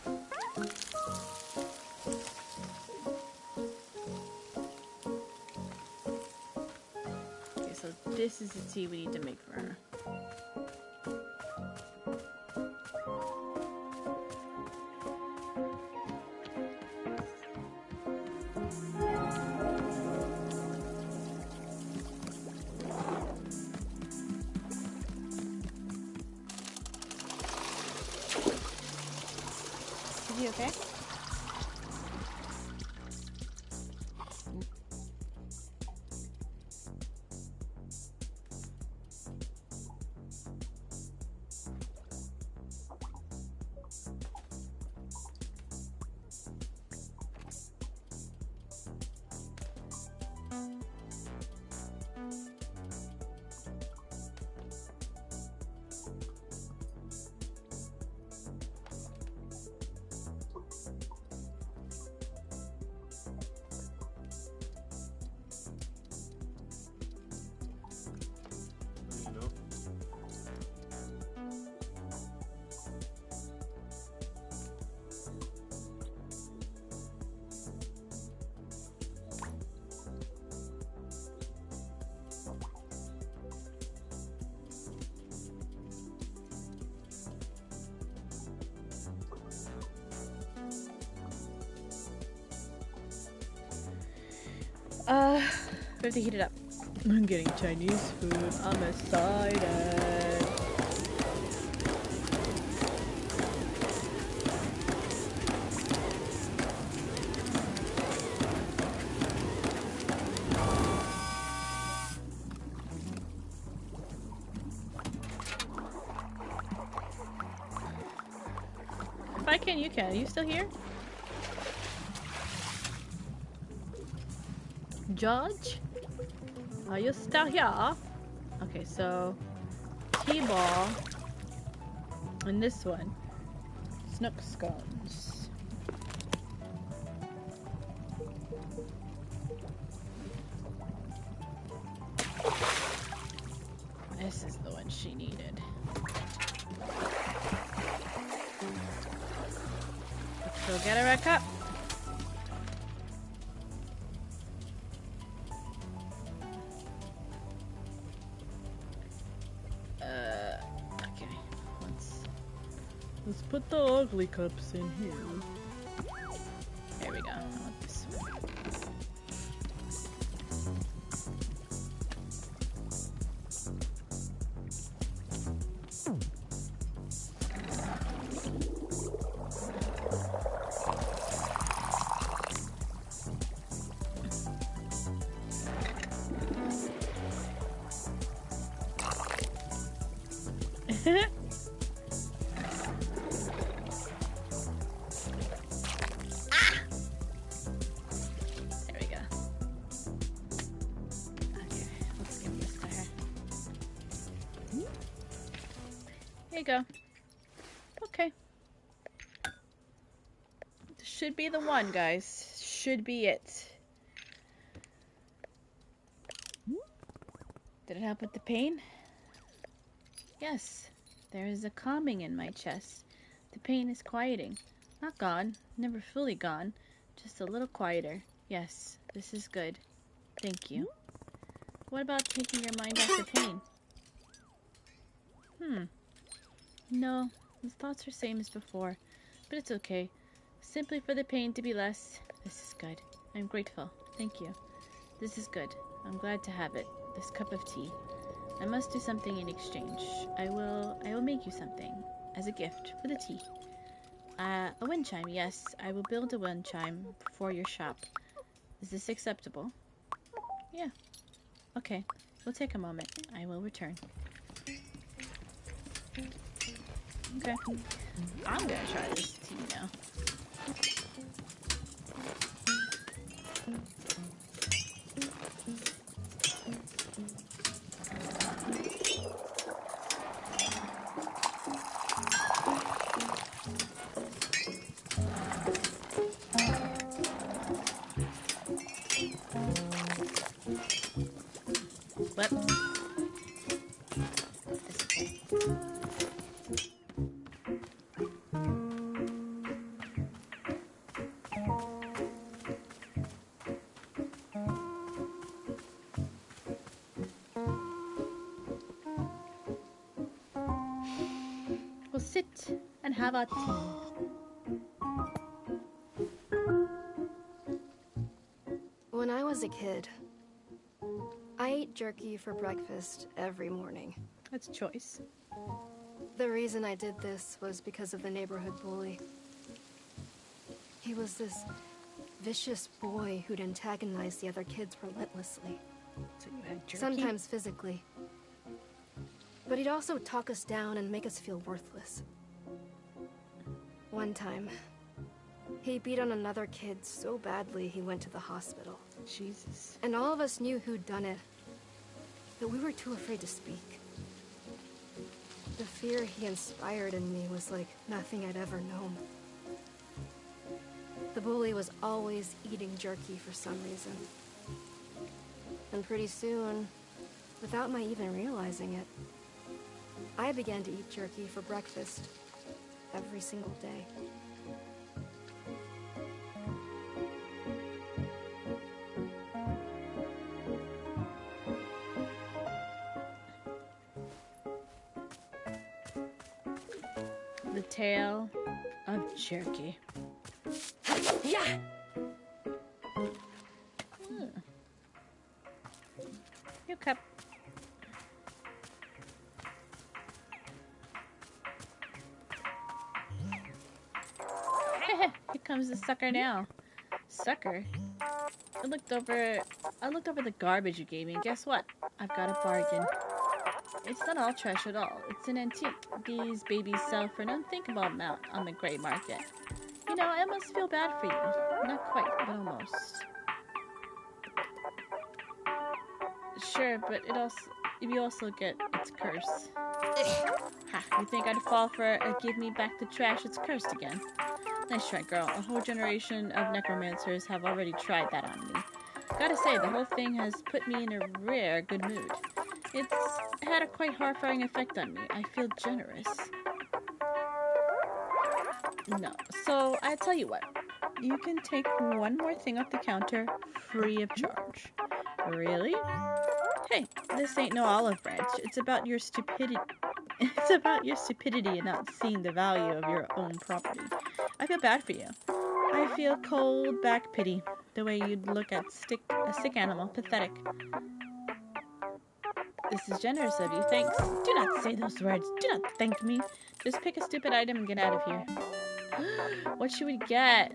Okay, so this is the tea we need to make for her. Is he okay? We have to heat it up. I'm getting Chinese food. I'm excited. If I can, you can. Are you still here? George? Are you still here? Okay, so T-ball and this one. Snook scones. she needed. Let's go get her a cup. Okay. Let's put the ugly cups in here. There we go. I want this one. There we go. Okay, let's give this to her. Here you go. Okay. This should be the one, guys. Should be it. Did it help with the pain? Yes. There is a calming in my chest. The pain is quieting. Not gone. Never fully gone. Just a little quieter. Yes, this is good. Thank you. What about taking your mind off the pain? No, the thoughts are same as before, but it's okay. Simply for the pain to be less. This is good. I'm grateful. Thank you. This is good. I'm glad to have it. This cup of tea. I must do something in exchange. I will make you something as a gift for the tea. A wind chime, yes. I will build a wind chime for your shop. Is this acceptable? Yeah. Okay. We'll take a moment. I will return. Okay. I'm gonna try this tea now. Whoops. It's okay. We'll sit and have our tea. When I was a kid, I ate jerky for breakfast every morning. That's a choice. The reason I did this was because of the neighborhood bully. He was this vicious boy who'd antagonize the other kids relentlessly. So you had jerky? Sometimes physically. But he'd also talk us down and make us feel worthless. One time, he beat on another kid so badly he went to the hospital. Jesus. And all of us knew who'd done it, but we were too afraid to speak. The fear he inspired in me was like nothing I'd ever known. The bully was always eating jerky for some reason. And pretty soon, without my even realizing it, I began to eat jerky for breakfast every single day. The tale of jerky. Yeah! Your cup. Here comes the sucker now. Sucker? I looked over the garbage you gave me, and guess what? I've got a bargain. It's not all trash at all. It's an antique. These babies sell for an unthinkable amount on the gray market. You know, I almost feel bad for you. Not quite, but almost. Sure, but you also get its curse. Ha, you think I'd fall for a give me back the trash, it's cursed again. Nice try, girl. A whole generation of necromancers have already tried that on me. Gotta say, the whole thing has put me in a rare good mood. It's had a quite horrifying effect on me. I feel generous. No. So, I tell you what. You can take one more thing off the counter free of charge. Really? Hey, this ain't no olive branch. It's about your stupidity. It's about your stupidity and not seeing the value of your own property. I feel bad for you. I feel cold back pity. The way you'd look at a sick animal. Pathetic. This is generous of you. Thanks. Do not say those words. Do not thank me. Just pick a stupid item and get out of here. What should we get?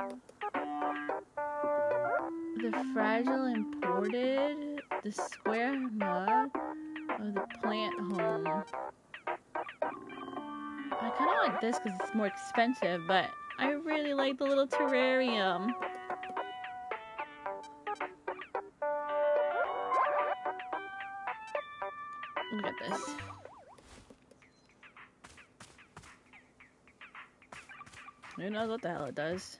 The fragile imported, the square mug, or the plant home. I kind of like this because it's more expensive, but I really like the little terrarium. Look at this. Who knows what the hell it does?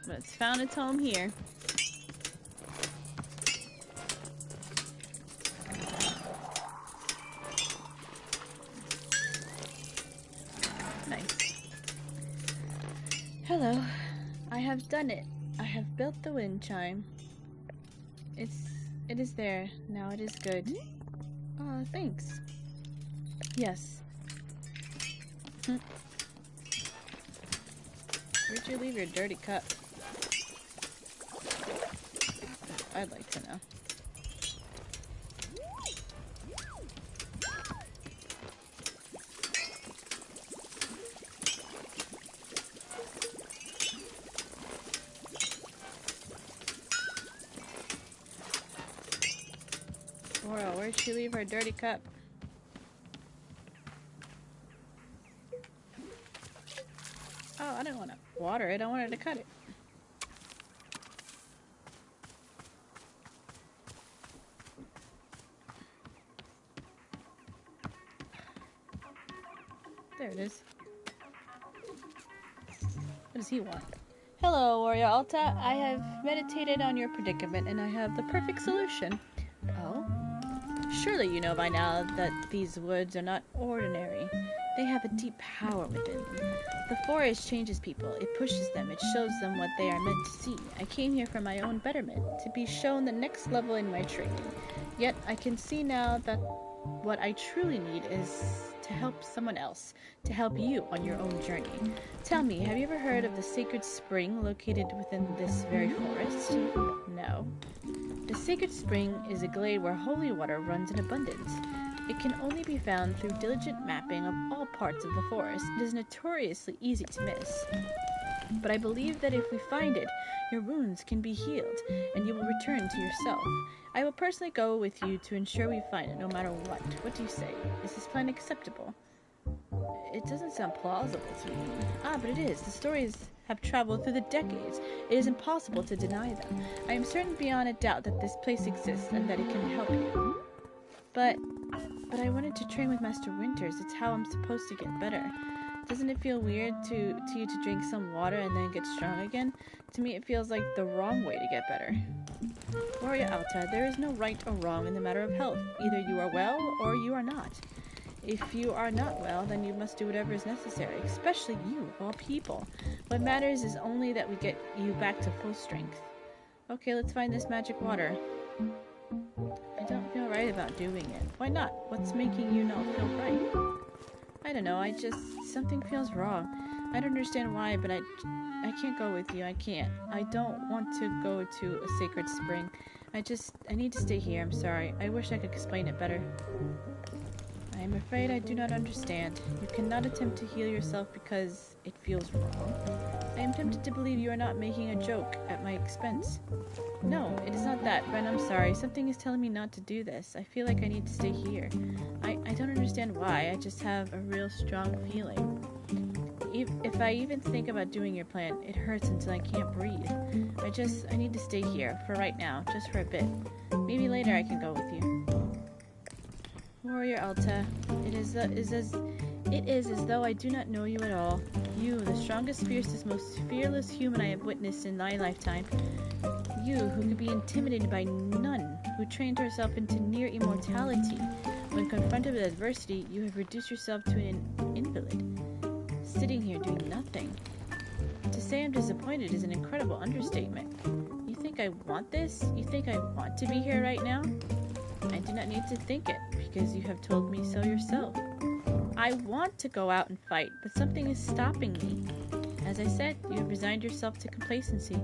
But it's found its home here. Nice. Hello. I have done it. I have built the wind chime. It is there. Now it is good. Oh, thanks. Yes. Where'd you leave your dirty cup? I'd like to know. Laura, where'd she leave her dirty cup? Oh, I didn't want to water it. I wanted to cut it. There it is. What does he want? Hello, Warrior Alta. I have meditated on your predicament and I have the perfect solution. Oh? Surely you know by now that these woods are not ordinary. They have a deep power within them. The forest changes people. It pushes them. It shows them what they are meant to see. I came here for my own betterment, to be shown the next level in my training. Yet I can see now that what I truly need is to help someone else, to help you on your own journey. Tell me, have you ever heard of the sacred spring located within this very forest? No. The sacred spring is a glade where holy water runs in abundance. It can only be found through diligent mapping of all parts of the forest. It is notoriously easy to miss. But I believe that if we find it, your wounds can be healed, and you will return to yourself. I will personally go with you to ensure we find it, no matter what. What do you say? Is this plan acceptable? It doesn't sound plausible to me. Ah, but it is. The stories have traveled through the decades. It is impossible to deny them. I am certain beyond a doubt that this place exists and that it can help you. But I wanted to train with Master Winters. It's how I'm supposed to get better. Doesn't it feel weird to you to drink some water and then get strong again? To me, it feels like the wrong way to get better. Warrior Alta, there is no right or wrong in the matter of health. Either you are well or you are not. If you are not well, then you must do whatever is necessary, especially you, of all people. What matters is only that we get you back to full strength. Okay, let's find this magic water. I don't feel right about doing it. Why not? What's making you not feel right? I don't know, something feels wrong. I don't understand why, but I can't go with you. I can't. I don't want to go to a sacred spring. I need to stay here. I'm sorry. I wish I could explain it better. I am afraid I do not understand. You cannot attempt to heal yourself because it feels wrong. I am tempted to believe you are not making a joke at my expense. No, it is not that, Ren. I'm sorry. Something is telling me not to do this. I feel like I need to stay here. I don't understand why. I just have a real strong feeling. If I even think about doing your plan, it hurts until I can't breathe. I need to stay here, for right now, just for a bit. Maybe later I can go with you. Warrior Alta, it is It is as though I do not know you at all. You, the strongest, fiercest, most fearless human I have witnessed in my lifetime. You, who could be intimidated by none, who trained herself into near immortality. When confronted with adversity, you have reduced yourself to an invalid, sitting here doing nothing. To say I'm disappointed is an incredible understatement. You think I want this? You think I want to be here right now? I do not need to think it, because you have told me so yourself. I want to go out and fight, but something is stopping me. As I said, you have resigned yourself to complacency.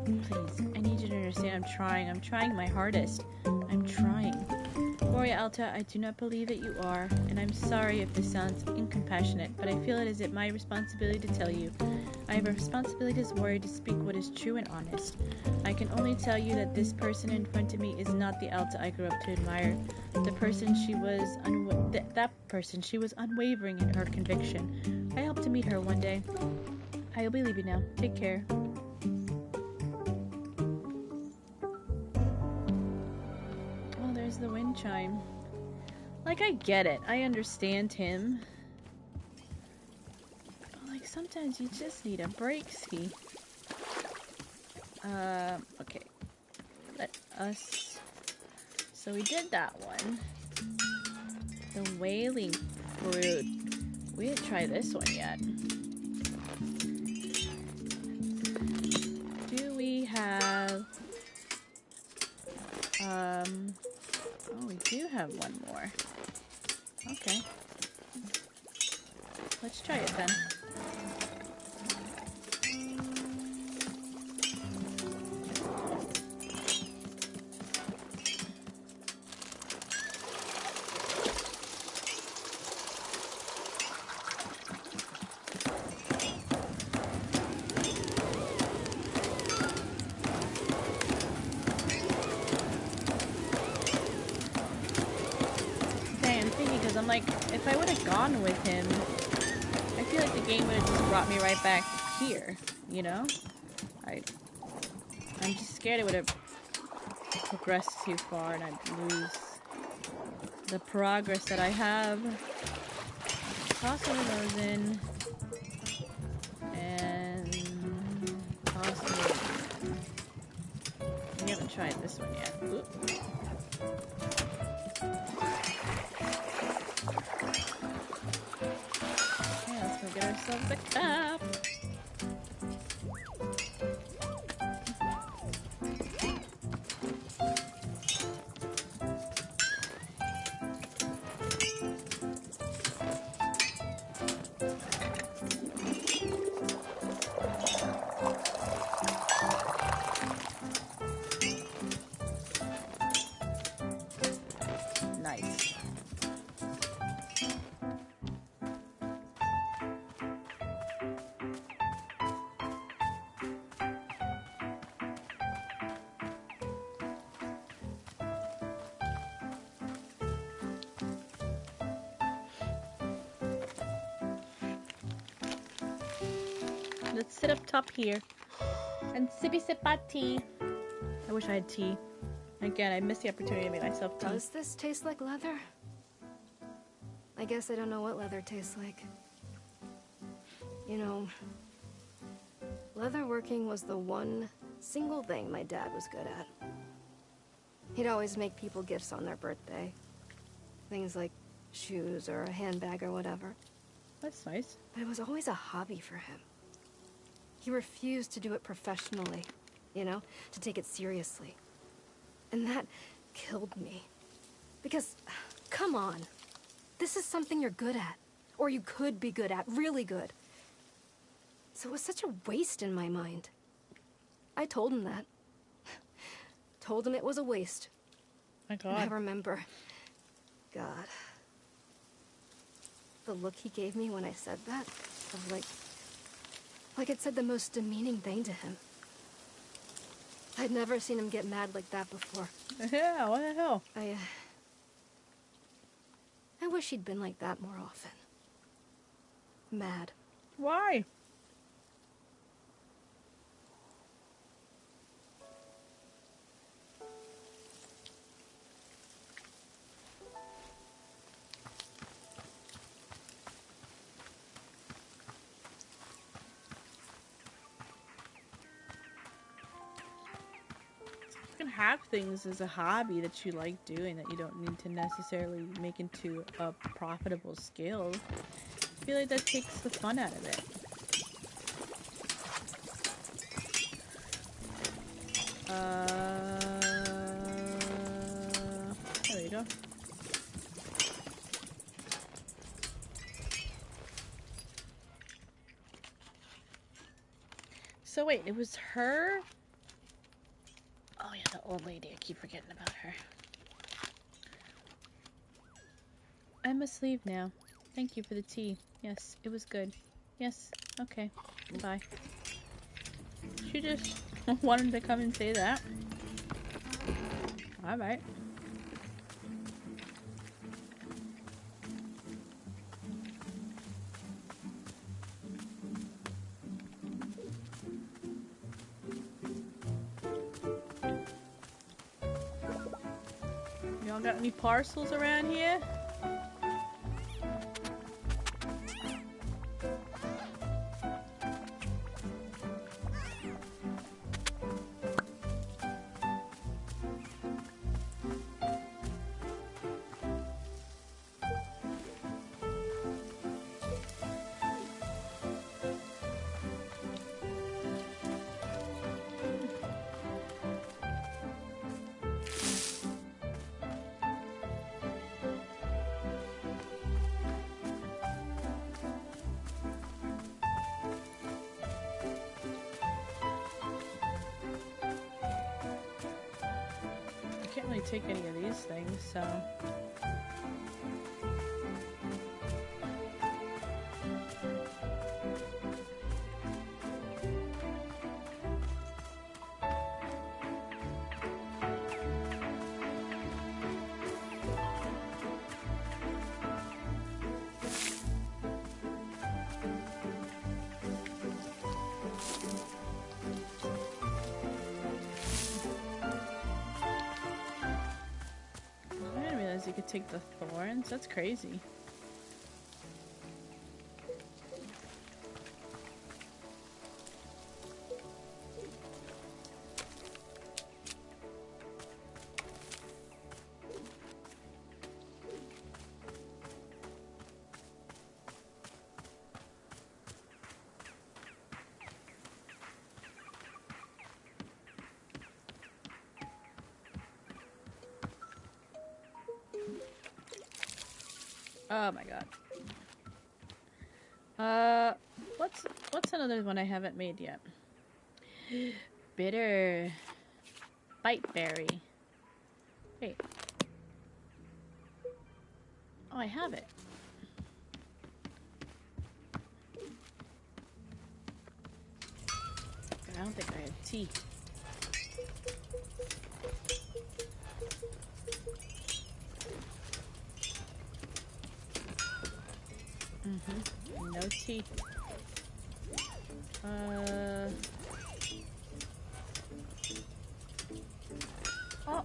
Please, I need you to understand I'm trying my hardest. I'm trying. Gloria Alta, I do not believe that you are, and I'm sorry if this sounds incompassionate, but I feel it is my responsibility to tell you. I have a responsibility as warrior to speak what is true and honest. I can only tell you that this person in front of me is not the Alta I grew up to admire. The person she was she was unwavering in her conviction. I hope to meet her one day. I will be leaving now. Take care. Oh, there's the wind chime. Like, I get it. I understand him. Like, sometimes you just need a break, ski. Okay. Let us... So we did that one. The wailing fruit. We didn't try this one yet. Do we have... Oh, we do have one more. Okay. Let's try it then. I'm like, if I would have gone with him, I feel like the game would have just brought me right back here, you know? I'm just scared it would have progressed too far and I'd lose the progress that I have. Toss one of those in. And toss it in. We haven't tried this one yet. Oop. Get ourselves a cup. Nice. Let's sit up top here and sippy sip our tea. I wish I had tea. Again, I missed the opportunity to make myself tea. Does this taste like leather? I guess I don't know what leather tastes like. You know, leather working was the one single thing my dad was good at. He'd always make people gifts on their birthday. Things like shoes or a handbag or whatever. That's nice. But it was always a hobby for him. He refused to do it professionally, you know, to take it seriously. And that killed me. Because, come on, this is something you're good at. Or you could be good at, really good. So it was such a waste in my mind. I told him that. Told him it was a waste. My God. And I remember, God, the look he gave me when I said that, of like it said the most demeaning thing to him. I'd never seen him get mad like that before. Yeah, what the hell? I wish he'd been like that more often. Mad. Why? have things as a hobby that you like doing that you don't need to necessarily make into a profitable skill, I feel like that takes the fun out of it. There we go. So wait, it was her? Oh yeah, the old lady. I keep forgetting about her. I must leave now. Thank you for the tea. Yes, it was good. Yes, okay. Bye. She just wanted to come and say that. Alright. Y'all got any parcels around here? I can't really take any of these things, so... I didn't realize you could take the thorns. That's crazy. Oh my god. What's another one I haven't made yet? Bitter bite berry. Wait. Oh, I have it. I don't think I have tea. No tea. Oh.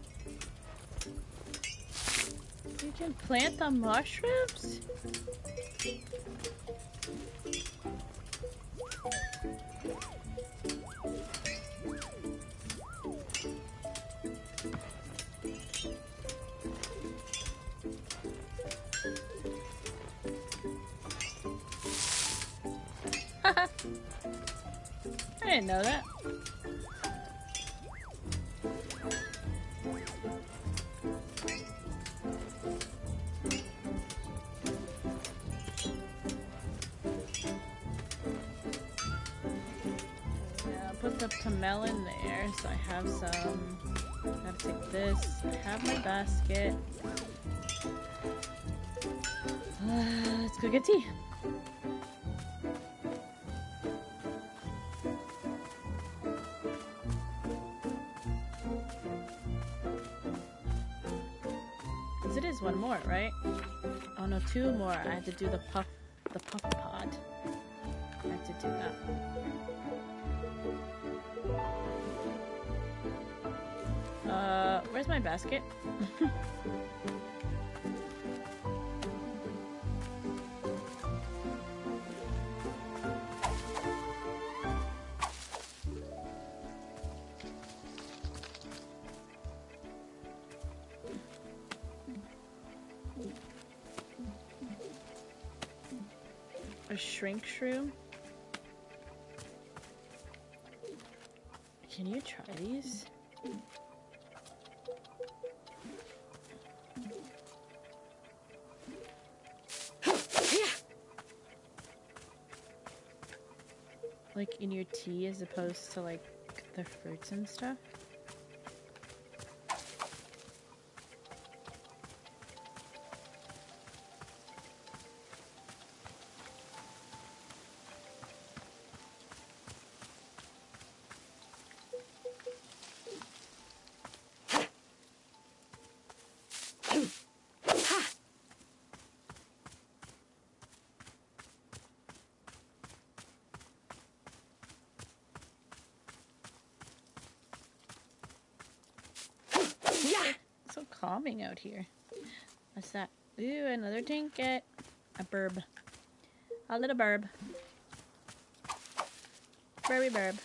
You can plant the mushrooms? I didn't know that. Yeah, put the melon there, so I have some. I have to take this. I have my basket. Let's go get tea. It is one more, right? Oh no, two more. I have to do the puff pod. I have to do that. Where's my basket? A shrink shroom? Can you try these? Like in your tea as opposed to like the fruits and stuff? So calming out here. What's that? Ooh, another trinket. A burb. A little burb. Burby burb.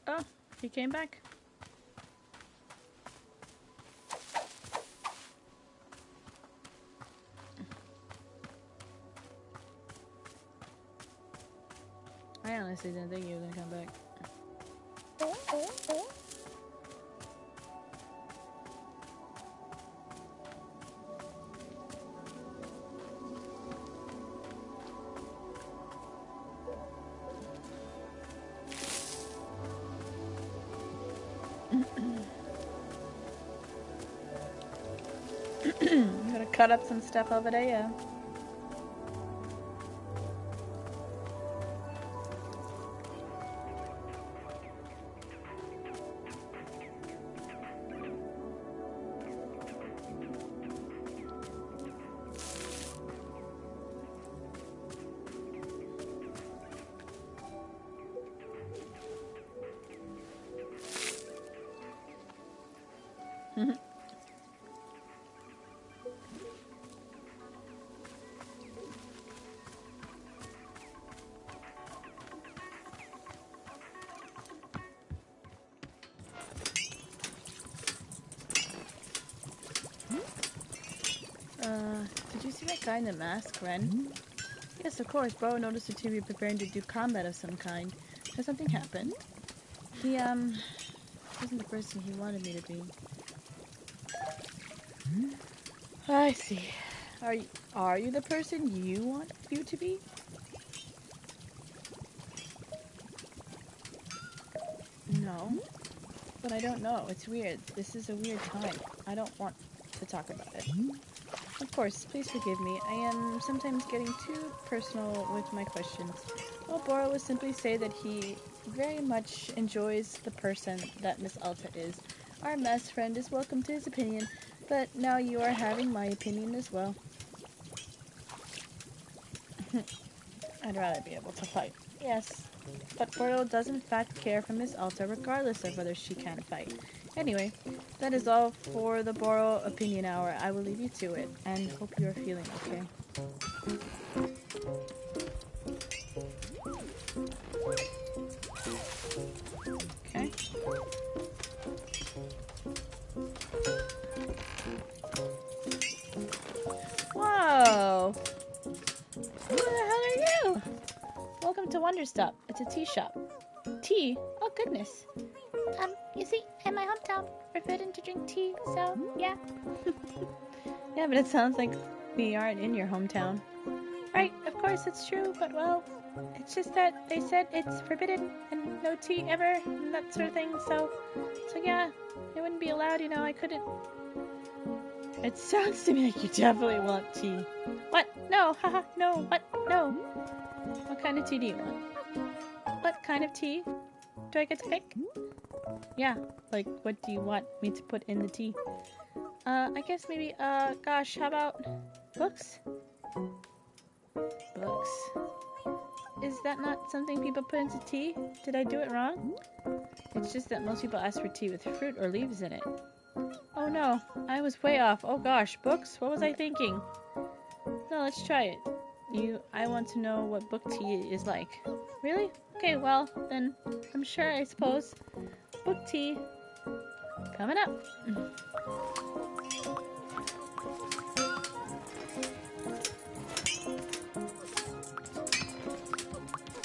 Oh, he came back. I honestly didn't think you were gonna come back. I'm gonna cut up some stuff over there, yeah. Did you see that guy in the mask, Ren? Yes, of course. Bro noticed the TV preparing to do combat of some kind. Has something happened? He, wasn't the person he wanted me to be. I see. Are you the person you want you to be? No. But I don't know. It's weird. This is a weird time. I don't want to talk about it. Of course, please forgive me. I am sometimes getting too personal with my questions. Well, Bora will simply say that he very much enjoys the person that Miss Alta is. Our best friend is welcome to his opinion, but now you are having my opinion as well. I'd rather be able to fight. Yes, but Bordeaux does in fact care for Miss Alta regardless of whether she can fight. Anyway, that is all for the Boro Opinion Hour. I will leave you to it, and hope you are feeling okay. Okay. Whoa! Who the hell are you? Welcome to Wanderstop. It's a tea shop. Tea? Oh goodness. You see, in my hometown, we're forbidden to drink tea, so yeah. Yeah, but it sounds like we aren't in your hometown. Right, of course it's true, but well, it's just that they said it's forbidden and no tea ever and that sort of thing, so yeah, it wouldn't be allowed, you know, I couldn't. It sounds to me like you definitely want tea. What? No, haha, no, what? No. What kind of tea do you want? What kind of tea? Do I get to pick? Yeah, like, what do you want me to put in the tea? I guess maybe, gosh, how about books? Books. Is that not something people put into tea? Did I do it wrong? It's just that most people ask for tea with fruit or leaves in it. Oh no, I was way off. Oh gosh, books? What was I thinking? No, let's try it. I want to know what book tea is like. Really? Okay, well, then, I suppose. Book tea. Coming up.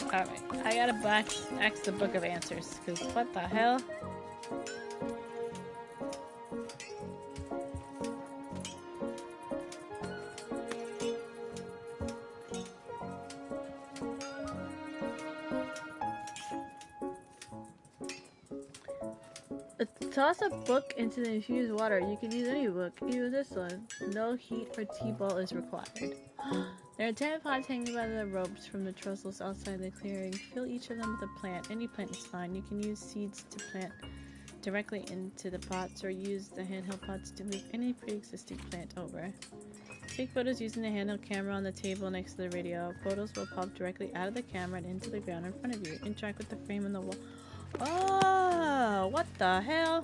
Alright, I gotta ask the Book of Answers, because what the hell? Toss a book into the infused water. You can use any book, even this one. No heat or T-ball is required. There are 10 pots hanging by the ropes from the trestles outside the clearing. Fill each of them with a plant. Any plant is fine. You can use seeds to plant directly into the pots or use the handheld pots to move any pre-existing plant over. Take photos using the handheld camera on the table next to the radio. Photos will pop directly out of the camera and into the ground in front of you. Interact with the frame on the wall. Oh, what the hell?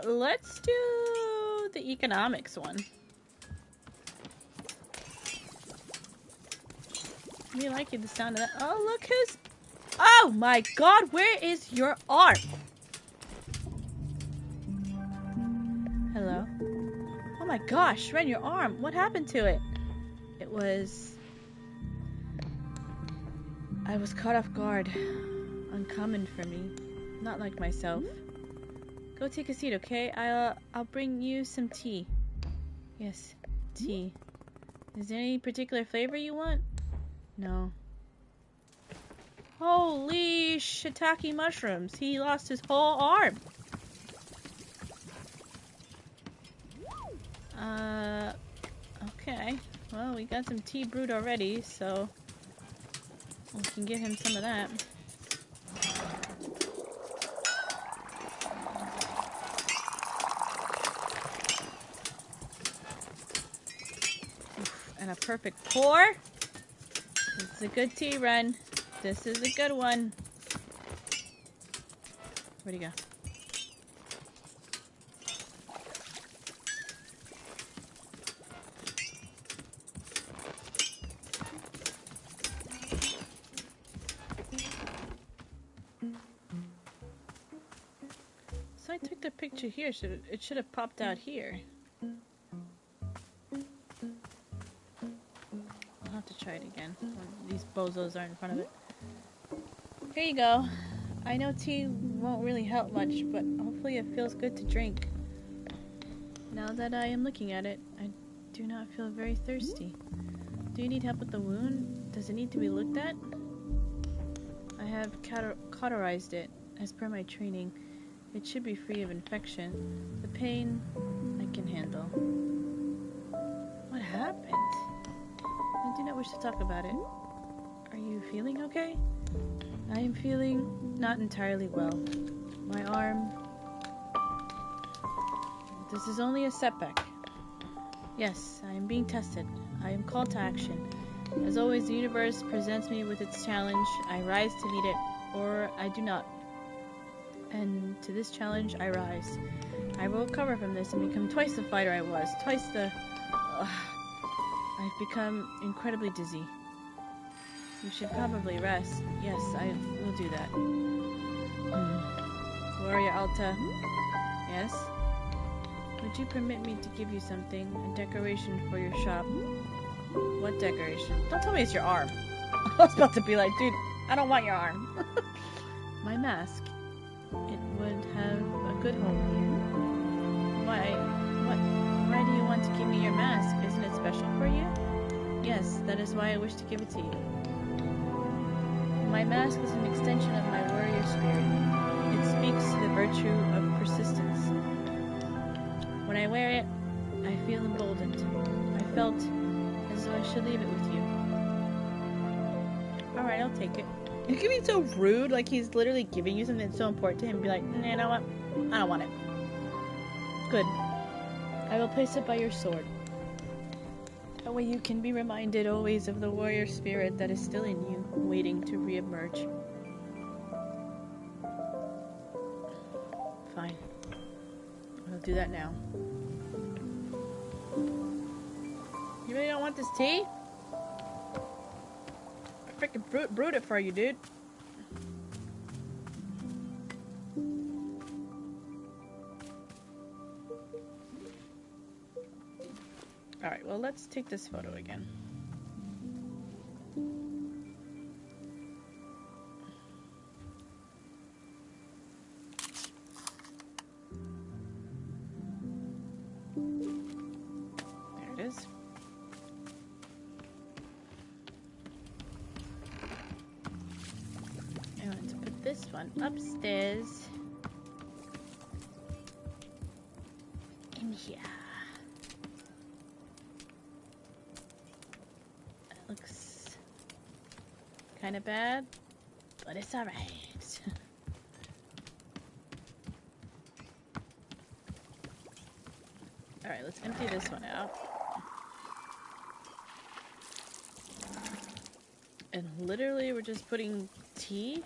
Let's do the economics one. Me liking the sound of that. Oh, look who's... Oh my god, where is your arm? Hello? Oh my gosh, Ren, your arm. What happened to it? It was... I was caught off guard. Uncommon for me. Not like myself. Go take a seat, okay? I'll bring you some tea. Yes, tea. Is there any particular flavor you want? No. Holy shiitake mushrooms. He lost his whole arm. Okay. Well, we got some tea brewed already, so we can give him some of that. Oof, and a perfect pour. This is a good tea run. This is a good one. Where'd he go? So I took the picture here, so it should have popped out here. I'll have to try it again when these bozos are in front of it. Here you go. I know tea won't really help much, but hopefully it feels good to drink. Now that I am looking at it, I do not feel very thirsty. Do you need help with the wound? Does it need to be looked at? I have cauterized it, as per my training. It should be free of infection. The pain, I can handle. What happened? I do not wish to talk about it. Are you feeling okay? I am feeling not entirely well. My arm... This is only a setback. Yes, I am being tested. I am called to action. As always, the universe presents me with its challenge. I rise to meet it, or I do not. And to this challenge, I rise. I will recover from this and become twice the fighter I was. Twice the... I've become incredibly dizzy. You should probably rest. Yes, I will do that. Warrior Alta. Yes? Would you permit me to give you something? A decoration for your shop. What decoration? Don't tell me it's your arm. I was about to be like, dude, I don't want your arm. My mask. It would have a good home here. Why do you want to give me your mask? Isn't it special for you? Yes, that is why I wish to give it to you. My mask is an extension of my warrior spirit. It speaks to the virtue of persistence. When I wear it, I feel emboldened. I felt as though I should leave it with you. Alright, I'll take it. You can be so rude, like he's literally giving you something that's so important to him and be like, nah, you know what? I don't want it. Good. I will place it by your sword. That way you can be reminded always of the warrior spirit that is still in you, waiting to re-emerge. Fine. I'll do that now. You really don't want this tea? I freaking brewed it for you, dude. Alright, well, let's take this photo again. There it is. And let's put this one upstairs. In here. That looks kind of bad, but it's alright. Alright, let's empty this one out. And literally we're just putting tea.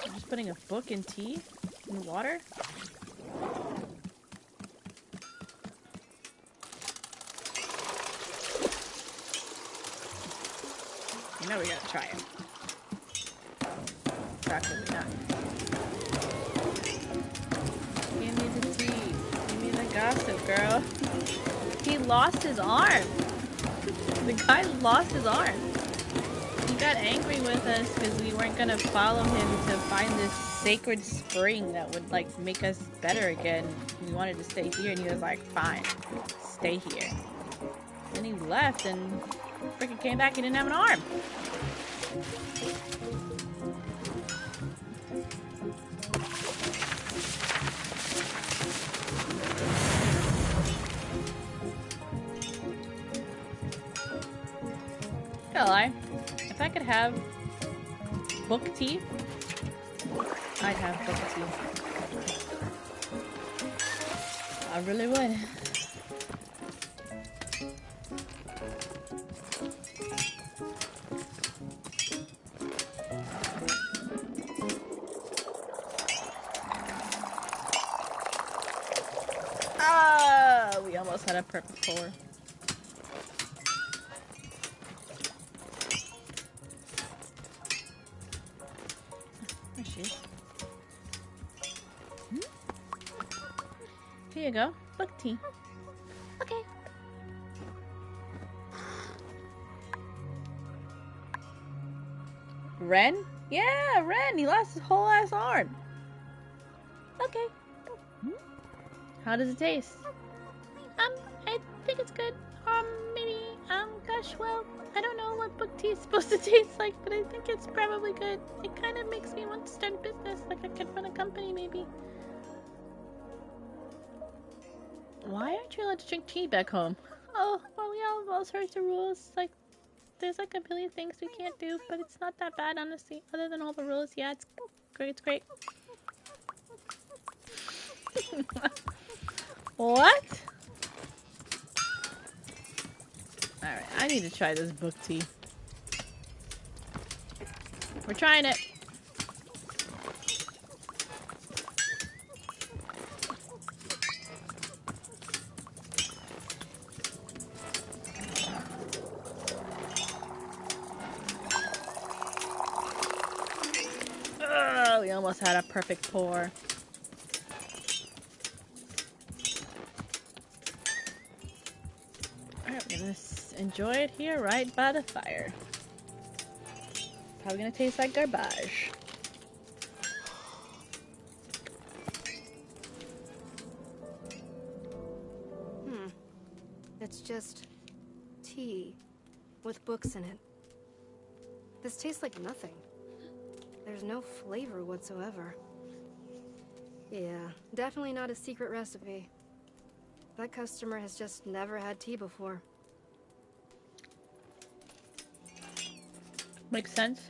We're just putting a book in tea and water. You know we gotta try it. Practically not. Give me the tea. Give me the gossip, girl. He lost his arm. The guy lost his arm. He got angry with us because we weren't gonna follow him to find this sacred spring that would like make us better again. We wanted to stay here and he was like, fine, stay here. Then he left and freaking came back, he didn't have an arm. Not lie. If I could have book tea, I'd have book tea. I really would. Ah, we almost had a perfect pour. There she is. Here you go, book tea. Okay. Ren? Yeah, Ren. He lost his whole ass arm. Okay. How does it taste? I think it's good. Maybe, gosh, well, I don't know what book tea is supposed to taste like, but I think it's probably good. It kind of makes me want to start a business, like I could run a company, maybe. Why aren't you allowed to drink tea back home? Oh, well, we all have all sorts of rules. Like, there's like a billion things we can't do, but it's not that bad, honestly. Other than all the rules, yeah, it's great. It's great. What? Alright, I need to try this book tea. We're trying it. Oh, we almost had a perfect pour. Alright, we're gonna enjoy it here right by the fire. Probably gonna taste like garbage. It's just tea with books in it. This tastes like nothing. There's no flavor whatsoever. Yeah, definitely not a secret recipe. That customer has just never had tea before. Makes sense.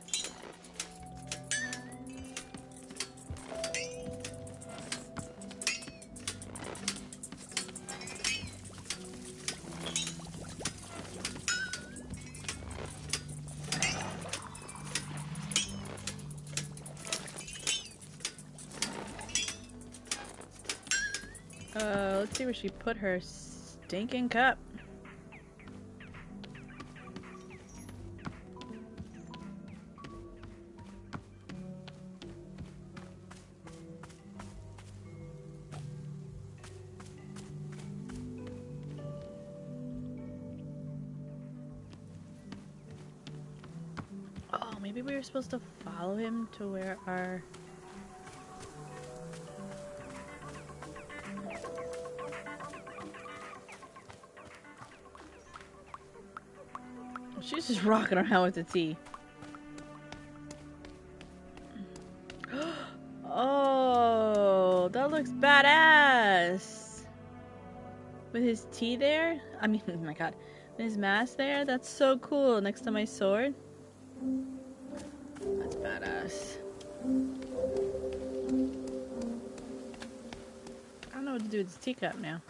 Let's see where she put her stinking cup. Maybe we were supposed to follow him to where our... She's just rocking around with the tea. Oh, that looks badass. With his tea there? I mean, oh my god. With his mask there? That's so cool. Next to my sword. That's badass. I don't know what to do with this teacup now.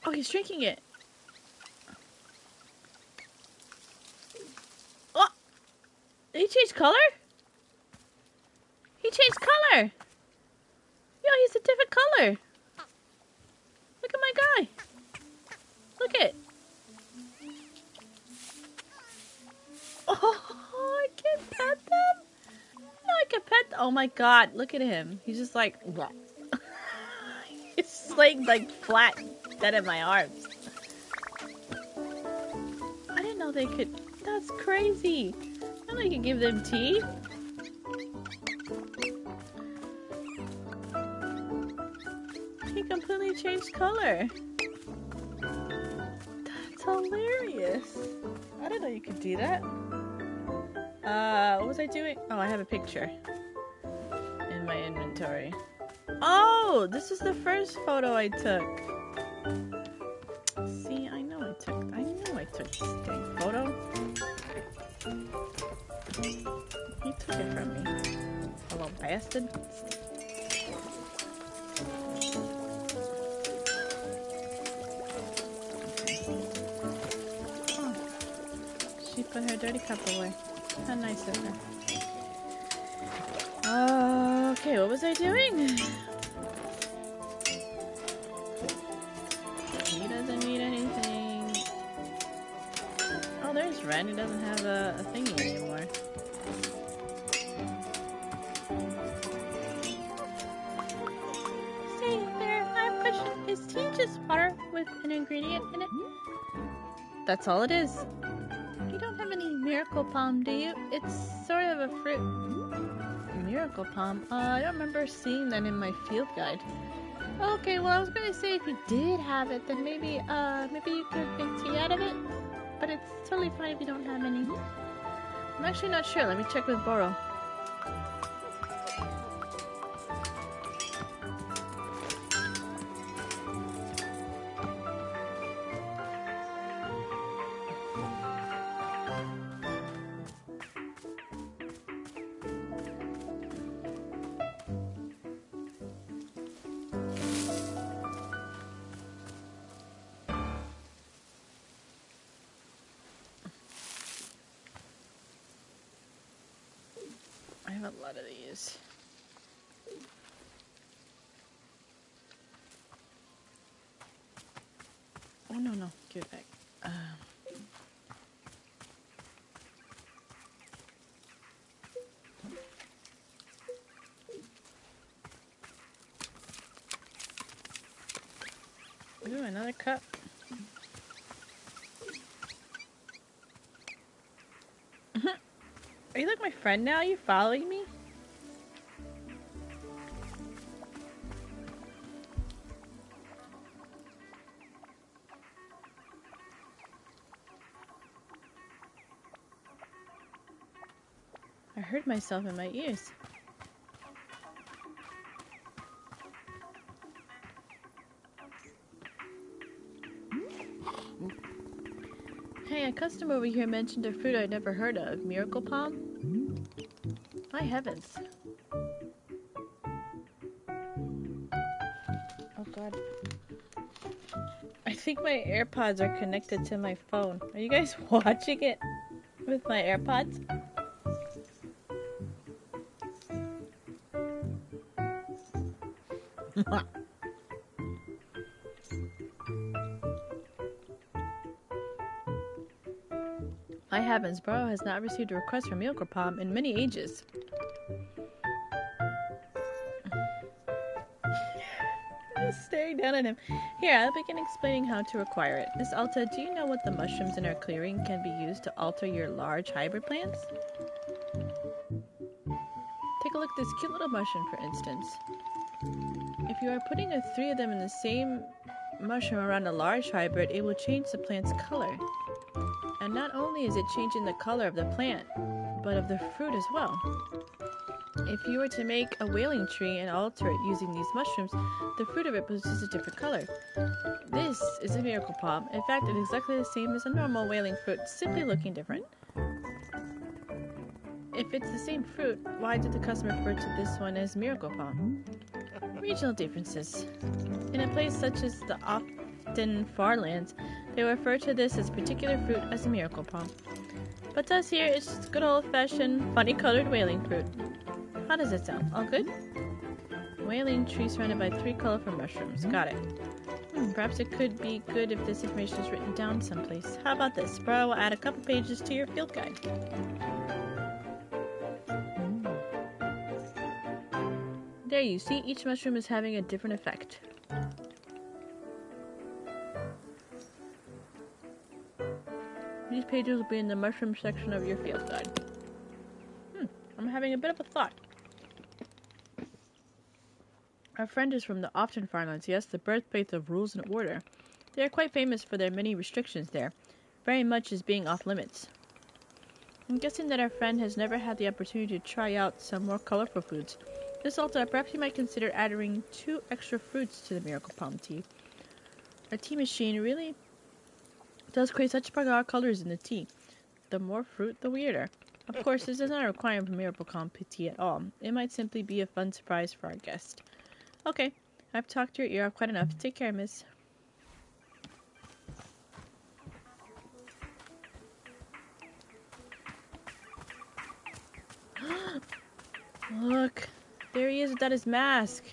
Oh, he's drinking it. Oh! Did he change color? He changed color! Yo, he's a different color. Look at my guy. Look it. Oh, I can pet them? No, I can pet them. Oh my god, look at him. He's just like... He's just like flat, dead in my arms. I didn't know they could... That's crazy. I didn't know you could give them tea. He completely changed color. That's hilarious. I didn't know you could do that. What was I doing? Oh, I have a picture in my inventory. Oh, this is the first photo I took. See, I knew I took this dang photo. He took it from me. A little bastard. Oh, she put her dirty cup away. How nice of her. Okay, what was I doing? He doesn't need anything. Oh, there's Ren. He doesn't have a thingy anymore. Say there, I'm pushing. Is tea just water with an ingredient in it? That's all it is. You don't have any miracle palm, do you? It's sort of a fruit. Miracle palm? I don't remember seeing that in my field guide. Okay, well I was gonna say if you did have it, then maybe you could make tea out of it. But it's totally fine if you don't have any. I'm actually not sure. Let me check with Boro. I have a lot of these. Oh no, give it back. Ooh, another cup. Are you like my friend now? Are you following me? I heard myself in my ears. Hey, a customer over here mentioned a fruit I'd never heard of. Miracle palm? My heavens. Oh god. I think my AirPods are connected to my phone. Are you guys watching it with my AirPods? High heavens, Burrow has not received a request from Miracle Palm in many ages. Just staring down at him. Here, I'll begin explaining how to acquire it. Miss Alta, do you know what the mushrooms in our clearing can be used to alter your large hybrid plants? Take a look at this cute little mushroom, for instance. If you are putting three of them in the same mushroom around a large hybrid, it will change the plant's color. And not only is it changing the color of the plant, but of the fruit as well. If you were to make a whaling tree and alter it using these mushrooms, the fruit of it produces a different color. This is a miracle palm. In fact, it's exactly the same as a normal whaling fruit, simply looking different. If it's the same fruit, why did the customer refer to this one as miracle palm? Regional differences. In a place such as the often far lands, they refer to this as particular fruit as a miracle palm. But to us here, it's just good old-fashioned, funny-colored whaling fruit. How does it sound? All good? Whaling tree surrounded by 3 colorful mushrooms. Got it. Perhaps it could be good if this information is written down someplace. How about this? Burrow will add a couple pages to your field guide. There you see, each mushroom is having a different effect. These pages will be in the mushroom section of your field guide. I'm having a bit of a thought. Our friend is from the Often Farlands, yes, the birthplace of rules and order. They are quite famous for their many restrictions there, very much as being off limits. I'm guessing that our friend has never had the opportunity to try out some more colorful foods. Miss Alta, perhaps you might consider adding 2 extra fruits to the Miracle Palm tea. Our tea machine really does create such bizarre colors in the tea. The more fruit, the weirder. Of course, this is not a requirement for Miracle Palm tea at all. It might simply be a fun surprise for our guest. Okay, I've talked your ear off quite enough. Take care, miss. Look, there he is without his mask.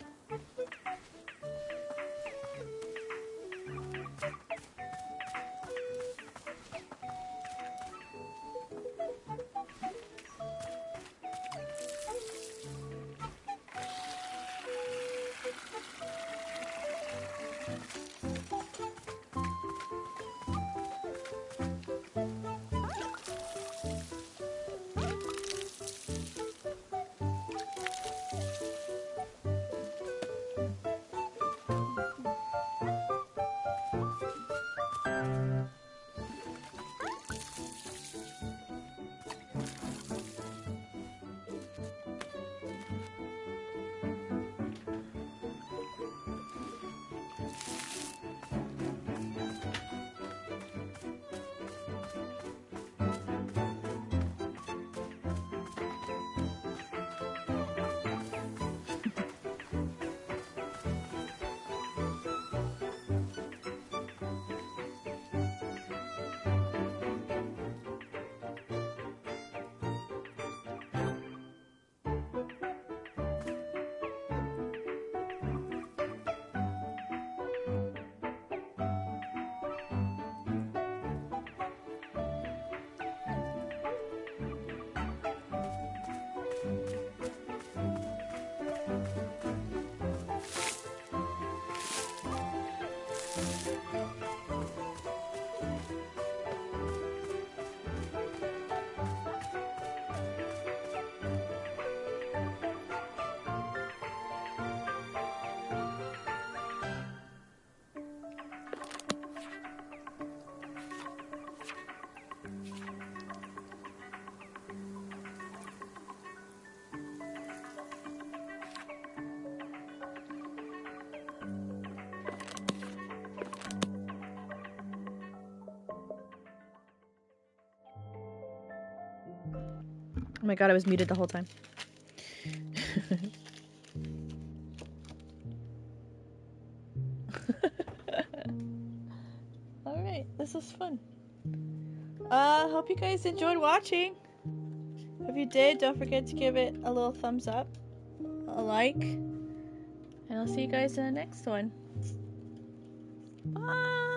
Oh my god, I was muted the whole time. Alright, this was fun. Hope you guys enjoyed watching. If you did, don't forget to give it a little thumbs up, a like, and I'll see you guys in the next one. Bye!